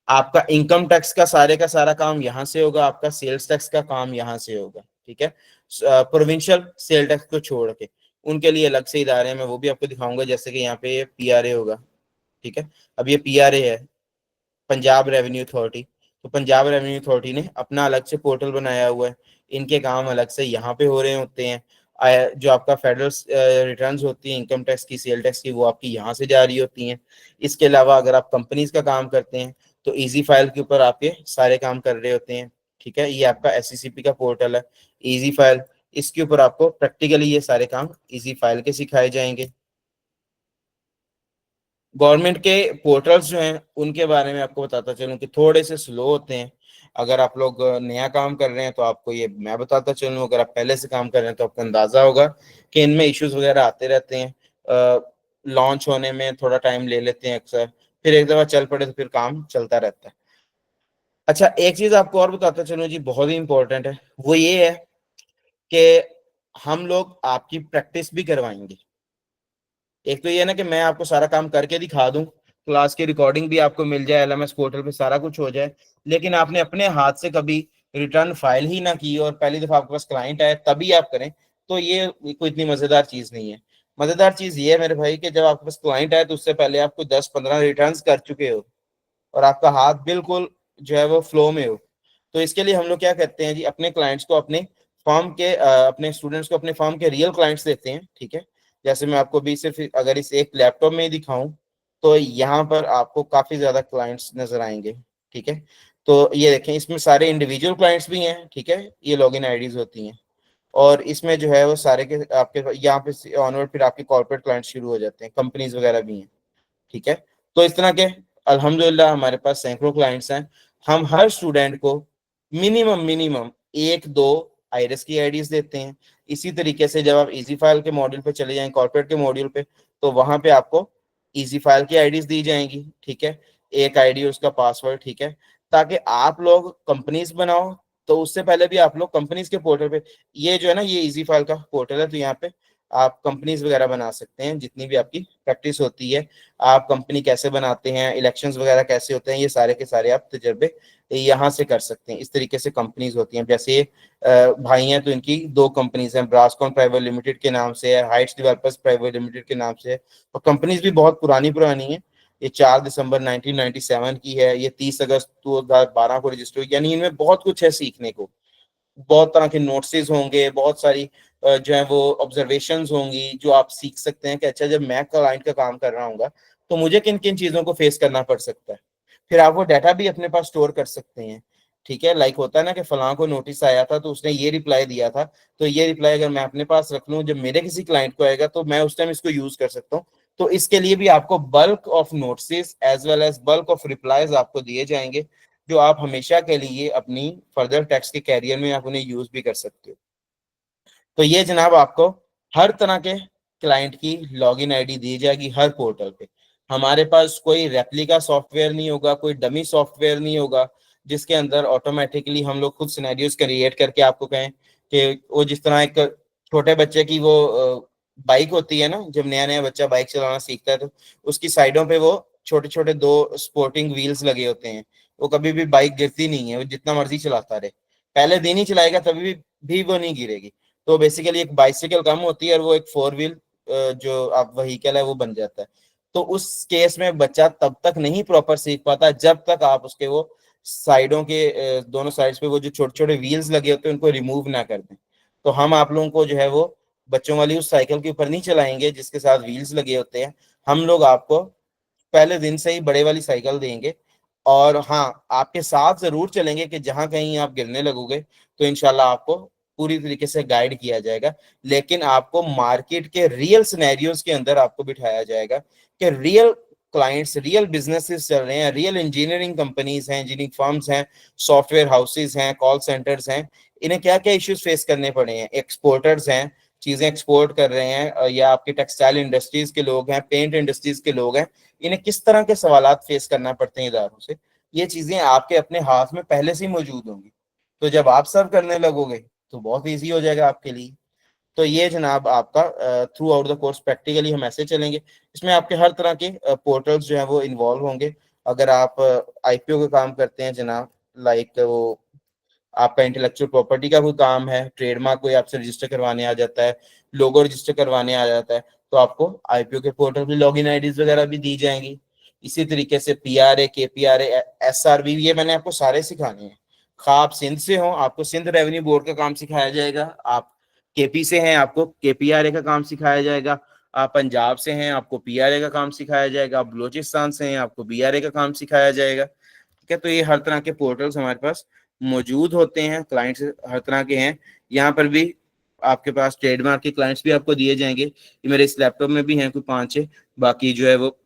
आपका इनकम टैक्स का सारा काम यहाँ से होगा, आपका सेल्स टैक्स का काम यहाँ से होगा, ठीक है। प्रोविंशियल सेल टैक्स को छोड़ के उनके लिए अलग से इदारे हैं, मैं वो भी आपको दिखाऊंगा। जैसे कि यहाँ पे पीआरए होगा, ठीक है। अब ये पीआरए है, पंजाब रेवेन्यू अथॉरिटी। तो पंजाब रेवेन्यू अथॉरिटी ने अपना अलग से पोर्टल बनाया हुआ है, इनके काम अलग से यहाँ पे हो रहे होते हैं। जो आपका फेडरल रिटर्न्स होती है इनकम टैक्स की, सेल टैक्स की, वो आपकी यहाँ से जारी होती हैं। इसके अलावा अगर आप कंपनीज का काम करते हैं तो इजी फाइल के ऊपर आपके सारे काम कर रहे होते हैं, ठीक है। ये आपका एससीसीपी का पोर्टल है, इजी फाइल। इसके ऊपर आपको प्रैक्टिकली ये सारे काम इजी फाइल के सिखाए जाएंगे। गवर्नमेंट के पोर्टल्स जो हैं उनके बारे में आपको बताता चलूं कि थोड़े से स्लो होते हैं। अगर आप लोग नया काम कर रहे हैं तो आपको ये मैं बताता चलूं, अगर आप पहले से काम कर रहे हैं तो आपको अंदाजा होगा कि इनमें इश्यूज वगैरह आते रहते हैं। लॉन्च होने में थोड़ा टाइम ले लेते हैं अक्सर, फिर एक दफा चल पड़े तो फिर काम चलता रहता है। अच्छा, एक चीज आपको और बताता चलूं जी, बहुत ही इंपॉर्टेंट है, वो ये है कि हम लोग आपकी प्रैक्टिस भी करवाएंगे। एक तो ये है ना कि मैं आपको सारा काम करके दिखा दूं, क्लास की रिकॉर्डिंग भी आपको मिल जाए, एलएमएस पोर्टल पे सारा कुछ हो जाए, लेकिन आपने अपने हाथ से कभी रिटर्न फाइल ही ना की और पहली दफा आपके पास क्लाइंट आए तभी आप करें, तो ये कोई इतनी मजेदार चीज नहीं है। मजेदार चीज ये है मेरे भाई कि जब आपके पास क्लाइंट आए तो उससे पहले आपको 10-15 रिटर्न कर चुके हो और आपका हाथ बिल्कुल जो है वो फ्लो में हो। तो इसके लिए हम लोग क्या करते हैं जी, अपने क्लाइंट्स को अपने फॉर्म के अपने स्टूडेंट्स को अपने फॉर्म के रियल क्लाइंट्स देते हैं, ठीक है। जैसे मैं आपको भी सिर्फ अगर इस एक लैपटॉप में ही दिखाऊं तो यहाँ पर आपको काफी ज्यादा क्लाइंट्स नजर आएंगे, ठीक है। तो ये देखें, इसमें सारे इंडिविजुअल क्लाइंट्स भी हैं, ठीक है, ये लॉगिन आईडीज होती हैं। और इसमें जो है वो सारे के आपके यहाँ पे ऑनवर्ड फिर आपके कॉर्पोरेट क्लाइंट्स शुरू हो जाते हैं, कंपनीज वगैरह भी हैं, ठीक है। तो इस तरह के अल्हम्दुलिल्लाह हमारे पास सैकड़ों क्लाइंट्स हैं। हम हर स्टूडेंट को मिनिमम मिनिमम एक दो आइरिस की आईडीज देते हैं। इसी तरीके से जब आप इजी फाइल के मॉड्यूल पे चले जाएं, कॉर्पोरेट के मॉड्यूल पे, तो वहां पे आपको इजी फाइल की आईडीज दी जाएंगी, ठीक है। एक आईडी उसका पासवर्ड, ठीक है, ताकि आप लोग कंपनीज बनाओ। तो उससे पहले भी आप लोग कंपनीज के पोर्टल पे, ये जो है ना ये इजी फाइल का पोर्टल है, तो यहाँ पे आप कंपनीज वगैरह बना सकते हैं जितनी भी आपकी प्रैक्टिस होती है। आप कंपनी कैसे बनाते हैं, इलेक्शंस वगैरह कैसे होते हैं, ये सारे के सारे आप तजर्बे यहाँ से कर सकते हैं। इस तरीके से कंपनीज होती हैं। जैसे ये भाई हैं तो इनकी दो कंपनीज हैं, ब्रासकॉन प्राइवेट लिमिटेड के नाम से है, हाइट्स डेवलपर्स प्राइवेट लिमिटेड के नाम से है। और कंपनीज भी बहुत पुरानी पुरानी है। ये 4 दिसंबर 1997 की है, ये 30 अगस्त 2012 को रजिस्टर हुई, यानी इनमें बहुत कुछ है सीखने को। बहुत तरह के नोट्स होंगे, बहुत सारी जो है वो ऑब्जर्वेशंस होंगी जो आप सीख सकते हैं कि अच्छा जब मैं क्लाइंट का काम कर रहा हूँ तो मुझे किन किन चीजों को फेस करना पड़ सकता है। फिर आप वो डाटा भी अपने पास स्टोर कर सकते हैं, ठीक है। लाइक होता है ना कि फलां को नोटिस आया था तो उसने ये रिप्लाई दिया था, तो ये रिप्लाई अगर मैं अपने पास रख लूँ, जब मेरे किसी क्लाइंट को आएगा तो मैं उस टाइम इसको यूज कर सकता हूँ। तो इसके लिए भी आपको bulk of notice as well as bulk of replies आपको दिए जाएंगे, जो आप हमेशा के लिए अपनी फर्दर टैक्स के कैरियर में आप उन्हें यूज भी कर सकते हो। तो ये जनाब आपको हर तरह के क्लाइंट की लॉगिन आईडी दी जाएगी हर पोर्टल पे। हमारे पास कोई रेप्लिका सॉफ्टवेयर नहीं होगा, कोई डमी सॉफ्टवेयर नहीं होगा जिसके अंदर ऑटोमेटिकली हम लोग खुद सिनेरियोज क्रिएट करके आपको कहें कि वो जिस तरह एक छोटे बच्चे की वो बाइक होती है ना, जब नया नया बच्चा बाइक चलाना सीखता है तो उसकी साइडों पे वो छोटे छोटे दो स्पोर्टिंग व्हील्स लगे होते हैं। वो कभी भी बाइक गिरती नहीं है, वो जितना मर्जी चलाता रहे, पहले दिन ही चलाएगा तभी भी वो नहीं गिरेगी। तो बेसिकली एक बाइसिकल कम होती है और वो एक 4 व्हील जो आप व्हीकल है वो बन जाता है। तो उस केस में बच्चा तब तक नहीं प्रॉपर सीख पाता जब तक आप उसके वो साइडों के दोनों साइड्स पे वो जो छोटे छोटे व्हील्स लगे होते हैं उनको रिमूव ना कर दें। तो हम आप लोगों को जो है वो बच्चों वाली उस साइकिल के ऊपर नहीं चलाएंगे जिसके साथ व्हील्स लगे होते हैं। हम लोग आपको पहले दिन से ही बड़े वाली साइकिल देंगे, और हाँ आपके साथ जरूर चलेंगे कि जहां कहीं आप गिरने लगोगे तो इंशाल्लाह आपको पूरी तरीके से गाइड किया जाएगा। लेकिन आपको मार्केट के रियल सिनेरियोज के अंदर आपको बिठाया जाएगा कि रियल क्लाइंट्स, रियल बिजनेसेस चल रहे हैं, रियल इंजीनियरिंग कंपनीज हैं, इंजीनियरिंग फर्म्स हैं, सॉफ्टवेयर हाउसेज हैं, कॉल सेंटर्स हैं, इन्हें क्या क्या इश्यूज फेस करने पड़े हैं, एक्सपोर्टर्स हैं, चीजें एक्सपोर्ट कर रहे हैं, या आपके टेक्सटाइल इंडस्ट्रीज के लोग हैं, पेंट इंडस्ट्रीज के लोग हैं, इन्हें किस तरह के सवालात फेस करना पड़ते हैं इदारों से, ये चीजें आपके अपने हाथ में पहले से ही मौजूद होंगी। तो जब आप सर्व करने लगोगे तो बहुत ईजी हो जाएगा आपके लिए। तो ये जनाब आपका through out the course practically हम ऐसे चलेंगे। इसमें आपके हर तरह के पोर्टल्स जो है वो इन्वॉल्व होंगे। अगर आप आईपीओ का काम करते हैं जनाब, लाइक वो आपका इंटेलेक्चुअल प्रॉपर्टी का कोई काम है, ट्रेडमार्क कोई आपसे रजिस्टर करवाने आ जाता है, लोगो रजिस्टर करवाने आ जाता है, तो आपको आईपीओ के पोर्टल पे लॉगिन आईडीज वगैरह भी दी जाएंगी। इसी तरीके से पीआरए, केपीआरए, एसआरबी, ये मैंने आपको सारे सिखाने हैं। खा आप सिंध से हो आपको सिंध रेवेन्यू बोर्ड का काम सिखाया जाएगा, आप केपी से हैं आपको केपीआरए का काम सिखाया जाएगा, आप पंजाब से हैं आपको पीआरए का काम सिखाया जाएगा, आप बलोचिस्तान से हैं आपको बीआरए का काम सिखाया जाएगा। ठीक है, तो ये हर तरह के पोर्टल्स हमारे पास मौजूद होते हैं, क्लाइंट्स हर तरह के हैं। यहाँ पर भी आपके पास ट्रेडमार्क के क्लाइंट्स भी आपको दिए जाएंगे, ये मेरे इस लैपटॉप में भी हैं कोई 5-6, बाकी जो है वो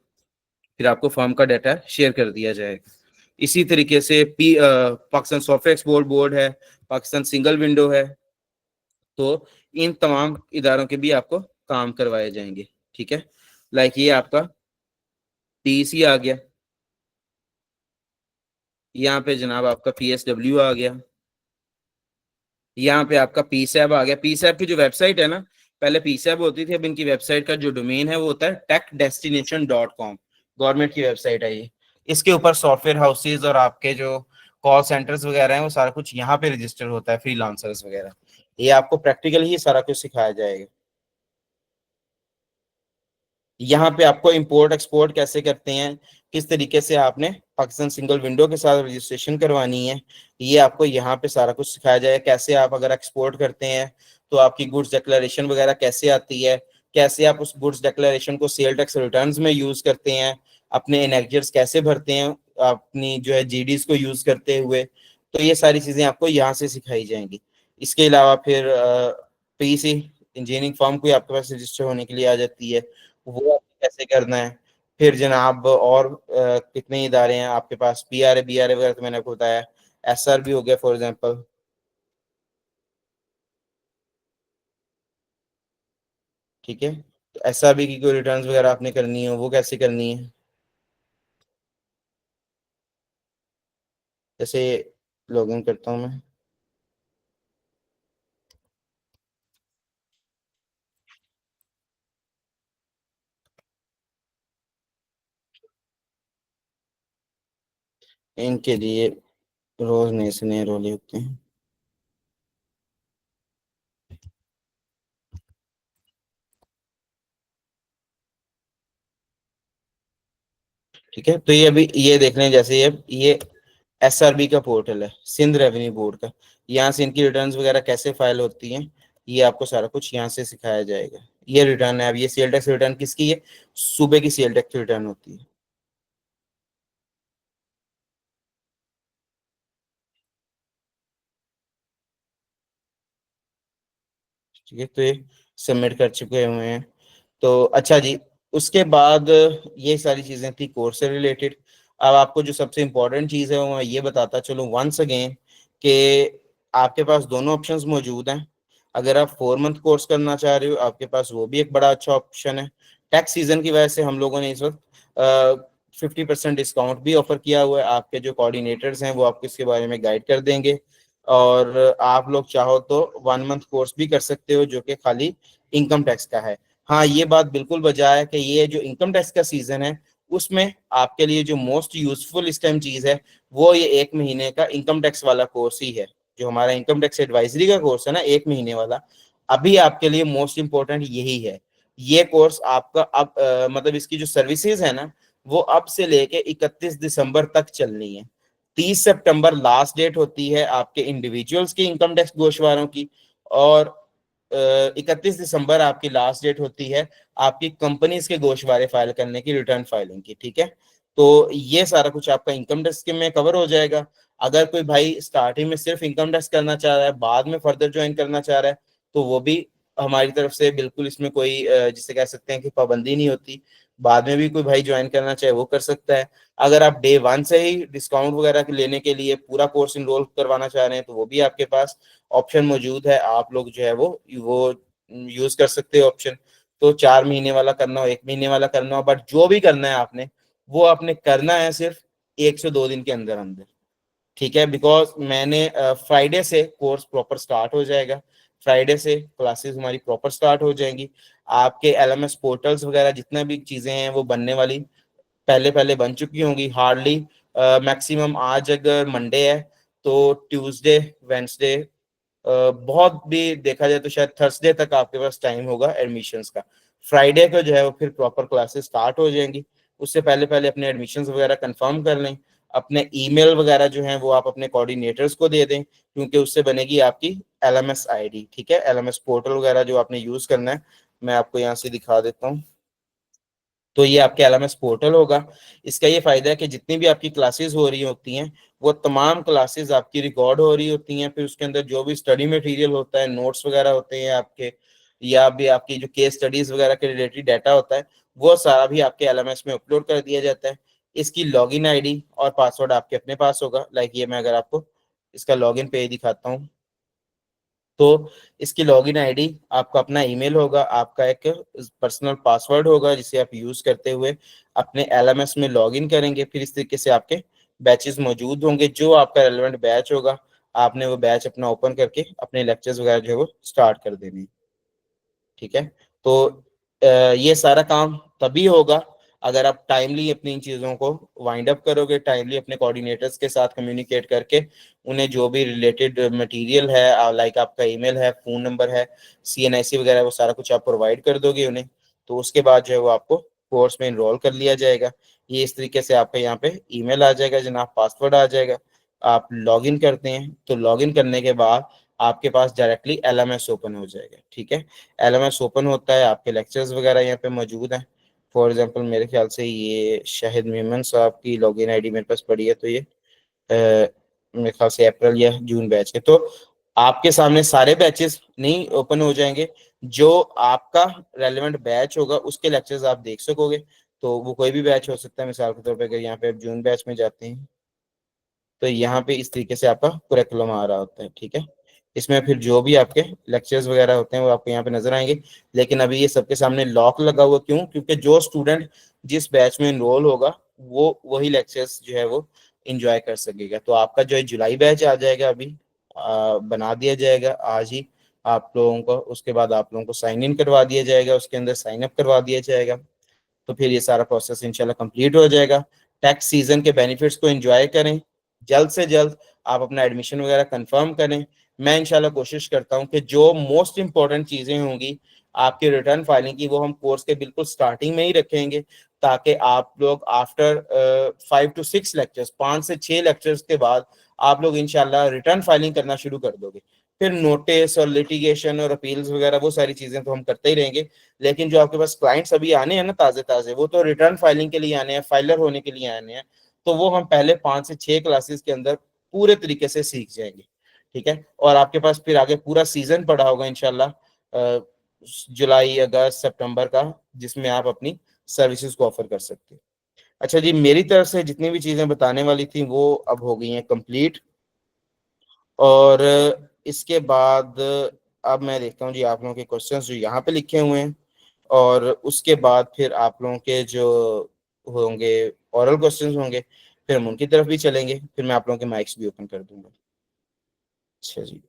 फिर आपको फर्म का डाटा शेयर कर दिया जाएगा। इसी तरीके से पाकिस्तान सॉफ्टवेयर एक्सपोर्ट बोर्ड है, पाकिस्तान सिंगल विंडो है, तो इन तमाम इदारों के भी आपको काम करवाए जाएंगे। ठीक है, लाइक ये आपका टीसी आ गया, यहाँ पे जनाब आपका पीएसडब्ल्यू आ गया, यहाँ पे आपका पीसैब आ गया। पीसैब की जो वेबसाइट है ना, पहले पीसैब होती थी, अब इनकी वेबसाइट का जो डोमेन है वो होता है techdestination.com, गवर्नमेंट की वेबसाइट है ये। इसके ऊपर सॉफ्टवेयर हाउसेज और आपके जो कॉल सेंटर्स वगैरह हैं वो सारा कुछ यहाँ पे रजिस्टर होता है, फ्रीलांसर्स वगैरह। ये आपको प्रैक्टिकली ही सारा कुछ सिखाया जाएगा। यहाँ पे आपको इंपोर्ट एक्सपोर्ट कैसे करते हैं, किस तरीके से आपने पाकिस्तान सिंगल विंडो के साथ रजिस्ट्रेशन करवानी है, ये आपको यहाँ पे सारा कुछ सिखाया जाएगा। कैसे आप अगर एक्सपोर्ट करते हैं तो आपकी गुड्स डिक्लेरेशन वगैरह कैसे आती है, कैसे आप उस गुड्स डिक्लेरेशन को सेल टैक्स रिटर्न्स में यूज करते हैं, अपने इनेक्जर्स कैसे भरते हैं अपनी जो है जीडीज को यूज करते हुए। तो ये सारी चीजें आपको यहाँ से सिखाई जाएंगी। इसके अलावा फिर पीसी इंजीनियरिंग फर्म कोई आपके पास रजिस्टर होने के लिए आ जाती है, वो आपको कैसे करना है। फिर जनाब और कितने इदारे हैं आपके पास, पीआरए बीआरए वगैरह तो मैंने आपको बताया, एसआर भी हो गया फॉर एग्जांपल। ठीक है, तो एसआर भी की कोई रिटर्न्स वगैरह आपने करनी है वो कैसे करनी है, जैसे लॉगिन करता हूँ मैं। इनके लिए रोज नए से नए रोल होते हैं। ठीक है, तो ये अभी ये देख लें, जैसे ये एसआरबी का पोर्टल है सिंध रेवेन्यू बोर्ड का, यहाँ से इनकी रिटर्न्स वगैरह कैसे फाइल होती हैं ये आपको सारा कुछ यहाँ से सिखाया जाएगा। ये रिटर्न है, अब ये सेल टैक्स रिटर्न किसकी है, सूबे की सेल टैक्स रिटर्न होती है। ठीक है, तो ये सबमिट कर चुके हुए हैं। तो अच्छा जी, उसके बाद ये सारी चीजें थी कोर्स से रिलेटेड। अब आपको जो सबसे इम्पोर्टेंट चीज है वो मैं ये बताता चलूँ वंस अगेन कि आपके पास दोनों ऑप्शंस मौजूद हैं। अगर आप 4 मंथ कोर्स करना चाह रहे हो आपके पास वो भी एक बड़ा अच्छा ऑप्शन है। टैक्स सीजन की वजह से हम लोगों ने इस वक्त 50% डिस्काउंट भी ऑफर किया हुआ है। आपके जो कोऑर्डिनेटर्स हैं वो आपको इसके बारे में गाइड कर देंगे, और आप लोग चाहो तो 1 मंथ कोर्स भी कर सकते हो जो कि खाली इनकम टैक्स का है। हाँ, ये बात बिल्कुल बजा है कि ये जो इनकम टैक्स का सीजन है उसमें आपके लिए जो मोस्ट यूजफुल इस टाइम चीज है वो ये 1 महीने का इनकम टैक्स वाला कोर्स ही है। जो हमारा इनकम टैक्स एडवाइजरी का कोर्स है ना 1 महीने वाला, अभी आपके लिए मोस्ट इंपॉर्टेंट यही है। ये कोर्स आपका अब मतलब इसकी जो सर्विसेज है ना, वो अब से लेके 31 दिसंबर तक चलनी है। 30 सितंबर लास्ट डेट होती है आपके इंडिविजुअल्स की इनकम टैक्स गोशवारों की, और 31 दिसंबर आपकी लास्ट डेट होती है आपकी कंपनीज के गोशवारे फाइल करने की, रिटर्न फाइलिंग की। ठीक है, तो ये सारा कुछ आपका इनकम टैक्स के में कवर हो जाएगा। अगर कोई भाई स्टार्टिंग में सिर्फ इनकम टैक्स करना चाह रहा है, बाद में फर्दर ज्वाइन करना चाह रहा है, तो वो भी हमारी तरफ से बिल्कुल इसमें कोई जिसे कह सकते हैं कि पाबंदी नहीं होती। बाद में भी कोई भाई ज्वाइन करना चाहे वो कर सकता है। अगर आप डे वन से ही डिस्काउंट वगैरह लेने के लिए पूरा कोर्स इनरोल करवाना चाह रहे हैं, तो वो भी आपके पास ऑप्शन मौजूद है। आप लोग जो है वो यूज कर सकते हो ऑप्शन। तो 4 महीने वाला करना हो, 1 महीने वाला करना हो, बट जो भी करना है आपने, वो आपने करना है सिर्फ 1 से 2 दिन के अंदर अंदर। ठीक है, बिकॉज मैंने फ्राइडे से कोर्स प्रॉपर स्टार्ट हो जाएगा। फ्राइडे से क्लासेस हमारी प्रॉपर स्टार्ट हो जाएंगी। आपके एलएमएस पोर्टल्स वगैरह जितना भी चीजें हैं वो बनने वाली पहले पहले बन चुकी होंगी हार्डली। मैक्सिमम आज अगर मंडे है तो ट्यूसडे, वेंसडे, बहुत भी देखा जाए तो शायद थर्सडे तक आपके पास टाइम होगा एडमिशन्स का। फ्राइडे को जो है वो फिर प्रॉपर क्लासेस स्टार्ट हो जाएंगी। उससे पहले पहले अपने एडमिशन्स वगैरह कंफर्म कर लें। अपने ईमेल वगैरह जो है वो आप अपने कोऑर्डिनेटर्स को दे दें, क्योंकि उससे बनेगी आपकी एलएमएस आईडी। ठीक है, एलएमएस पोर्टल वगैरह जो आपने यूज करना है, मैं आपको यहाँ से दिखा देता हूँ। तो ये आपके एलएमएस पोर्टल होगा। इसका ये फायदा है कि जितनी भी आपकी क्लासेस हो रही होती हैं, वो तमाम क्लासेस आपकी रिकॉर्ड हो रही होती हैं। फिर उसके अंदर जो भी स्टडी मटेरियल होता है, नोट्स वगैरह होते हैं आपके, या भी आपकी जो केस स्टडीज वगैरह के रिलेटेड डाटा होता है, वो सारा भी आपके एलएमएस में अपलोड कर दिया जाता है। इसकी लॉगिन आईडी और पासवर्ड आपके अपने पास होगा। लाइक ये मैं अगर आपको इसका लॉगिन पेज दिखाता हूँ, तो इसकी लॉगिन आईडी आपका अपना ईमेल होगा, आपका एक पर्सनल पासवर्ड होगा जिसे आप यूज करते हुए अपने एलएमएस में लॉगिन करेंगे। फिर इस तरीके से आपके बैचेस मौजूद होंगे, जो आपका रेलेवेंट बैच होगा आपने वो बैच अपना ओपन करके अपने लेक्चर्स वगैरह जो है वो स्टार्ट कर देने। ठीक है, तो ये सारा काम तभी होगा अगर आप टाइमली अपनी इन चीज़ों को वाइंड अप करोगे, टाइमली अपने कोऑर्डिनेटर्स के साथ कम्युनिकेट करके उन्हें जो भी रिलेटेड मटेरियल है, लाइक आपका ईमेल है, फ़ोन नंबर है, सीएनआईसी वगैरह, वो सारा कुछ आप प्रोवाइड कर दोगे उन्हें। तो उसके बाद जो है वो आपको कोर्स में इनरोल कर लिया जाएगा। ये इस तरीके से आपका यहाँ पे ईमेल आ जाएगा जनाब, पासवर्ड आ जाएगा। आप लॉगिन करते हैं तो लॉगिन करने के बाद आपके पास डायरेक्टली एलएमएस ओपन हो जाएगा। ठीक है, एलएमएस ओपन होता है, आपके लेक्चर्स वगैरह यहाँ पे मौजूद हैं। फॉर एग्जांपल मेरे ख्याल से ये शाहिद मेमन साहब की लॉगिन आईडी मेरे पास पड़ी है, तो ये मेरे ख्याल से अप्रैल या जून बैच है। तो आपके सामने सारे बैचेस नहीं ओपन हो जाएंगे, जो आपका रेलेवेंट बैच होगा उसके लेक्चर्स आप देख सकोगे। तो वो कोई भी बैच हो सकता है। मिसाल के तौर पर अगर यहाँ पे आप जून बैच में जाते हैं, तो यहाँ पे इस तरीके से आपका कुरिकुलम आ रहा होता है। ठीक है, इसमें फिर जो भी आपके लेक्चर्स वगैरह होते हैं वो आपको यहाँ पे नजर आएंगे। लेकिन अभी ये सबके सामने लॉक लगा हुआ, क्यों? क्योंकि जो स्टूडेंट जिस बैच में इनरोल होगा वो वही लेक्चर्स जो है वो इंजॉय कर सकेगा। तो आपका जो है जुलाई बैच आ जाएगा अभी, बना दिया जाएगा आज ही आप लोगों को। उसके बाद आप लोगों को साइन इन करवा दिया जाएगा, उसके अंदर साइन अप करवा दिया जाएगा। तो फिर ये सारा प्रोसेस इंशाल्लाह कंप्लीट हो जाएगा। टैक्स सीजन के बेनिफिट्स को एंजॉय करें, जल्द से जल्द आप अपना एडमिशन वगैरह कंफर्म करें। मैं इंशाल्लाह कोशिश करता हूं कि जो मोस्ट इंपॉर्टेंट चीज़ें होंगी आपके रिटर्न फाइलिंग की, वो हम कोर्स के बिल्कुल स्टार्टिंग में ही रखेंगे, ताकि आप लोग आफ्टर 5 to 6 लेक्चर्स, 5 से 6 लेक्चर्स के बाद आप लोग इंशाल्लाह रिटर्न फाइलिंग करना शुरू कर दोगे। फिर नोटिस और लिटिगेशन और अपील्स वगैरह वो सारी चीज़ें तो हम करते ही रहेंगे। लेकिन जो आपके पास क्लाइंट्स अभी आने हैं ना ताज़े ताज़े, वो तो रिटर्न फाइलिंग के लिए आने हैं, फाइलर होने के लिए आने हैं। तो वो हम पहले 5 से 6 क्लासेस के अंदर पूरे तरीके से सीख जाएंगे। ठीक है, और आपके पास फिर आगे पूरा सीजन पड़ा होगा इंशाल्लाह, जुलाई, अगस्त, सितंबर का, जिसमें आप अपनी सर्विसेज को ऑफर कर सकते हैं। अच्छा जी, मेरी तरफ से जितनी भी चीज़ें बताने वाली थी वो अब हो गई हैं कंप्लीट। और इसके बाद अब मैं देखता हूँ जी आप लोगों के क्वेश्चंस जो यहाँ पे लिखे हुए हैं, और उसके बाद फिर आप लोगों के जो होंगे ओरल क्वेश्चंस होंगे, फिर हम उनकी तरफ भी चलेंगे। फिर मैं आप लोगों के माइक्स भी ओपन कर दूंगा। अच्छा जी,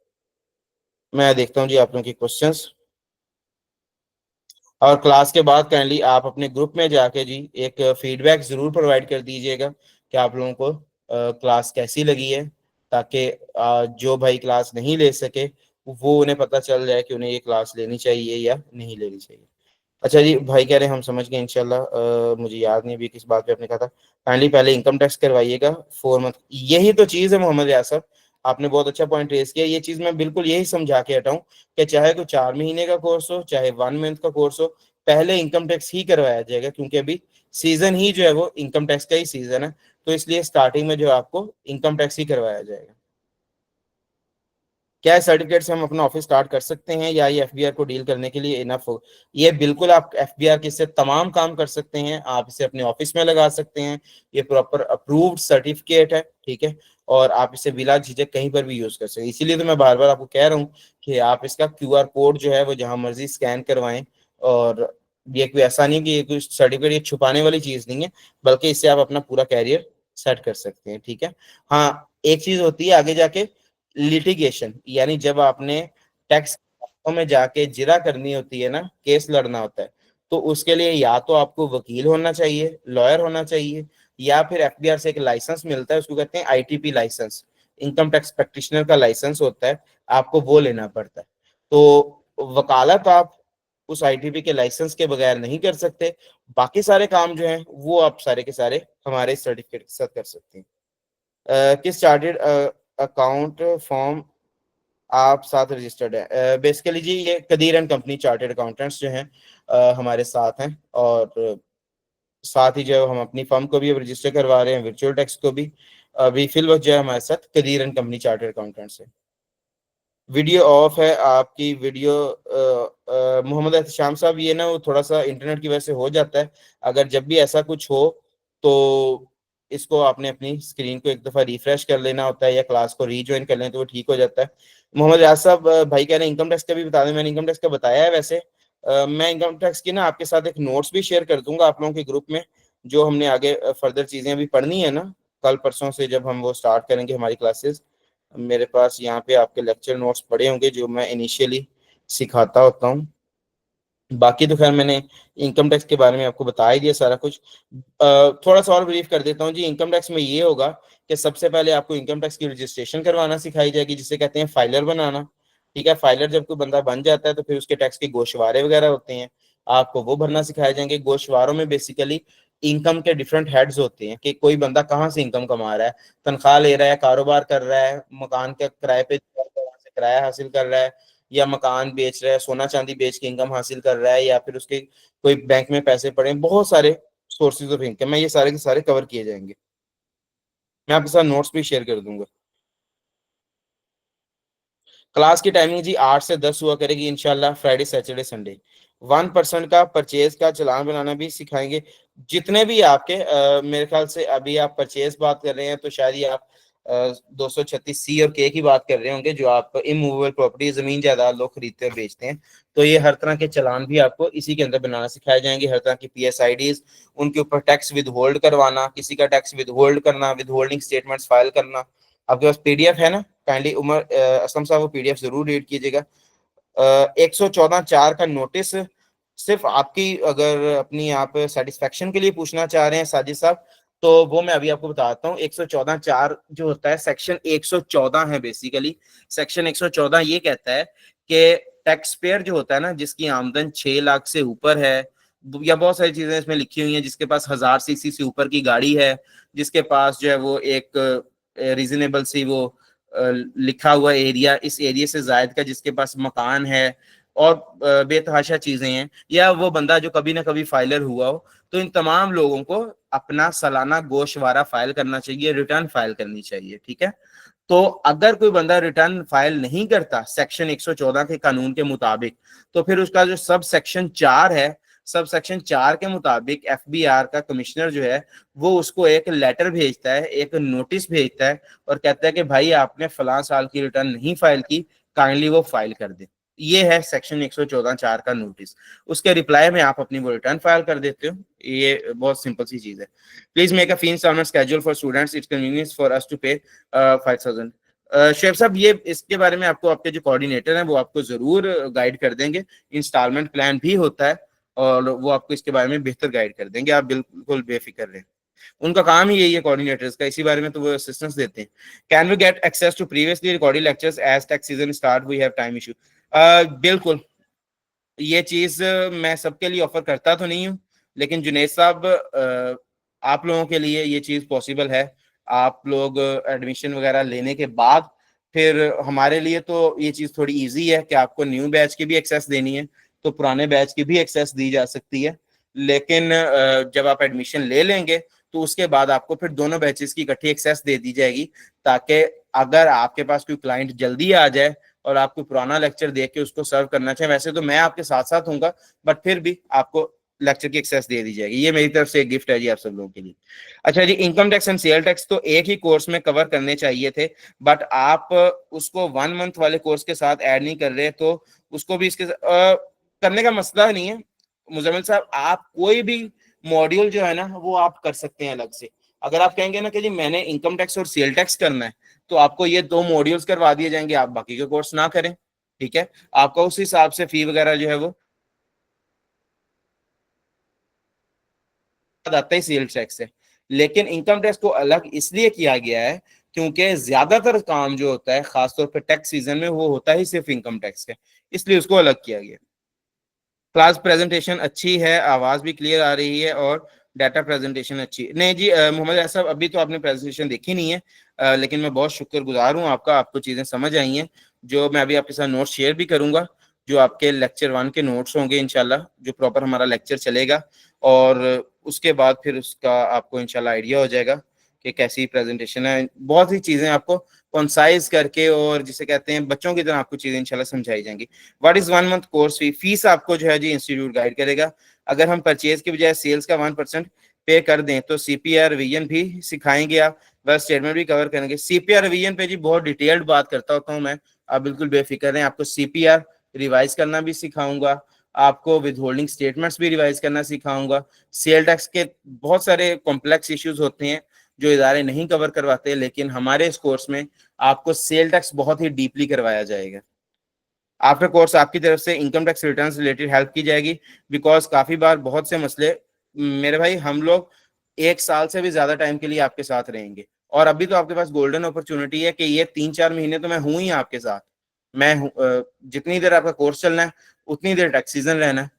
मैं देखता हूँ जी आप लोगों के क्वेश्चंस। और क्लास के बाद काइंडली आप अपने ग्रुप में जाके जी एक फीडबैक ज़रूर प्रोवाइड कर दीजिएगा कि आप लोगों को क्लास कैसी लगी है, ताकि जो भाई क्लास नहीं ले सके वो उन्हें पता चल जाए कि उन्हें ये क्लास लेनी चाहिए या नहीं लेनी चाहिए। अच्छा जी, भाई कह रहे हैं हम समझ गए इंशाल्लाह। मुझे याद नहीं अभी किस बात पे आपने कहा था। काइंडली पहले इनकम टैक्स करवाइएगा 4 मंथ। यही तो चीज़ है मोहम्मद यासर, आपने बहुत अच्छा पॉइंट रेज किया। ये चीज़ मैं बिल्कुल यही समझा के हटाऊं कि चाहे कोई 4 महीने का कोर्स हो चाहे 1 मंथ का कोर्स हो, पहले इनकम टैक्स ही करवाया जाएगा, क्योंकि अभी सीजन ही जो है वो इनकम टैक्स का ही सीजन है। तो इसलिए स्टार्टिंग में जो है आपको इनकम टैक्स ही करवाया जाएगा। क्या सर्टिफिकेट से हम अपना ऑफिस स्टार्ट कर सकते हैं, या ये एफबीआर को डील करने के लिए इनफ हो? ये बिल्कुल आप एफबीआर के से तमाम काम कर सकते हैं, आप इसे अपने ऑफिस में लगा सकते हैं। ये प्रॉपर अप्रूव्ड सर्टिफिकेट है, ठीक है। और आप इसे बिला झिझक कहीं पर भी यूज कर सकते हैं। इसीलिए तो मैं बार बार आपको कह रहा हूँ कि आप इसका क्यूआर कोड जो है वो जहां मर्जी स्कैन करवाएं। और ये कोई ऐसा नहीं कि ये कोई सर्टिफिकेट ये छुपाने वाली चीज नहीं है, बल्कि इससे आप अपना पूरा कैरियर सेट कर सकते हैं, ठीक है। हाँ, एक चीज होती है आगे जाके, लिटिगेशन, यानी जब आपने टैक्स में जाके जिरा करनी होती है ना, केस लड़ना होता है, तो उसके लिए या तो आपको वकील होना चाहिए, लॉयर होना चाहिए, या फिर एफबीआर से एक लाइसेंस मिलता है, उसको कहते हैं ITP licence, income tax practitioner का लाइसेंस होता है, आपको वो लेना पड़ता है। तो वकालत आप उस आईटीपी के लाइसेंस के बगैर नहीं कर सकते। बाकी सारे काम जो हैं वो आप सारे के सारे हमारे सर्टिफिकेट के साथ कर सकते हैं। किस चार्टेड अकाउंट फॉर्म आप साथ रजिस्टर्ड है? बेसिकली जी ये Qadeer and company chartered accountants जो हैं हमारे साथ हैं। और साथ ही जो है हम अपनी फर्म को भी अब रजिस्टर करवा रहे हैं, वर्चुअल टैक्स को भी। अभी फिल वक्त जो है हमारे साथ Qadeer and company chartered accountants है। वीडियो ऑफ है आपकी वीडियो। मोहम्मद एहतशाम साहब, ये ना वो थोड़ा सा इंटरनेट की वजह से हो जाता है। अगर जब भी ऐसा कुछ हो तो इसको आपने अपनी स्क्रीन को एक दफ़ा रिफ्रेश कर लेना होता है, या क्लास को रीज्वाइन कर लें तो वो ठीक हो जाता है। मोहम्मद रियाज साहब, भाई कह रहे हैं इनकम टैक्स का भी बता दें। मैंने इनकम टैक्स का बताया है वैसे। मैं इनकम टैक्स की ना आपके साथ एक नोट्स भी शेयर कर दूंगा आप लोगों के ग्रुप में, जो हमने आगे फर्दर चीज़ें अभी पढ़नी है ना, कल परसों से जब हम वो स्टार्ट करेंगे हमारी क्लासेस। मेरे पास यहाँ पे आपके लेक्चर नोट्स पड़े होंगे जो मैं इनिशियली सिखाता होता हूँ। बाकी तो खैर मैंने इनकम टैक्स के बारे में आपको बता ही दिया सारा कुछ। थोड़ा सा और ब्रीफ कर देता हूँ जी। इनकम टैक्स में ये होगा कि सबसे पहले आपको इनकम टैक्स की रजिस्ट्रेशन करवाना सिखाई जाएगी, जिसे कहते हैं फाइलर बनाना, ठीक है। फाइलर जब कोई बंदा बन जाता है तो फिर उसके टैक्स के गोशवारे वगैरह होते हैं, आपको वो भरना सिखाए जाएंगे। गोशवारों में बेसिकली इनकम के डिफरेंट हेड्स होते हैं कि कोई बंदा कहाँ से इनकम कमा रहा है, तनख्वाह ले रहा है, कारोबार कर रहा है, मकान के किराए पे से किराया हासिल कर रहा है, या मकान बेच रहा है, सोना चांदी बेच के इनकम हासिल कर रहा है, या फिर उसके कोई बैंक में पैसे पड़े हैं। बहुत सारे सोर्सेज ऑफ इनकम है, ये सारे के सारे कवर किए जाएंगे। मैं आपके साथ नोट्स भी शेयर कर दूंगा। क्लास की टाइमिंग जी 8 से 10 हुआ करेगी इंशाल्लाह, फ्राइडे सैटरडे संडे। 1% का परचेज का चालान बनाना भी सिखाएंगे। जितने भी आपके मेरे ख्याल से अभी आप परचेज बात कर रहे हैं तो शायद ये आप 236C और के की बात कर रहे होंगे, जो आप इमूवेबल प्रॉपर्टी जमीन जायदाद लोग खरीदते और बेचते हैं। तो ये हर तरह के चालान भी आपको इसी के अंदर बनाना सिखाए जाएंगे। हर तरह की PSIDs, उनके ऊपर टैक्स विद होल्ड करवाना, किसी का टैक्स विद होल्ड करना, विद होल्डिंग स्टेटमेंट्स फाइल करना। आपके पास पीडीएफ है ना? काइंडली उमर असलम साहब वो पीडीएफ जरूर रीड कीजिएगा। 114(4) का नोटिस सिर्फ आपकी, अगर अपनी आप सेटिस्फेक्शन के लिए पूछना चाह रहे हैं साजिद साहब, तो वो मैं अभी आपको बताता हूँ। 114(4) जो होता है, सेक्शन 114 है बेसिकली। सेक्शन 114 ये कहता है कि टैक्स पेयर जो होता है ना, जिसकी आमदन 6 लाख से ऊपर है, या बहुत सारी चीजें इसमें लिखी हुई हैं, जिसके पास 1000 सीसी से ऊपर की गाड़ी है, जिसके पास जो है वो एक रीजनेबल सी वो लिखा हुआ एरिया, इस एरिया से जायद का जिसके पास मकान है, और बेतहाशा चीजें हैं, या वो बंदा जो कभी ना कभी फाइलर हुआ हो, तो इन तमाम लोगों को अपना सालाना गोशवारा फाइल करना चाहिए, रिटर्न फाइल करनी चाहिए, ठीक है। तो अगर कोई बंदा रिटर्न फाइल नहीं करता सेक्शन 114 के कानून के मुताबिक, तो फिर उसका जो सब सेक्शन 4 है, सब सेक्शन 4 के मुताबिक एफबीआर का कमिश्नर जो है वो उसको एक लेटर भेजता है, एक नोटिस भेजता है, और कहता है कि भाई आपने फलां साल की रिटर्न नहीं फाइल की, काइंडली वो फाइल कर दे। ये है सेक्शन 114(4) का नोटिस। उसके रिप्लाई में आप अपनी वो रिटर्न फाइल कर देते हो। ये बहुत सिंपल सी चीज है। Please make a fee instalment schedule for students, it's convenience for us to pay 5,000। Sheikh साहब, ये इसके बारे में आपको आपके जो कोऑर्डिनेटर हैं वो आपको जरूर गाइड कर देंगे। इंस्टॉलमेंट प्लान भी होता है, और वो आपको इसके बारे में बेहतर गाइड कर देंगे, आप बिल्कुल बेफिक्र रहें। उनका काम ही यही है कोऑर्डिनेटर्स का, इसी बारे में तो वो असिस्टेंस देते हैं। Can we get access to previously recorded lectures as tax season start, we have time issue? बिल्कुल, ये चीज मैं सबके लिए ऑफर करता तो नहीं हूँ, लेकिन जुनेद साहब आप लोगों के लिए ये चीज पॉसिबल है। आप लोग एडमिशन वगैरह लेने के बाद फिर हमारे लिए तो ये चीज थोड़ी इजी है कि आपको न्यू बैच की भी एक्सेस देनी है तो पुराने बैच की भी एक्सेस दी जा सकती है। लेकिन जब आप एडमिशन ले लेंगे तो उसके बाद आपको फिर दोनों बैचेस की इकट्ठी एक्सेस दे दी जाएगी, ताकि अगर आपके पास कोई क्लाइंट जल्दी आ जाए और आपको पुराना लेक्चर देख के उसको सर्व करना चाहिए, वैसे तो मैं आपके साथ साथ हूँगा, बट फिर भी आपको लेक्चर की एक्सेस दे दी जाएगी। ये मेरी तरफ से एक गिफ्ट है जी आप सब लोगों के लिए। अच्छा जी, income tax and sale tax तो एक ही कोर्स में कवर करने चाहिए थे, बट आप उसको 1 मंथ वाले कोर्स के साथ ऐड नहीं कर रहे, तो उसको भी इसके करने का मसला नहीं है मुजम्मिल साहब। आप कोई भी मॉड्यूल जो है ना वो आप कर सकते हैं अलग से। अगर आप कहेंगे ना कि जी मैंने इनकम टैक्स और सेल टैक्स करना है, तो आपको ये 2 मॉड्यूल्स करवा दिए जाएंगे, आप बाकी के कोर्स ना करें, ठीक है। आपका उस हिसाब से फी वगैरह जो है वो आता ही सेल टैक्स है। लेकिन इनकम टैक्स को अलग इसलिए किया गया है क्योंकि ज्यादातर काम जो होता है खासतौर पर टैक्स सीजन में वो होता ही सिर्फ इनकम टैक्स का, इसलिए उसको अलग किया गया। क्लास प्रेजेंटेशन अच्छी है, आवाज भी क्लियर आ रही है और डाटा प्रेजेंटेशन अच्छी है। नहीं जी मोहम्मद साहब, अभी तो आपने प्रेजेंटेशन देखी नहीं है, लेकिन मैं बहुत शुक्रगुजार हूँ आपका, आपको चीजें समझ आई हैं। जो मैं अभी आपके साथ नोट्स शेयर भी करूंगा, जो आपके लेक्चर 1 के नोट्स होंगे इंशाल्लाह, जो प्रॉपर हमारा लेक्चर चलेगा, और उसके बाद फिर उसका आपको इंशाल्लाह आइडिया हो जाएगा कि कैसी प्रेजेंटेशन है। बहुत सी चीजें आपको कॉन्साइज करके और जिसे कहते हैं बच्चों की तरह आपको चीजें इंशाल्लाह समझाई जाएंगी। What is 1 month course fee? Fees आपको जो है जी इंस्टीट्यूट गाइड करेगा। अगर हम परचेज के बजाय सेल्स का 1% पे कर दें तो सीपीआर रिवीजन भी सिखाएंगे आप, वह स्टेटमेंट भी कवर करेंगे। सीपीआर रिवीजन पे जी बहुत डिटेल्ड बात करता होता हूँ मैं, आप बिल्कुल बेफिक्र रहें। आपको सीपीआर रिवाइज करना भी सिखाऊंगा, आपको विद होल्डिंग स्टेटमेंट्स भी रिवाइज करना सिखाऊंगा। सेल टैक्स के बहुत सारे कॉम्प्लेक्स इश्यूज होते हैं जो इदारे नहीं कवर करवाते, लेकिन हमारे इस कोर्स में आपको सेल टैक्स बहुत ही डीपली करवाया जाएगा। आफ्टर कोर्स आपकी तरफ से income tax returns related help की जाएगी, बिकॉज काफी बार बहुत से मसले, मेरे भाई हम लोग 1 साल से भी ज्यादा टाइम के लिए आपके साथ रहेंगे, और अभी तो आपके पास गोल्डन अपॉर्चुनिटी है कि ये 3-4 महीने तो मैं हूं ही आपके साथ। मैं जितनी देर आपका कोर्स चलना है उतनी देर टैक्स सीजन रहना है,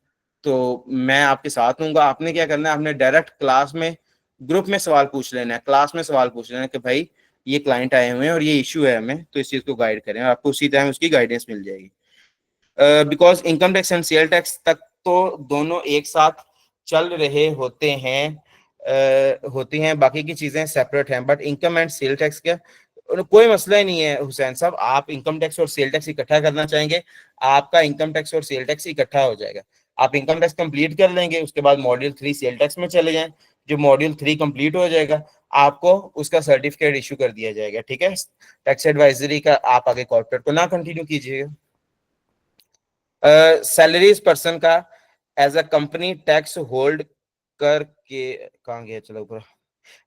तो मैं आपके साथ हूँ। आपने क्या करना है, आपने डायरेक्ट क्लास में ग्रुप में सवाल पूछ लेना है, क्लास में सवाल पूछ लेना है कि भाई ये क्लाइंट आए हुए हैं और ये इशू है हमें, तो इस चीज को गाइड करें, और आपको उसी टाइम उसकी गाइडेंस मिल जाएगी। Because income tax and sale tax तक तो दोनों एक साथ चल रहे होते हैं, होती हैं, बाकी की चीजें सेपरेट हैं, but income and sale tax का कोई मसला ही नहीं है हुसैन साहब। आप इनकम टैक्स और सेल टैक्स इकट्ठा करना चाहेंगे, आपका इनकम टैक्स और सेल टैक्स इकट्ठा हो जाएगा। आप इनकम टैक्स कंप्लीट कर लेंगे, उसके बाद मॉड्यूल 3 सेल टैक्स में चले जाएं। जो मॉड्यूल 3 कंप्लीट हो जाएगा आपको उसका सर्टिफिकेट इशू कर दिया जाएगा, ठीक है। टैक्स एडवाइजरी का आप आगे कॉर्पोरेट को ना कंटिन्यू कीजिएगा। सैलरीज पर्सन का as a company tax hold करके, कहाँ गया, चलो ऊपर,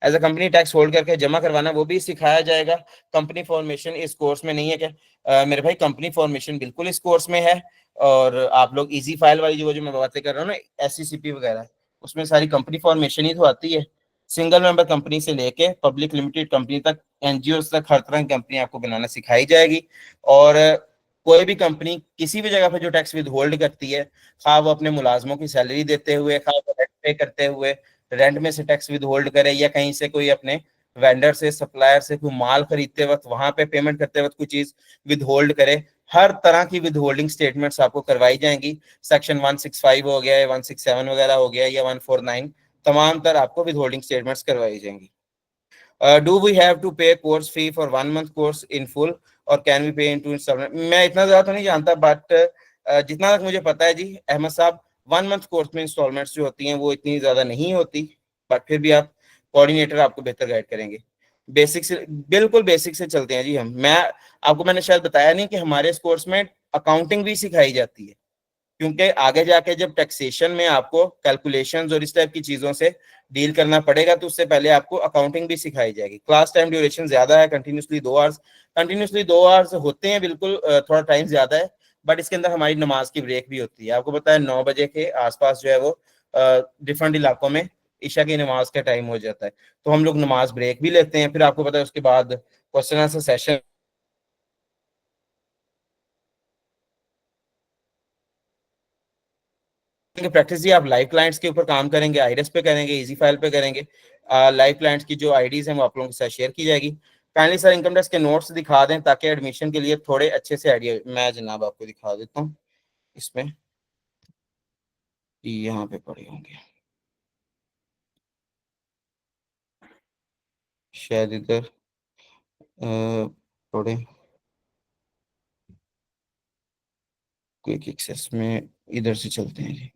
as a company tax hold करके जमा करवाना वो भी सिखाया जाएगा। कंपनी फॉर्मेशन इस कोर्स में नहीं है क्या? मेरे भाई कंपनी फॉर्मेशन बिल्कुल इस कोर्स में है, और आप लोग इजी फाइल वाली जो मैं बातें कर रहा हूँ ना, एससीसीपी वगैरह, उसमें सारी कंपनी फॉर्मेशन ही तो आती है। सिंगल मेंबर कंपनी से लेके पब्लिक लिमिटेड कंपनी तक, एनजीओ तक, हर तरह की कंपनी आपको बनाना सिखाई जाएगी। और कोई भी कंपनी किसी भी जगह पर जो टैक्स विद होल्ड करती है, खा वो अपने मुलाजमों की सैलरी देते हुए, खा वो रेंट पे करते हुए, रेंट में से टैक्स विद होल्ड करे, या कहीं से कोई अपने वेंडर से, सप्लायर से कोई माल खरीदते वक्त वहां पे पेमेंट करते वक्त कोई चीज विद होल्ड करे, हर तरह की विद होल्डिंग स्टेटमेंट्स आपको करवाई जाएंगी। सेक्शन 165 हो गया, 167 वगैरह हो गया, या 149, तमाम तर आपको विद होल्डिंग स्टेटमेंट्स करवाई जाएंगी। डू वी हैव टू पे course fee for 1 month course in full और कैन वी पे इन टू इंस्टॉलमेंट? मैं इतना ज्यादा तो नहीं जानता, बट जितना तक मुझे पता है जी अहमद साहब, 1 मंथ कोर्स में इंस्टॉलमेंट्स जो होती हैं वो इतनी ज्यादा नहीं होती, बट फिर भी आप कोऑर्डिनेटर आपको बेहतर गाइड करेंगे। बेसिक से, बिल्कुल बेसिक से चलते हैं जी हम। मैंने शायद बताया नहीं कि हमारे इस कोर्स में अकाउंटिंग भी सिखाई जाती है, क्योंकि आगे जाके जब टैक्सेशन में आपको कैलकुलेशंस और इस टाइप की चीजों से डील करना पड़ेगा, तो उससे पहले आपको अकाउंटिंग भी सिखाई जाएगी। क्लास टाइम ड्यूरेशन ज्यादा है, कंटिन्यूसली 2 आवर्स, कंटिन्यूसली 2 आवर्स होते हैं बिल्कुल, थोड़ा टाइम ज्यादा है, बट इसके अंदर हमारी नमाज की ब्रेक भी होती है। आपको पता है 9 बजे के आसपास जो है वो डिफरेंट इलाकों में ईशा की नमाज का टाइम हो जाता है, तो हम लोग नमाज ब्रेक भी लेते हैं। फिर आपको पता है उसके बाद क्वेश्चन आंसर सेशन प्रैक्टिस जी आप लाइव क्लाइंट्स के ऊपर काम करेंगे, आईरेस पे करेंगे, इजी फाइल पे करेंगे। लाइव क्लाइंट्स की जो आईडीज हैं वो आप लोगों के साथ शेयर की जाएगी। काइंडली सर इनकम टैक्स के नोट्स दिखा दें ताकि एडमिशन के लिए थोड़े अच्छे से आइडिया। मैं जनाब आपको दिखा देता हूँ इसमें, यहाँ पे पड़े होंगे शायद इधर थोड़े क्विक एक्सेस में, इधर से चलते हैं जी।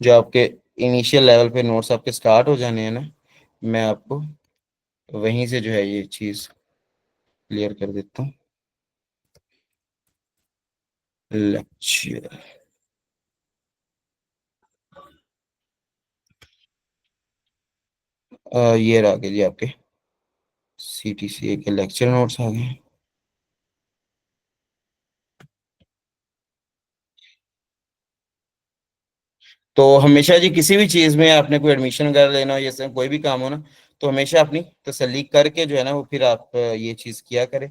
जो आपके इनिशियल लेवल पे नोट्स आपके स्टार्ट हो जाने हैं ना, मैं आपको वहीं से जो है ये चीज़ क्लियर कर देता हूँ। लेक्चर ये रहा के जी आपके CTCA के लेक्चर नोट्स आ गए। तो हमेशा जी किसी भी चीज़ में आपने कोई एडमिशन वगैरह लेना हो, जैसे कोई भी काम हो ना, तो हमेशा अपनी तसल्ली करके जो है ना वो फिर आप ये चीज़ किया करें,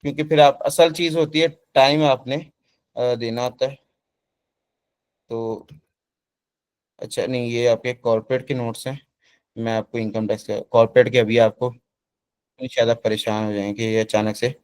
क्योंकि फिर आप असल चीज़ होती है टाइम आपने देना होता है। तो अच्छा नहीं, ये आपके कॉर्पोरेट के नोट्स हैं। मैं आपको इनकम टैक्स का कॉर्पोरेट के अभी आपको शायद आप परेशान हो जाएंगे ये अचानक से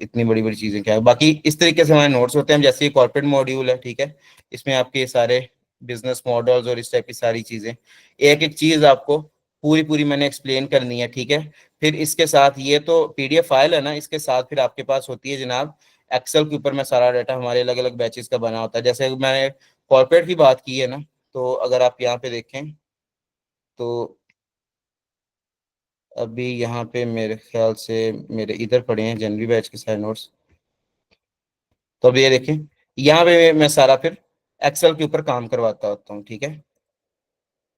इतनी बड़ी बड़ी चीजें क्या है। बाकी इस तरीके से हमारे नोट्स होते हैं, जैसे ये कॉर्पोरेट मॉड्यूल है, ठीक है, इसमें आपके सारे बिजनेस मॉडल्स और इस टाइप की सारी चीजें, एक एक चीज आपको पूरी पूरी मैंने एक्सप्लेन करनी है, ठीक है। फिर इसके साथ ये तो PDF फाइल है ना, इसके साथ फिर आपके पास होती है जनाब एक्सेल के ऊपर में सारा डाटा हमारे अलग अलग बैचेस का बना होता है। जैसे मैंने कॉर्पोरेट की बात की है ना, तो अगर आप यहाँ पे देखें तो अभी यहाँ पे मेरे ख्याल से मेरे इधर पड़े हैं जनवरी बैच के सारे नोट्स। तो अब ये देखें, यहाँ पे मैं सारा फिर एक्सेल के ऊपर काम करवाता होता हूँ, ठीक है।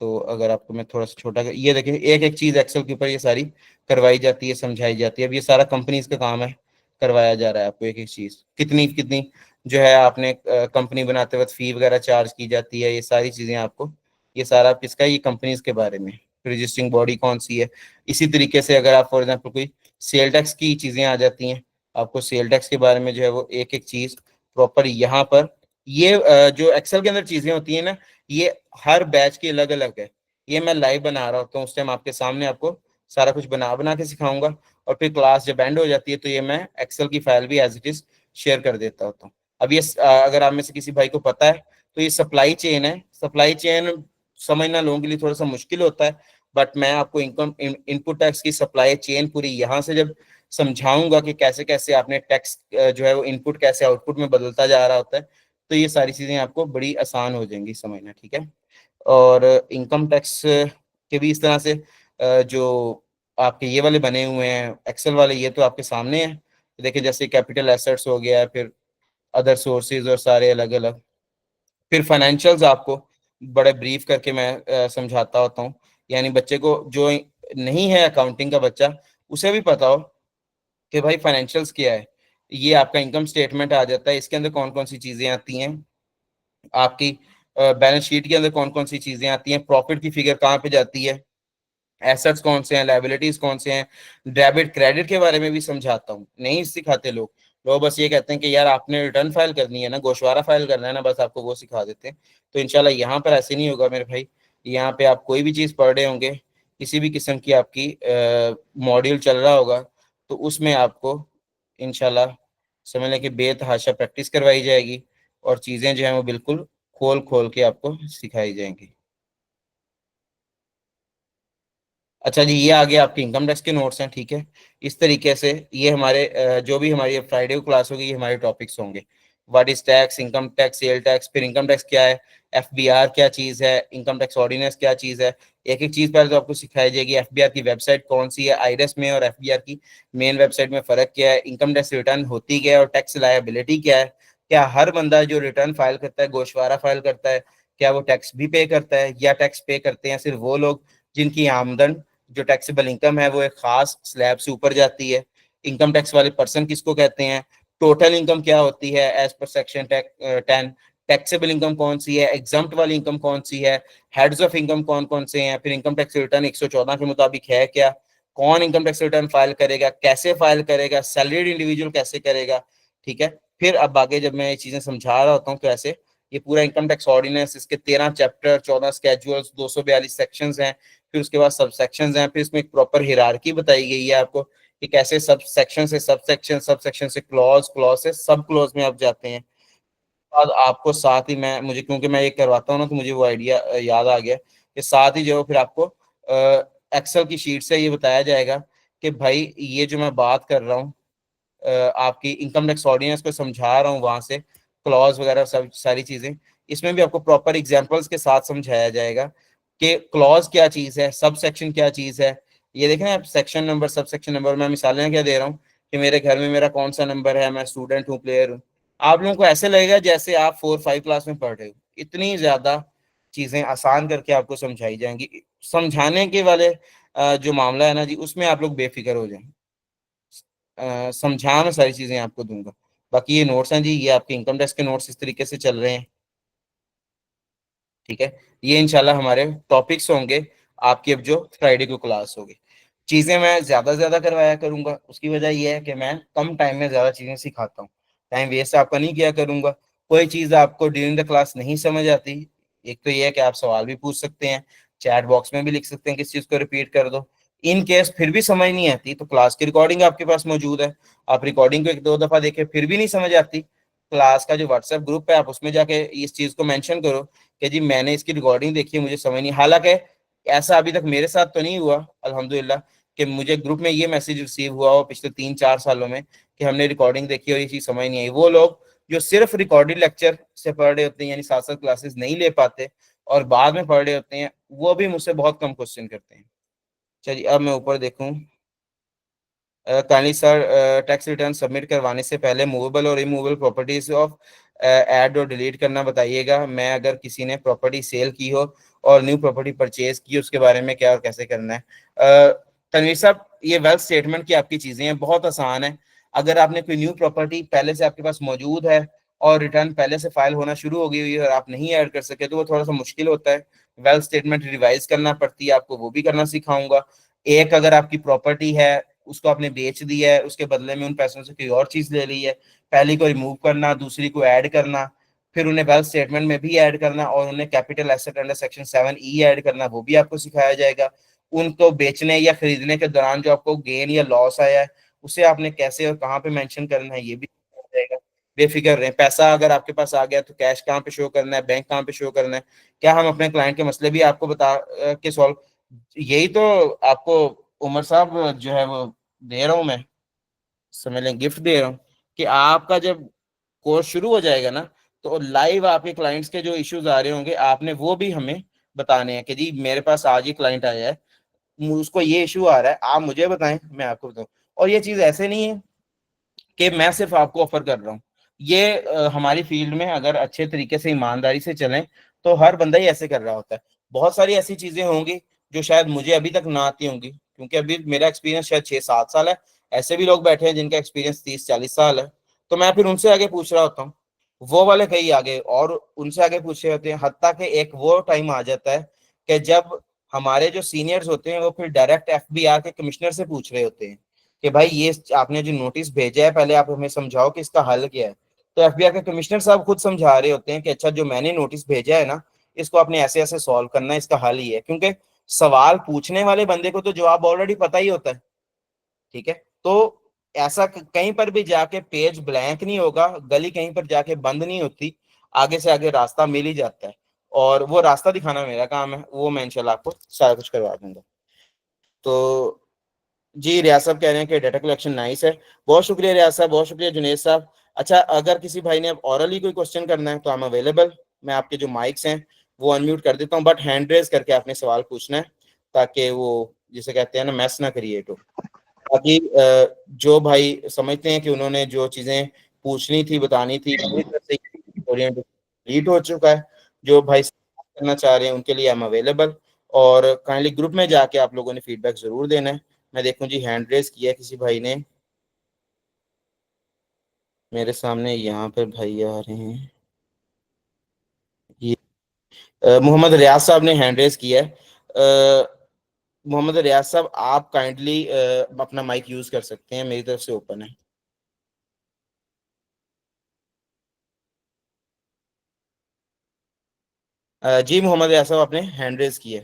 तो अगर आपको मैं थोड़ा सा छोटा ये देखें, एक एक चीज एक्सेल के ऊपर ये सारी करवाई जाती है, समझाई जाती है। अब ये सारा कंपनीज का काम है, करवाया जा रहा है आपको एक एक चीज, कितनी कितनी जो है आपने कंपनी बनाते वक्त फी वगैरह चार्ज की जाती है, ये सारी चीजें आपको, ये सारा किसका, ये कंपनीज के बारे में, रजिस्टरिंग बॉडी कौन सी है। इसी तरीके से अगर आप फॉर एग्जाम्पल कोई सेल टैक्स की चीजें आ जाती हैं, आपको सेल टैक्स के बारे में जो है वो एक एक चीज प्रॉपर यहाँ पर, ये जो एक्सेल के अंदर चीजें होती हैं ना, ये हर बैच की अलग अलग है। ये मैं लाइव बना रहा होता हूँ, उस टाइम आपके सामने आपको सारा कुछ बना बना के सिखाऊंगा, और फिर क्लास जब एंड हो जाती है तो ये मैं एक्सेल की फाइल भी एज इट इज शेयर कर देता होता हूँ। अब ये अगर आप में से किसी भाई को पता है तो ये सप्लाई चेन है। सप्लाई चेन समझना लोगों के लिए थोड़ा सा मुश्किल होता है, बट मैं आपको इनकम इनपुट टैक्स की सप्लाई चेन पूरी यहाँ से जब समझाऊंगा कि कैसे कैसे आपने टैक्स जो है वो इनपुट कैसे आउटपुट में बदलता जा रहा होता है, तो ये सारी चीजें आपको बड़ी आसान हो जाएंगी समझना, ठीक है। और इनकम टैक्स के भी इस तरह से जो आपके ये वाले बने हुए हैं एक्सेल वाले, ये तो आपके सामने है। देखिए जैसे कैपिटल एसेट्स हो गया, फिर अदर सोर्सेज और सारे अलग अलग, फिर फाइनेंशियल्स आपको बड़े ब्रीफ करके मैं समझाता होता हूँ। यानी बच्चे को जो नहीं है अकाउंटिंग का बच्चा, उसे भी पता हो कि भाई फाइनेंशियल्स क्या है। ये आपका इनकम स्टेटमेंट आ जाता है, इसके अंदर कौन कौन सी चीजें आती हैं, आपकी बैलेंस शीट के अंदर कौन कौन सी चीजें आती हैं, प्रॉफिट की फिगर कहाँ पे जाती है, एसेट्स कौन से हैं, लाइबिलिटीज कौन से हैं, डेबिट क्रेडिट के बारे में भी समझाता हूँ। नहीं सिखाते लोग, लोग बस ये कहते हैं कि यार आपने रिटर्न फाइल करनी है ना, गोशवारा फाइल करना है ना, बस आपको वो सिखा देते हैं। तो इंशाल्लाह यहाँ पर ऐसे नहीं होगा मेरे भाई। यहाँ पे आप कोई भी चीज़ पढ़ रहे होंगे, किसी भी किस्म की आपकी मॉड्यूल चल रहा होगा, तो उसमें आपको इंशाल्लाह समझ लें कि बेतहाशा प्रैक्टिस करवाई जाएगी, और चीज़ें जो हैं वो बिल्कुल खोल खोल के आपको सिखाई जाएंगी। अच्छा जी, ये आगे आपके इनकम टैक्स के नोट्स हैं, ठीक है। इस तरीके से ये हमारे जो भी हमारी फ्राइडे को क्लास होगी, ये हमारे टॉपिक्स होंगे। What is tax, income tax, sale tax, फिर इनकम टैक्स क्या है, FBR क्या चीज़ है, इनकम टैक्स ऑर्डिनेंस क्या चीज़ है। एक एक चीज़ पहले तो आपको सिखाई जाएगी। FBR की वेबसाइट कौन सी है, आईरेस में और FBR की मेन वेबसाइट में फ़र्क क्या है, इनकम टैक्स रिटर्न होती क्या है और टैक्स लायबिलिटी क्या है। क्या हर बंदा जो रिटर्न फाइल करता है, गोशवारा फाइल करता है, क्या वो टैक्स भी पे करता है, या टैक्स पे करते हैं सिर्फ वो लोग जिनकी आमदन जो टैक्सेबल इनकम है वो एक खास स्लैब से ऊपर जाती है। इनकम टैक्स वाले पर्सन किसको कहते हैं, टोटल इनकम क्या होती है as per section 10, taxable income कौन सी है, एग्जम्प्ट वाली इनकम कौन सी है, हेड्स ऑफ इनकम कौन कौन से हैं, फिर इनकम टैक्स रिटर्न 114 के मुताबिक है क्या, कौन इनकम टैक्स रिटर्न फाइल करेगा, कैसे फाइल करेगा, सैलरीड इंडिविजुअल कैसे करेगा, ठीक है। फिर अब आगे जब मैं ये चीजें समझा रहा होता हूँ तो ऐसे ये पूरा इनकम टैक्स ऑर्डिनेंस, इसके 13 चैप्टर, 14 स्केड्यूल्स, 242 सेक्शंस हैं, फिर उसके बाद सब सेक्शंस हैं, फिर इसमें एक प्रॉपर हिरार्की बताई गई है आपको कि कैसे सब सेक्शन से सब सेक्शन, सब सेक्शन से क्लॉज, क्लॉज से सब क्लॉज में आप जाते हैं। बाद आपको साथ ही मैं मुझे क्योंकि मैं ये करवाता हूँ ना, तो मुझे वो आइडिया याद आ गया कि साथ ही जो फिर आपको एक्सेल की शीट से ये बताया जाएगा कि भाई ये जो मैं बात कर रहा हूँ, आपकी इनकम टैक्स ऑर्डिनेंस को समझा रहा हूँ, वहां से क्लॉज वगैरह सब सारी चीजें, इसमें भी आपको प्रॉपर एग्जांपल्स के साथ समझाया जाएगा कि क्लॉज क्या चीज है, सब सेक्शन क्या चीज है। ये देखें आप, section number, sub section number, मैं मिसालें क्या दे रहा हूँ कि मेरे घर में मेरा कौन सा नंबर है, मैं स्टूडेंट हूँ, प्लेयर हूँ। आप लोगों को ऐसे लगेगा जैसे आप 4-5 क्लास में पढ़ रहे हो, इतनी ज्यादा चीजें आसान करके आपको समझाई जाएंगी। समझाने के वाले जो मामला है ना जी, उसमें आप लोग बेफिक्र हो जाएं। समझा मैं सारी चीजें आपको दूंगा। बाकी ये नोट्स हैं जी, ये आपके इनकम टैक्स के नोट्स इस तरीके से चल रहे हैं, ठीक है। ये इंशाल्लाह हमारे टॉपिक्स होंगे आपकी, अब जो फ्राइडे को क्लास होगी। चीजें मैं ज्यादा से ज्यादा करवाया करूंगा, उसकी वजह यह है कि मैं कम टाइम में ज्यादा चीजें सिखाता हूँ, टाइम वेस्ट आपका नहीं किया करूंगा। कोई चीज आपको ड्यूरिंग द क्लास नहीं समझ आती, एक तो ये है कि आप सवाल भी पूछ सकते हैं, चैट बॉक्स में भी लिख सकते हैं किस चीज को रिपीट कर दो। इन केस फिर भी समझ नहीं आती तो क्लास की रिकॉर्डिंग आपके पास मौजूद है, आप रिकॉर्डिंग को 1-2 दफा देखें, फिर भी नहीं समझ आती, क्लास का जो व्हाट्सएप ग्रुप है आप उसमें जाके इस चीज को मेंशन करो कि जी मैंने इसकी रिकॉर्डिंग देखी है, मुझे समझ नहीं। हालांकि ऐसा अभी तक मेरे साथ तो नहीं हुआ अल्हम्दुलिल्लाह कि मुझे ग्रुप में ये मैसेज रिसीव हुआ हो पिछले 3-4 सालों में कि हमने रिकॉर्डिंग देखी और ये चीज समझ नहीं आई। वो लोग जो सिर्फ रिकॉर्डेड लेक्चर से पढ़ रहे होते हैं, यानी 7-7 क्लासेस नहीं ले पाते और बाद में पढ़ रहे होते हैं, वो भी मुझसे बहुत कम क्वेश्चन करते हैं। चलिए अब मैं ऊपर देखूं। Kindly sir, tax return submit करवाने से पहले मूवेबल और इमूवेबल प्रॉपर्टीज ऑफ ऐड और डिलीट करना बताइएगा। मैं अगर किसी ने प्रॉपर्टी सेल की हो और न्यू प्रॉपर्टी परचेज की, उसके बारे में क्या और कैसे करना है। तनवीर साहब, ये वेल्थ स्टेटमेंट की आपकी चीजें हैं, बहुत आसान है। अगर आपने कोई न्यू प्रॉपर्टी पहले से आपके पास मौजूद है और रिटर्न पहले से फाइल होना शुरू हो गई हुई है और आप नहीं ऐड कर सके, तो वो थोड़ा सा मुश्किल होता है, वेल्थ स्टेटमेंट रिवाइज करना पड़ती है आपको, वो भी करना सिखाऊंगा। एक, अगर आपकी प्रॉपर्टी है, उसको आपने बेच दिया है, उसके बदले में उन पैसों से कोई और चीज ले ली है, पहली को रिमूव करना, दूसरी को ऐड करना, फिर उन्हें वेल्थ स्टेटमेंट में भी ऐड करना और उन्हें capital asset under section 7E add करना, वो भी आपको सिखाया जाएगा। उनको बेचने या खरीदने के दौरान जो आपको गेन या लॉस आया है, उसे आपने कैसे और कहाँ पे मेंशन करना है, ये भी सिखाया जाएगा। बेफिक्र रहें, पैसा अगर आपके पास आ गया तो कैश कहाँ पे शो करना है, बैंक कहाँ पे शो करना है, क्या हम अपने क्लाइंट के मसले भी आपको बता के सॉल्व। यही तो आपको उमर साहब जो है वो दे रहा हूँ मैं, समझ लें गिफ्ट दे रहा हूँ कि आपका जब कोर्स शुरू हो जाएगा ना, तो लाइव आपके क्लाइंट्स के जो इश्यूज आ रहे होंगे, आपने वो भी हमें बताने हैं कि जी मेरे पास आज ही क्लाइंट आया है, उसको ये इशू आ रहा है, आप मुझे बताएं, मैं आपको बताऊं। और ये चीज ऐसे नहीं है कि मैं सिर्फ आपको ऑफर कर रहा हूँ, ये हमारी फील्ड में अगर अच्छे तरीके से ईमानदारी से चलें तो हर बंदा ही ऐसे कर रहा होता है। बहुत सारी ऐसी चीजें होंगी जो शायद मुझे अभी तक ना आती होंगी, क्योंकि अभी मेरा एक्सपीरियंस शायद 6-7 साल है, ऐसे भी लोग बैठे हैं जिनका एक्सपीरियंस 30-40 साल है, तो मैं फिर उनसे आगे पूछ रहा होता हूँ, वो वाले कहीं आगे और उनसे आगे पूछे होते हैं। हत्ता कि एक वो टाइम आ जाता है कि जब हमारे जो सीनियर्स होते हैं वो फिर डायरेक्ट FBI के कमिश्नर से पूछ रहे होते हैं कि भाई ये आपने जो नोटिस भेजा है, पहले आप हमें समझाओ कि इसका हल क्या है। तो FBI के कमिश्नर साहब खुद समझा रहे होते हैं कि अच्छा जो मैंने नोटिस भेजा है ना, इसको आपने ऐसे ऐसे सॉल्व करना है, इसका हल ही है, क्योंकि सवाल पूछने वाले बंदे को तो जवाब ऑलरेडी पता ही होता है, ठीक है। तो ऐसा कहीं पर भी जाके पेज ब्लैंक नहीं होगा, गली कहीं पर जाके बंद नहीं होती, आगे से आगे रास्ता मिल ही जाता है, और वो रास्ता दिखाना मेरा काम है, वो मैं इंशाल्लाह आपको सारा कुछ करवा दूंगा। तो जी, रियाज साहब कह रहे हैं कि डाटा कलेक्शन नाइस है। बहुत शुक्रिया रियाज साहब, बहुत शुक्रिया जुनेद साहब। अच्छा, अगर किसी भाई ने अब ऑरली कोई क्वेश्चन करना है तो आई एम अवेलेबल, मैं आपके जो माइक्स हैं वो अनम्यूट कर देता हूँ, बट हैंड रेज करके आपने सवाल पूछना है ताकि वो जिसे कहते हैं ना मैस ना क्रिएट हो। बाकी जो भाई समझते हैं कि उन्होंने जो चीज़ें पूछनी थी, बतानी थी, मेरी तरफ से कंप्लीट हो चुका है। जो भाई करना चाह रहे हैं उनके लिए आई एम अवेलेबल, और काइंडली ग्रुप में जाके आप लोगों ने फीडबैक जरूर देना है। मैं देखूं जी, हैंड रेस किया किसी भाई ने, मेरे सामने यहाँ पर भाई आ रहे हैं, ये मोहम्मद रियाज साहब ने हैंड रेस किया है। मोहम्मद रियाज साहब, आप काइंडली अपना माइक यूज कर सकते हैं, मेरी तरफ से ओपन है। जी मोहम्मद रियाज साहब, आपने हैंड रेज की है।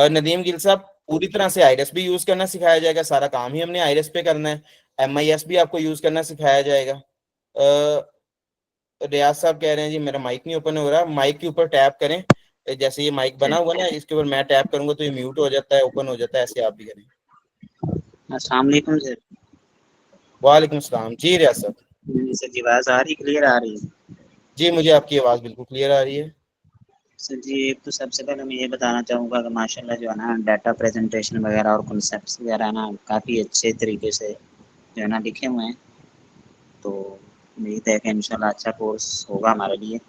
नदीम गिल साहब, पूरी तरह से आईरेस भी यूज करना सिखाया जाएगा, सारा काम ही हमने आईरेस पे करना है। MIS भी आपको यूज करना सिखाया जाएगा। रियाज साहब कह रहे हैं जी मेरा माइक नहीं ओपन हो रहा, माइक के ऊपर टैप करें। जैसे ये माइक बना हुआ ना, इसके ऊपर मैं टैप करूंगा तो ये म्यूट हो जाता है, ओपन हो जाता है, ऐसे आप भी करें। अस्सलाम वालेकुम सर। वालेकुम सलाम जी रियाज साहब। सर जी आवाज़ आ रही, क्लियर आ रही है? जी मुझे आपकी आवाज़ बिल्कुल क्लियर आ रही है। सर जी एक तो सबसे पहले मैं ये बताना चाहूँगा कि माशाल्लाह जो है ना डाटा प्रेजेंटेशन वगैरह और कॉन्सेप्ट्स वगैरह ना काफ़ी अच्छे तरीके से जो है ना लिखे हुए हैं। तो उम्मीद है कि इंशाल्लाह अच्छा कोर्स होगा हमारे लिए।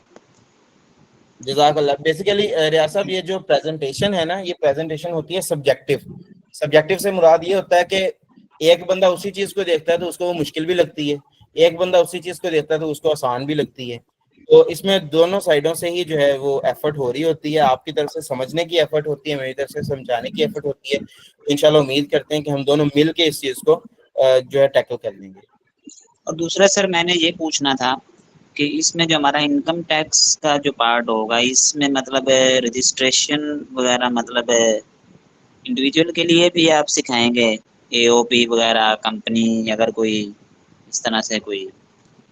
जज़ाकल्लाह। बेसिकली रियाज साहब, ये जो प्रेजेंटेशन है ना, ये प्रेजेंटेशन होती है सब्जेक्टिव। सब्जेक्टिव से मुराद ये होता है कि एक बंदा उसी चीज को देखता है तो उसको वो मुश्किल भी लगती है, एक बंदा उसी चीज को देखता है तो उसको आसान भी लगती है। तो इसमें दोनों साइडों से ही जो है वो एफर्ट हो रही होती है, आपकी तरफ से समझने की एफर्ट होती है, मेरी तरफ से समझाने की एफर्ट होती है। तो इंशाल्लाह उम्मीद करते हैं कि हम दोनों मिल के इस चीज को जो है टैकल कर लेंगे। और दूसरा सर मैंने ये पूछना था कि इसमें जो हमारा इनकम टैक्स का जो पार्ट होगा इसमें मतलब रजिस्ट्रेशन वगैरह मतलब इंडिविजुअल के लिए भी आप सिखाएंगे? AOP वगैरह कंपनी अगर कोई इस तरह से कोई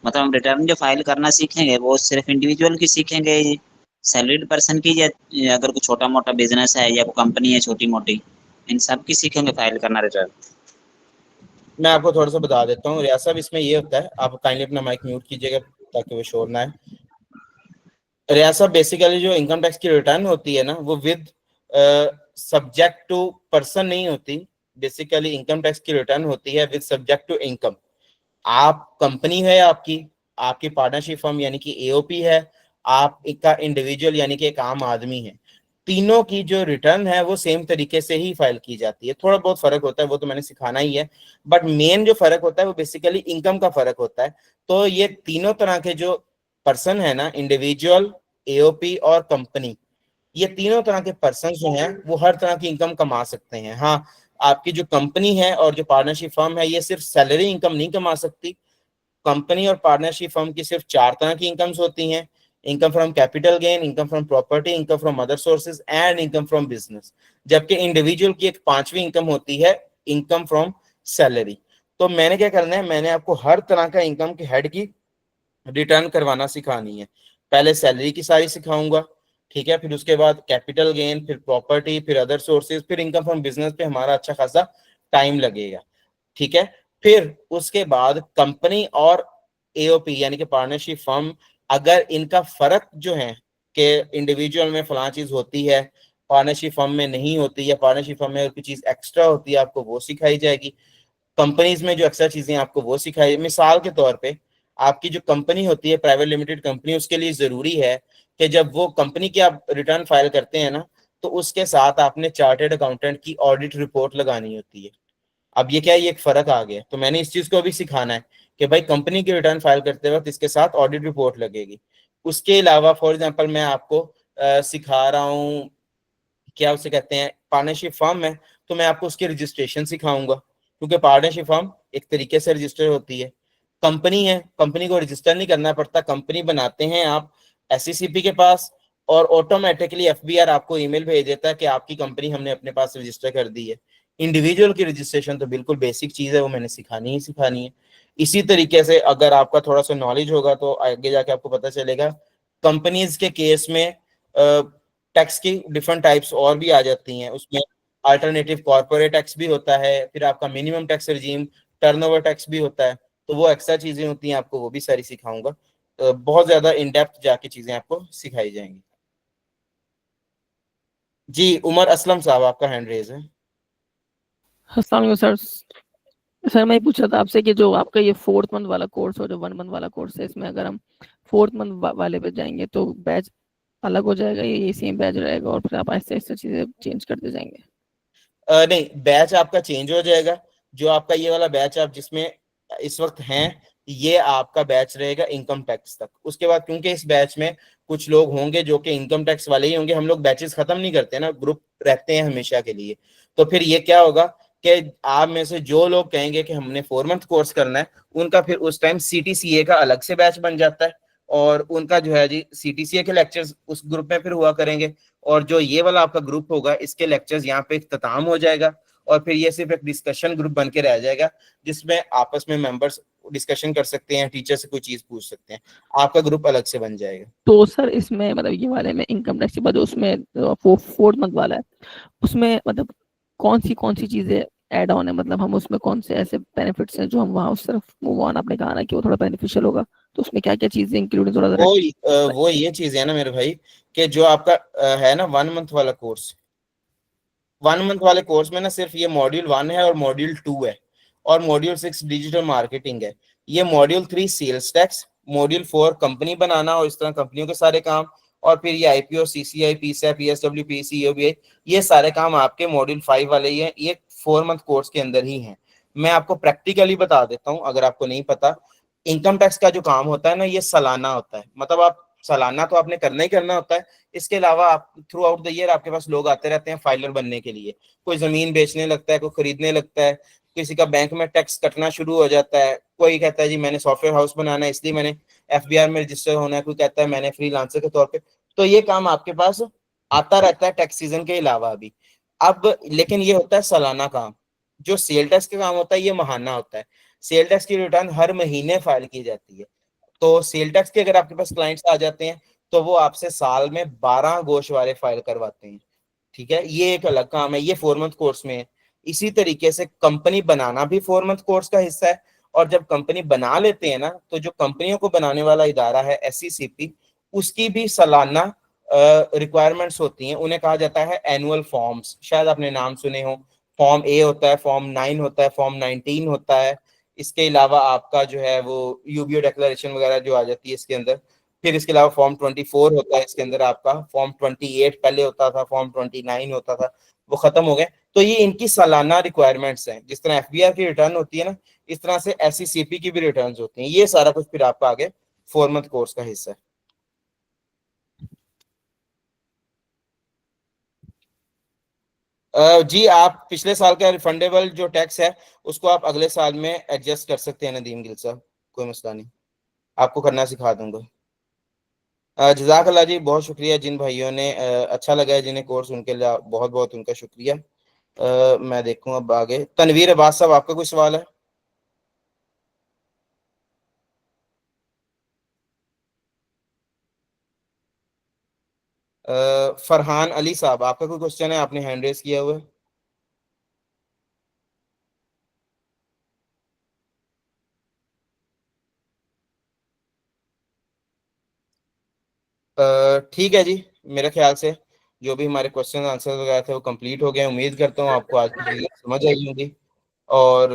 मतलब हम रिटर्न जो फाइल करना सीखेंगे वो सिर्फ इंडिविजुअल की सीखेंगे, सैलरीड पर्सन की, या अगर कोई छोटा मोटा बिजनेस है या कोई कंपनी है छोटी मोटी, इन सब की सीखेंगे फाइल करना रिटर्न? मैं आपको थोड़ा सा बता देता हूँ रियाज साहब, इसमें ये होता है, आप काइंडली अपना माइक म्यूट कीजिएगा ताकि वो शोर ना आए। रियासत बेसिकली जो इनकम टैक्स की रिटर्न होती है ना, वो विद सब्जेक्ट टू पर्सन नहीं होती। बेसिकली इनकम टैक्स की रिटर्न होती है विद सब्जेक्ट टू इनकम। आप कंपनी है आपकी, आपकी पार्टनरशिप फर्म यानी कि AOP है, आप एक का इंडिविजुअल यानी कि एक आम आदमी है, तीनों की जो रिटर्न है वो सेम तरीके से ही फाइल की जाती है। थोड़ा बहुत फर्क होता है, वो तो मैंने सिखाना ही है, बट मेन जो फर्क होता है वो बेसिकली इनकम का फर्क होता है। तो ये तीनों तरह के जो पर्सन है ना, इंडिविजुअल, AOP और कंपनी, ये तीनों तरह के पर्सन जो हैं वो हर तरह की इनकम कमा सकते हैं। हाँ, आपकी जो कंपनी है और जो पार्टनरशिप फर्म है ये सिर्फ सैलरी इनकम नहीं कमा सकती। कंपनी और पार्टनरशिप फर्म की सिर्फ 4 तरह की इनकम्स होती हैं: income from capital gain, income from property, income from other sources and income from business. जबकि इंडिविजुअल की एक 5वीं इनकम होती है, इनकम फ्रॉम सैलरी। तो मैंने क्या करना है, मैंने आपको हर तरह का इनकम के हेड की रिटर्न करवाना सिखानी है। पहले सैलरी की सारी सिखाऊंगा, ठीक है, फिर उसके बाद कैपिटल गेन, फिर प्रॉपर्टी, फिर अदर सोर्सेज, फिर इनकम फ्रॉम बिजनेस पे हमारा अच्छा खासा टाइम लगेगा, ठीक है। फिर उसके बाद कंपनी और AOP यानी कि पार्टनरशिप फर्म, अगर इनका फर्क जो है कि इंडिविजुअल में फलां चीज होती है, पार्टनरशिप फर्म में नहीं होती, या पार्टनरशिप फर्म में कोई चीज एक्स्ट्रा होती है, आपको वो सिखाई जाएगी। कंपनीज में जो एक्स्ट्रा चीजें आपको वो सिखाई, मिसाल के तौर पे आपकी जो कंपनी होती है प्राइवेट लिमिटेड कंपनी, उसके लिए जरूरी है कि जब वो कंपनी की आप रिटर्न फाइल करते हैं ना, तो उसके साथ आपने चार्टेड अकाउंटेंट की ऑडिट रिपोर्ट लगानी होती है। अब ये क्या है, ये एक फर्क आ गया, तो मैंने इस चीज को भी सिखाना है कि भाई कंपनी की रिटर्न फाइल करते वक्त इसके साथ ऑडिट रिपोर्ट लगेगी। उसके अलावा फॉर एग्जांपल मैं आपको सिखा रहा हूँ, क्या उसे कहते हैं, पार्टनरशिप फर्म है, तो मैं आपको उसकी रजिस्ट्रेशन सिखाऊंगा, क्योंकि पार्टनरशिप फर्म एक तरीके से रजिस्टर होती है। कंपनी है, कंपनी को रजिस्टर नहीं करना पड़ता, कंपनी बनाते हैं आप SECP के पास, और ऑटोमेटिकली FBR आपको ईमेल भेज देता है कि आपकी कंपनी हमने अपने पास रजिस्टर कर दी है। इंडिविजुअल की रजिस्ट्रेशन तो बिल्कुल बेसिक चीज है, वो मैंने सिखानी ही सिखानी है। इसी तरीके से अगर आपका थोड़ा सा नॉलेज होगा तो आगे जाके आपको पता चलेगा, कंपनीज के केस में टैक्स की डिफरेंट टाइप्स और भी आ जाती हैं। उसमें अल्टरनेटिव कॉर्पोरेट टैक्स भी होता है, फिर आपका minimum tax regime, turnover tax भी होता है। तो वो एक्स्ट्रा चीजें होती हैं, आपको वो भी सारी सिखाऊंगा। बहुत ज्यादा इन डेप्थ जाके चीजें आपको सिखाई जाएंगी। जी उमर असलम साहब, आपका हैंड रेज है। अस्सलाम वालेकुम सर। सर मैं पूछ रहा था आपसे कि जो आपका ये 4th मंथ वाला कोर्स और जो 1 मंथ वाला कोर्स है, इसमें अगर हम 4th मंथ वाले पे जाएंगे तो बैच अलग हो जाएगा, ये सेम बैच रहेगा और फिर आप आहिस्ते आहिस्ते चीजें चेंज करते जाएंगे? नहीं, बैच आपका चेंज हो जाएगा। जो आपका ये वाला बैच आप जिसमें इस वक्त हैं, ये आपका बैच रहेगा इनकम टैक्स तक। उसके बाद क्योंकि इस बैच में कुछ लोग होंगे जो कि इनकम टैक्स वाले ही होंगे, हम लोग बैचेस खत्म नहीं करते ना, ग्रुप रहते हैं हमेशा के लिए। तो फिर ये क्या होगा कि आप में से जो लोग कहेंगे कि हमने 4 मंथ कोर्स करना है, उनका फिर उस टाइम CTCA का अलग से बैच बन जाता है, और उनका जो है जी CTCA के लेक्चर्स उस ग्रुप में फिर हुआ करेंगे, और जो ये वाला आपका ग्रुप होगा इसके लेक्चर्स यहाँ पे इख्तिताम हो जाएगा, और फिर ये सिर्फ एक डिस्कशन ग्रुप बन के रह जाएगा, जिसमें आपस में मेंबर्स डिस्कशन कर सकते हैं, टीचर से कोई चीज पूछ सकते हैं, आपका ग्रुप अलग से बन जाएगा। तो सर इसमें मतलब ये वाले में इनकम टैक्स के बाद उसमें 4th मंथ वाला है, उसमें मतलब कौन सी चीजें ऐड ऑन है, मतलब हम उसमें कौन से ऐसे बेनिफिट्स हैं जो हम वहाँ उस तरफ मूव ऑन, आपने कहा ना कि वो थोड़ा बेनिफिशियल होगा, तो उसमें क्या क्या चीजें इंक्लूड थोड़ा सा वो ये चीज है ना मेरे भाई, कि जो आपका है ना 1 मंथ वाला कोर्स, 1 मंथ वाले कोर्स में ना सिर्फ ये मॉड्यूल 1 है और मॉड्यूल 2 है, और मॉड्यूल 6 डिजिटल मार्केटिंग है, ये module 3 sales tax, module 4 company बनाना और इस तरह कंपनियों के सारे काम, और फिर ये IPO, CCI, PSAP, PSW, PCOBI, ये सारे काम आपके मॉड्यूल 5 वाले ही हैं, ये 4 मंथ कोर्स के अंदर ही हैं। मैं आपको प्रैक्टिकली बता देता हूँ अगर आपको नहीं पता, इनकम टैक्स का जो काम होता है ना ये सालाना होता है, मतलब आप सालाना तो आपने करना ही करना होता है, इसके अलावा आप थ्रू आउट द ईयर आपके पास लोग आते रहते हैं फाइलर बनने के लिए, कोई जमीन बेचने लगता है, कोई खरीदने लगता है, किसी का बैंक में टैक्स कटना शुरू हो जाता है, कोई कहता है जी मैंने सॉफ्टवेयर हाउस बनाना है इसलिए मैंने FBR में रजिस्टर होना है, कोई कहता है मैंने फ्रीलांसर के तौर पे, तो ये काम आपके पास आता रहता है टैक्स सीजन के अलावा भी। अब लेकिन ये होता है सालाना काम, जो सेल टैक्स का काम होता है ये महाना होता है, सेल टैक्स की रिटर्न हर महीने फाइल की जाती है, तो सेल टैक्स के अगर आपके पास क्लाइंट्स आ जाते हैं तो वो आपसे साल में 12 गोशवारे फाइल करवाते हैं, ठीक है, ये एक अलग काम है, ये 4 मंथ कोर्स में है। इसी तरीके से कंपनी बनाना भी 4 मंथ कोर्स का हिस्सा है, और जब कंपनी बना लेते हैं ना तो जो कंपनियों को बनाने वाला इदारा है SECP, उसकी भी सालाना रिक्वायरमेंट्स होती हैं, उन्हें कहा जाता है एनुअल फॉर्म्स, शायद आपने नाम सुने हो, फॉर्म A होता है, फॉर्म 9 होता है, फॉर्म 19 होता है, इसके अलावा आपका जो है वो UBO डिक्लेरेशन वगैरह जो आ जाती है इसके अंदर, फिर इसके अलावा फॉर्म 24 होता है इसके अंदर आपका, फॉर्म 28 पहले होता था, फॉर्म 29 होता था, वो खत्म हो गए, तो ये इनकी सालाना रिक्वायरमेंट्स हैं, जिस तरह FBR की रिटर्न होती है ना इस तरह से SECP की भी रिटर्न होती हैं, ये सारा कुछ फिर आपका आगे 4 मंथ कोर्स का हिस्सा है। जी आप पिछले साल का रिफंडेबल जो टैक्स है उसको आप अगले साल में एडजस्ट कर सकते हैं नदीम गिल साहब, कोई मसला नहीं, आपको करना सिखा दूंगा। जज़ाकल्लाह जी, बहुत शुक्रिया जिन भाइयों ने अच्छा लगा है जिन्हें कोर्स, उनके लिए बहुत बहुत उनका शुक्रिया। मैं देखूं अब आगे, तनवीर अब्बास साहब आपका कोई सवाल है? फरहान अली साहब आपका कोई क्वेश्चन है, आपने हैंड रेस किया हुआ है? ठीक है जी, मेरे ख्याल से जो भी हमारे क्वेश्चन आंसर वगैरह थे वो कंप्लीट हो गए, उम्मीद करता हूँ आपको आज की चीज़ें समझ आई होंगी, और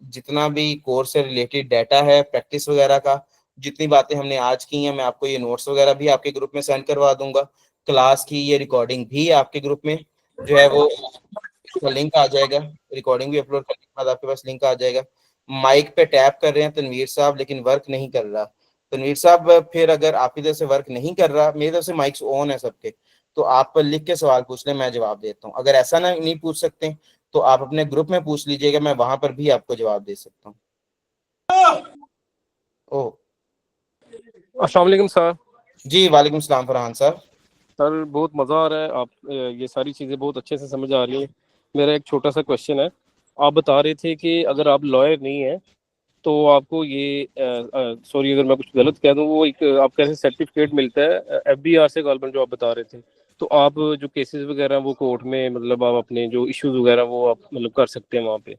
जितना भी कोर्स से रिलेटेड डाटा है प्रैक्टिस वगैरह का, जितनी बातें हमने आज की हैं मैं आपको ये नोट्स वगैरह भी आपके ग्रुप में सेंड करवा दूंगा, क्लास की ये रिकॉर्डिंग भी आपके ग्रुप में जो है वो इसका लिंक आ जाएगा, रिकॉर्डिंग भी अपलोड करने के बाद आपके पास लिंक आ जाएगा। माइक पे टैप कर रहे हैं तनवीर साहब लेकिन वर्क नहीं कर रहा, तनवीर साहब फिर अगर आप इधर से वर्क नहीं कर रहा, मेरी तरफ से माइक्स ऑन है सबके, तो आप लिख के सवाल पूछ लें, मैं जवाब देता हूँ, अगर ऐसा ना नहीं पूछ सकते तो आप अपने ग्रुप में पूछ लीजिएगा, मैं वहां पर भी आपको जवाब दे सकता हूँ। ओह अस्सलाम वालेकुम सर। जी वालेकुम सलाम फरहान साहब। सर बहुत मज़ा आ रहा है, आप ये सारी चीज़ें बहुत अच्छे से समझ आ रही हैं। मेरा एक छोटा सा क्वेश्चन है, आप बता रहे थे कि अगर आप लॉयर नहीं हैं तो आपको ये सॉरी अगर मैं कुछ गलत कह दूं, वो एक आप कैसे सर्टिफिकेट मिलता है FBR से गवर्नमेंट, जो आप बता रहे थे, तो आप जो केसेस वगैरह वो कोर्ट में मतलब आप अपने जो इश्यूज वगैरह वो आप मतलब कर सकते हैं वहाँ पे।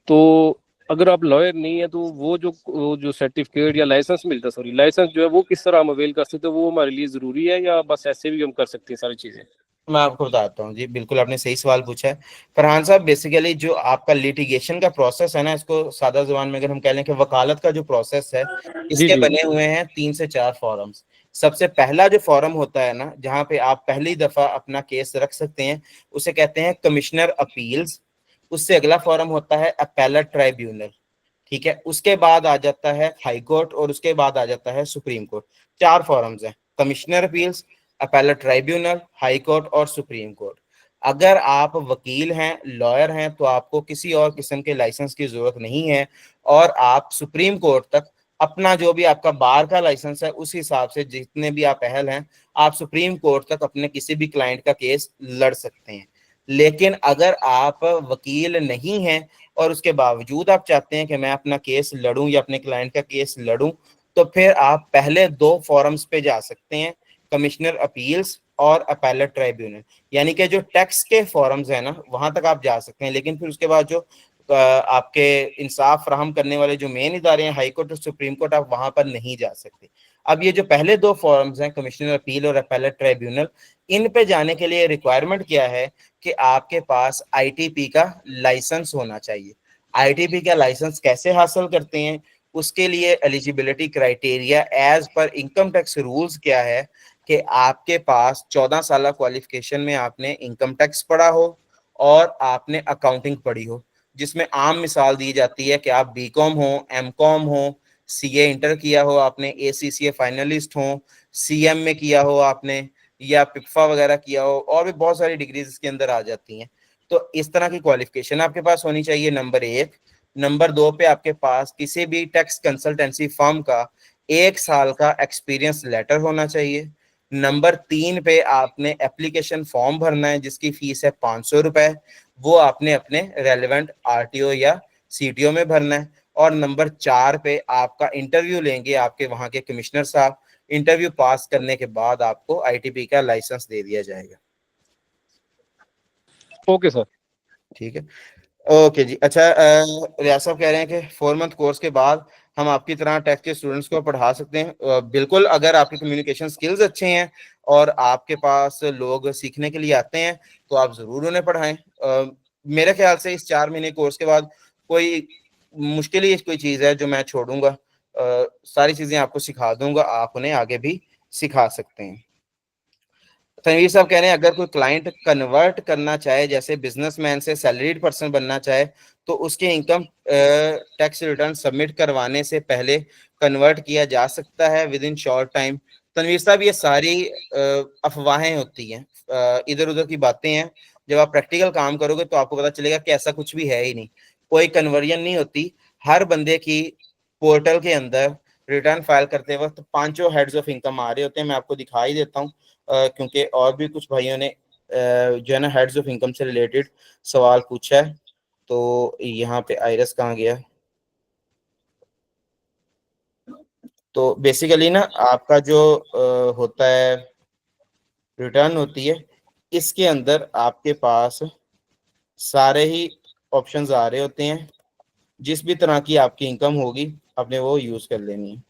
तो अगर आप लॉयर नहीं है तो वो जो सर्टिफिकेट या लाइसेंस मिलता है, सॉरी लाइसेंस जो है वो किस तरह हम अवेल कर सकते हैं, वो हमारे लिए ज़रूरी है या बस ऐसे भी हम कर सकते हैं सारी चीज़ें? मैं आपको बताता हूँ जी, बिल्कुल आपने सही सवाल पूछा है फरहान साहब। बेसिकली जो आपका लिटिगेशन का प्रोसेस है ना, इसको सादा जुबान में अगर हम कह लें कि वकालत का जो प्रोसेस है, जी इसके जी। बने हुए हैं 3 से 4 फॉरम्स। सबसे पहला जो फॉरम होता है ना, जहाँ पे आप पहली दफा अपना केस रख सकते हैं, उसे कहते हैं कमिश्नर अपील्स। उससे अगला फॉरम होता है अपेलेट ट्राइब्यूनल, ठीक है, उसके बाद आ जाता है हाई कोर्ट, और उसके बाद आ जाता है सुप्रीम कोर्ट। 4 फॉरम्स हैं, commissioner appeals, appellate tribunal, high court और सुप्रीम कोर्ट। अगर आप वकील हैं, लॉयर हैं, तो आपको किसी और किस्म के लाइसेंस की जरूरत नहीं है, और आप सुप्रीम कोर्ट तक अपना जो भी आपका बार का लाइसेंस है उस हिसाब से जितने भी आप अहल हैं, आप सुप्रीम कोर्ट तक अपने किसी भी क्लाइंट का केस लड़ सकते हैं। लेकिन अगर आप वकील नहीं हैं और उसके बावजूद आप चाहते हैं कि मैं अपना केस लड़ूं या अपने क्लाइंट का केस लड़ूं, तो फिर आप पहले 2 फोरम्स पे जा सकते हैं, कमिश्नर अपील्स और अपैलेट ट्राइब्यूनल। यानी कि जो टैक्स के फॉरम्स है ना, वहां तक आप जा सकते हैं, लेकिन फिर उसके बाद जो आपके इंसाफ फराहम करने वाले जो मेन इदारे हैं, हाई कोर्ट और सुप्रीम कोर्ट, आप वहां पर नहीं जा सकते। अब ये जो पहले 2 फॉरम्स हैं, कमिश्नर अपील और अपैलेट ट्राइब्यूनल, इन पे जाने के लिए रिक्वायरमेंट क्या है कि आपके पास आईटीपी का लाइसेंस होना चाहिए। आईटीपी का लाइसेंस कैसे हासिल करते हैं, उसके लिए eligibility criteria as per income tax rules क्या है कि आपके पास 14 साल क्वालिफिकेशन में आपने इनकम टैक्स पढ़ा हो और आपने अकाउंटिंग पढ़ी हो, जिसमें आम मिसाल दी जाती है कि आप बीकॉम हो, एमकॉम हो, सीए इंटर किया हो आपने, एसीसीए फाइनलिस्ट हो, सीएम में किया हो आपने, या पिप्फा वगैरह किया हो, और भी बहुत सारी डिग्रीज इसके अंदर आ जाती हैं। तो इस तरह की क्वालिफिकेशन आपके पास होनी चाहिए, नंबर 1। नंबर 2 पे आपके पास किसी भी टैक्स कंसल्टेंसी फर्म का 1 साल का एक्सपीरियंस लेटर होना चाहिए। नंबर 3 पे आपने एप्लीकेशन फॉर्म भरना है जिसकी फीस है 500 रुपए, वो आपने अपने रेलेवेंट आरटीओ या सीटीओ में भरना है। और नंबर 4 पे आपका इंटरव्यू लेंगे आपके वहां के कमिश्नर साहब। इंटरव्यू पास करने के बाद आपको आईटीपी का लाइसेंस दे दिया जाएगा। Okay sir. ठीक है, ओके जी। अच्छा, रियाज साहब कह रहे हैं कि 4 मंथ कोर्स के बाद हम आपकी तरह टैक्स के स्टूडेंट्स को पढ़ा सकते हैं। बिल्कुल, अगर आपके कम्युनिकेशन स्किल्स अच्छे हैं और आपके पास लोग सीखने के लिए आते हैं तो आप जरूर उन्हें पढ़ाएं। मेरे ख्याल से इस 4 महीने कोर्स के बाद कोई मुश्किल ही कोई चीज़ है जो मैं छोड़ूंगा। सारी चीज़ें आपको सिखा दूंगा, आप उन्हें आगे भी सिखा सकते हैं। तनवीर साहब कह रहे हैं अगर कोई क्लाइंट कन्वर्ट करना चाहे, जैसे बिजनेसमैन से सैलरीड पर्सन बनना चाहे, तो उसके इनकम टैक्स रिटर्न सबमिट करवाने से पहले कन्वर्ट किया जा सकता है within short time. Tanveer साहब, ये सारी अफवाहें होती हैं, इधर उधर की बातें हैं। जब आप प्रैक्टिकल काम करोगे तो आपको पता चलेगा कि ऐसा कुछ भी है ही नहीं, कोई कन्वर्जन नहीं होती। हर बंदे की पोर्टल के अंदर रिटर्न फाइल करते वक्त 5 हेड्स ऑफ इनकम आ रहे होते हैं। मैं आपको दिखा ही देता हूँ, क्योंकि और भी कुछ भाइयों ने जो है ना हेड्स ऑफ इनकम से रिलेटेड सवाल पूछा है। तो यहाँ पे आयरस कहाँ गया? तो बेसिकली ना आपका जो होता है रिटर्न होती है, इसके अंदर आपके पास सारे ही ऑप्शंस आ रहे होते हैं। जिस भी तरह की आपकी इनकम होगी आपने वो यूज कर लेनी है।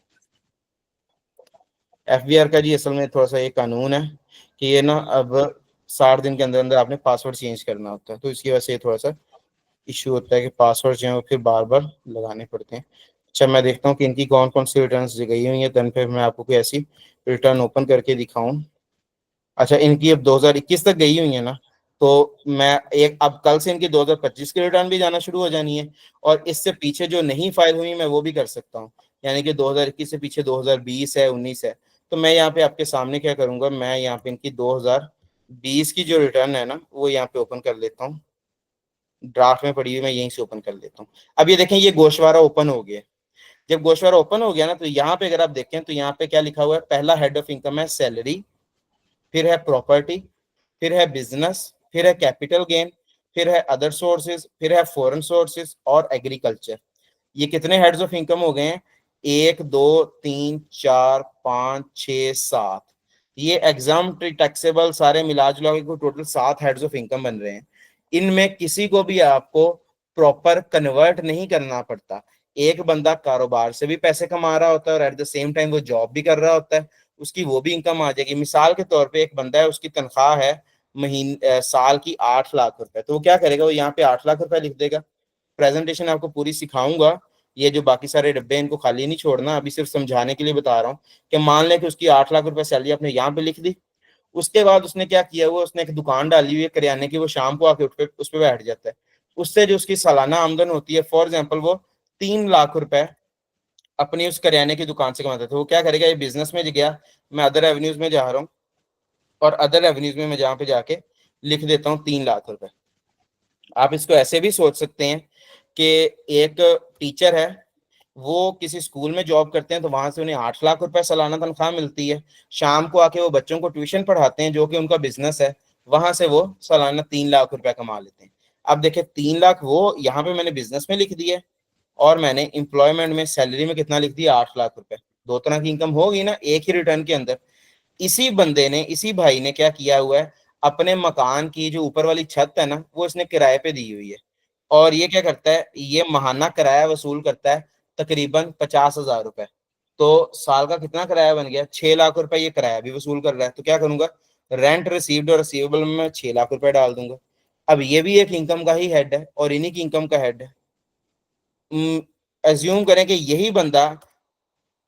एफबीआर का जी असल में थोड़ा सा ये कानून है कि ये ना अब 60 दिन के अंदर अंदर आपने पासवर्ड चेंज करना होता है, तो इसकी वजह से थोड़ा सा इशू होता है कि पासवर्ड जो है वो फिर बार बार लगाने पड़ते हैं। अच्छा, मैं देखता हूँ कि इनकी कौन कौन सी रिटर्न गई हुई है, देन फिर मैं आपको कोई ऐसी रिटर्न ओपन करके दिखाऊं। अच्छा, इनकी अब 2021 तक गई हुई है ना, तो मैं एक अब कल से इनकी 2025 की रिटर्न भी जाना शुरू हो जानी है, और इससे पीछे जो नहीं फाइल हुई मैं वो भी कर सकता हूँ। यानी कि 2021 से पीछे 2020 है, 19 है। तो मैं यहाँ पे आपके सामने क्या करूंगा, मैं यहाँ पे इनकी 2020 की जो रिटर्न है ना वो यहाँ पे ओपन कर लेता हूँ। ड्राफ्ट में पड़ी हुई मैं यहीं से ओपन कर लेता हूँ। अब ये देखें, ये गोशवारा ओपन हो गया। जब गोशवारा ओपन हो गया ना, तो यहाँ पे अगर आप देखें तो यहाँ पे क्या लिखा हुआ है, पहला हेड ऑफ इनकम है सैलरी, फिर है प्रॉपर्टी, फिर है बिजनेस, फिर है कैपिटल गेन, फिर है अदर सोर्सेज, फिर है फॉरेन सोर्सेज और एग्रीकल्चर। ये कितने हेड्स ऑफ इनकम हो गए हैं? 1 2 3 4 5 6 7। ये एग्जाम टैक्सेबल सारे मिला जुला के टोटल 7 हेड्स ऑफ इनकम बन रहे हैं। इनमें किसी को भी आपको प्रॉपर कन्वर्ट नहीं करना पड़ता। एक बंदा कारोबार से भी पैसे कमा रहा होता है और एट द सेम टाइम वो जॉब भी कर रहा होता है, उसकी वो भी इनकम आ जाएगी। मिसाल के तौर पे एक बंदा है, उसकी तनख्वाह है साल की 8 लाख रुपए, तो वो क्या करेगा, वो यहाँ पे 8 लाख रुपए लिख देगा। प्रेजेंटेशन आपको पूरी सिखाऊंगा, ये जो बाकी सारे डब्बे इनको खाली नहीं छोड़ना, अभी सिर्फ समझाने के लिए बता रहा हूँ कि मान लें कि उसकी 8 लाख रुपए सैलरी आपने यहाँ पे लिख दी। उसके बाद उसने क्या किया, वो उसने एक दुकान डाली हुई है करियाने की, वो शाम को आके उठ पे उस पर बैठ जाता है। उससे जो उसकी सालाना आमदन होती है, फॉर एग्जाम्पल वो 3 लाख रुपए अपनी उस करियाने की दुकान से कमाता था, वो क्या करेगा, ये बिजनेस में गया, मैं अदर एवेन्यूज में जा रहा हूँ, और अदर एवेन्यूज में मैं जहाँ पे जाके लिख देता हूँ 3 लाख रुपए। आप इसको ऐसे भी सोच सकते हैं कि एक टीचर है, वो किसी स्कूल में जॉब करते हैं तो वहां से उन्हें 8 लाख रुपए सालाना तनख्वाह मिलती है। शाम को आके वो बच्चों को ट्यूशन पढ़ाते हैं जो कि उनका बिजनेस है, वहां से वो सालाना 3 लाख रुपए कमा लेते हैं। अब देखिए 3 लाख वो यहाँ पे मैंने बिजनेस में लिख दिया और मैंने एम्प्लॉयमेंट में सैलरी में कितना लिख दिया, 8 लाख रुपए। दो तरह की इनकम होगी ना एक ही रिटर्न के अंदर। इसी बंदे ने, इसी भाई ने क्या किया हुआ है, अपने मकान की जो ऊपर वाली छत है ना, वो इसने किराए पे दी हुई है। और ये क्या करता है, ये माहाना किराया वसूल करता है तकरीबन 50,000 रुपए। तो साल का कितना किराया बन गया, 6 लाख रुपए ये किराया भी वसूल कर रहा है। तो क्या करूंगा, रेंट रिसीव्ड और रिसीवेबल में मैं 6 लाख रुपए डाल दूंगा। अब ये भी एक इनकम का ही हेड है और इन्हीं की इनकम का हेड है। एज्यूम करें कि यही बंदा,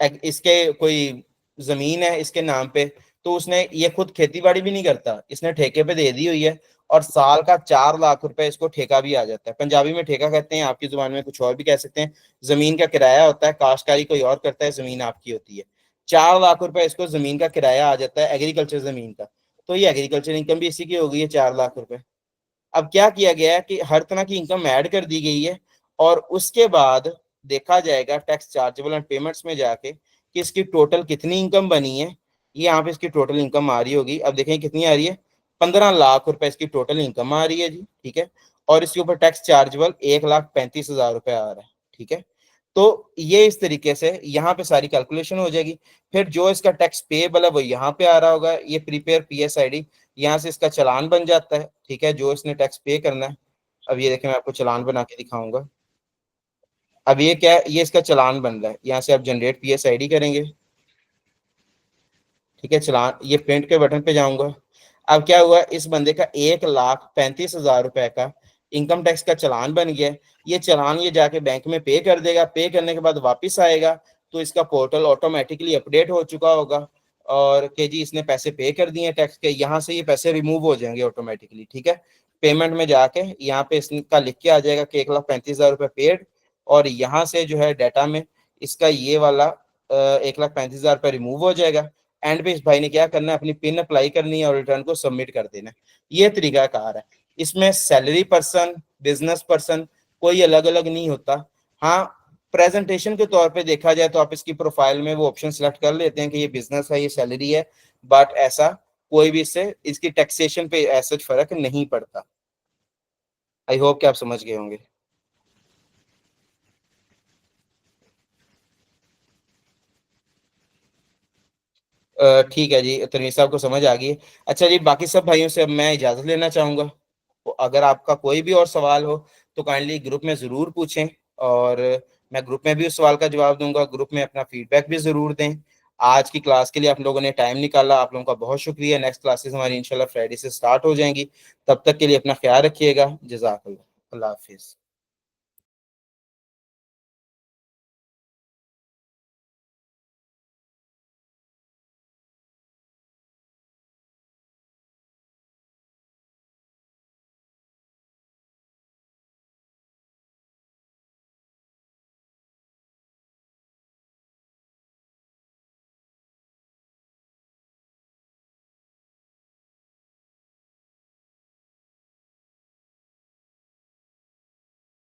इसके कोई जमीन है इसके नाम पे, तो उसने ये खुद खेती बाड़ी भी नहीं करता, इसने ठेके पे दे दी हुई है और साल का 4 लाख रुपए इसको ठेका भी आ जाता है। पंजाबी में ठेका कहते हैं, आपकी जुबान में कुछ और भी कह सकते हैं। जमीन का किराया होता है, काश्तकारी कोई और करता है, जमीन आपकी होती है। 4 लाख रुपए इसको जमीन का किराया आ जाता है, एग्रीकल्चर जमीन का। तो ये एग्रीकल्चर इनकम भी इसी की हो गई है, 4 लाख रुपए। अब क्या किया गया है कि हर तरह की इनकम ऐड कर दी गई है और उसके बाद देखा जाएगा टैक्स चार्जेबल एंड पेमेंट्स में जाके कि इसकी टोटल कितनी इनकम बनी है। ये यहाँ पे इसकी टोटल इनकम आ रही होगी, अब देखें कितनी आ रही है, 15 लाख रुपए इसकी टोटल इनकम आ रही है जी, ठीक है। और इसके ऊपर टैक्स चार्जेबल 1,35,000 रुपए आ रहा है, ठीक है। तो ये इस तरीके से यहाँ पे सारी कैलकुलेशन हो जाएगी। फिर जो इसका टैक्स पेएबल है वो यहाँ पे आ रहा होगा, ये प्रीपेयर PSID, यहाँ से इसका चालान बन जाता है, ठीक है, जो इसने टैक्स पे करना है। अब ये देखें मैं आपको चालान बना के दिखाऊंगा। अब ये क्या है, ये इसका चालान बन रहा है, यहाँ से आप जनरेट PSID करेंगे, ठीक है। चालान, ये प्रिंट के बटन पे जाऊंगा। अब क्या हुआ, इस बंदे का 1,35,000 रुपए का इनकम टैक्स का चालान बन गया। ये चालान ये जाके बैंक में पे कर देगा, पे करने के बाद वापस आएगा तो इसका पोर्टल ऑटोमेटिकली अपडेट हो चुका होगा और कि जी इसने पैसे पे कर दिए टैक्स के। यहाँ से ये पैसे रिमूव हो जाएंगे ऑटोमेटिकली, ठीक है। पेमेंट में जाके यहाँ पे इसका लिख के आ जाएगा कि 1,35,000 रुपए पेड, और यहाँ से जो है डाटा में इसका ये वाला 1,35,000 रुपए रिमूव हो जाएगा। एंड पे इस भाई ने क्या करना है, अपनी पिन अप्लाई करनी है और रिटर्न को सबमिट कर देना है। ये तरीका कार है। इसमें सैलरी पर्सन, बिजनेस पर्सन कोई अलग अलग नहीं होता। हाँ, प्रेजेंटेशन के तौर पे देखा जाए तो आप इसकी प्रोफाइल में वो ऑप्शन सेलेक्ट कर लेते हैं कि ये बिजनेस है, ये सैलरी है, बट ऐसा कोई भी इससे इसकी टैक्सेशन पे ऐसा फर्क नहीं पड़ता। आई होप कि आप समझ गए होंगे। ठीक है जी, तनवीर साहब को समझ आ गई। अच्छा जी, बाकी सब भाइयों से अब मैं इजाज़त लेना चाहूँगा। तो अगर आपका कोई भी और सवाल हो तो काइंडली ग्रुप में ज़रूर पूछें और मैं ग्रुप में भी उस सवाल का जवाब दूंगा। ग्रुप में अपना फीडबैक भी ज़रूर दें। आज की क्लास के लिए आप लोगों ने टाइम निकाला, आप लोगों का बहुत शुक्रिया। नेक्स्ट क्लासेस हमारी इंशाल्लाह फ्राइडे से स्टार्ट हो जाएंगी। तब तक के लिए अपना ख्याल रखिएगा। जज़ाकल्लाह, अल्लाह हाफिज़।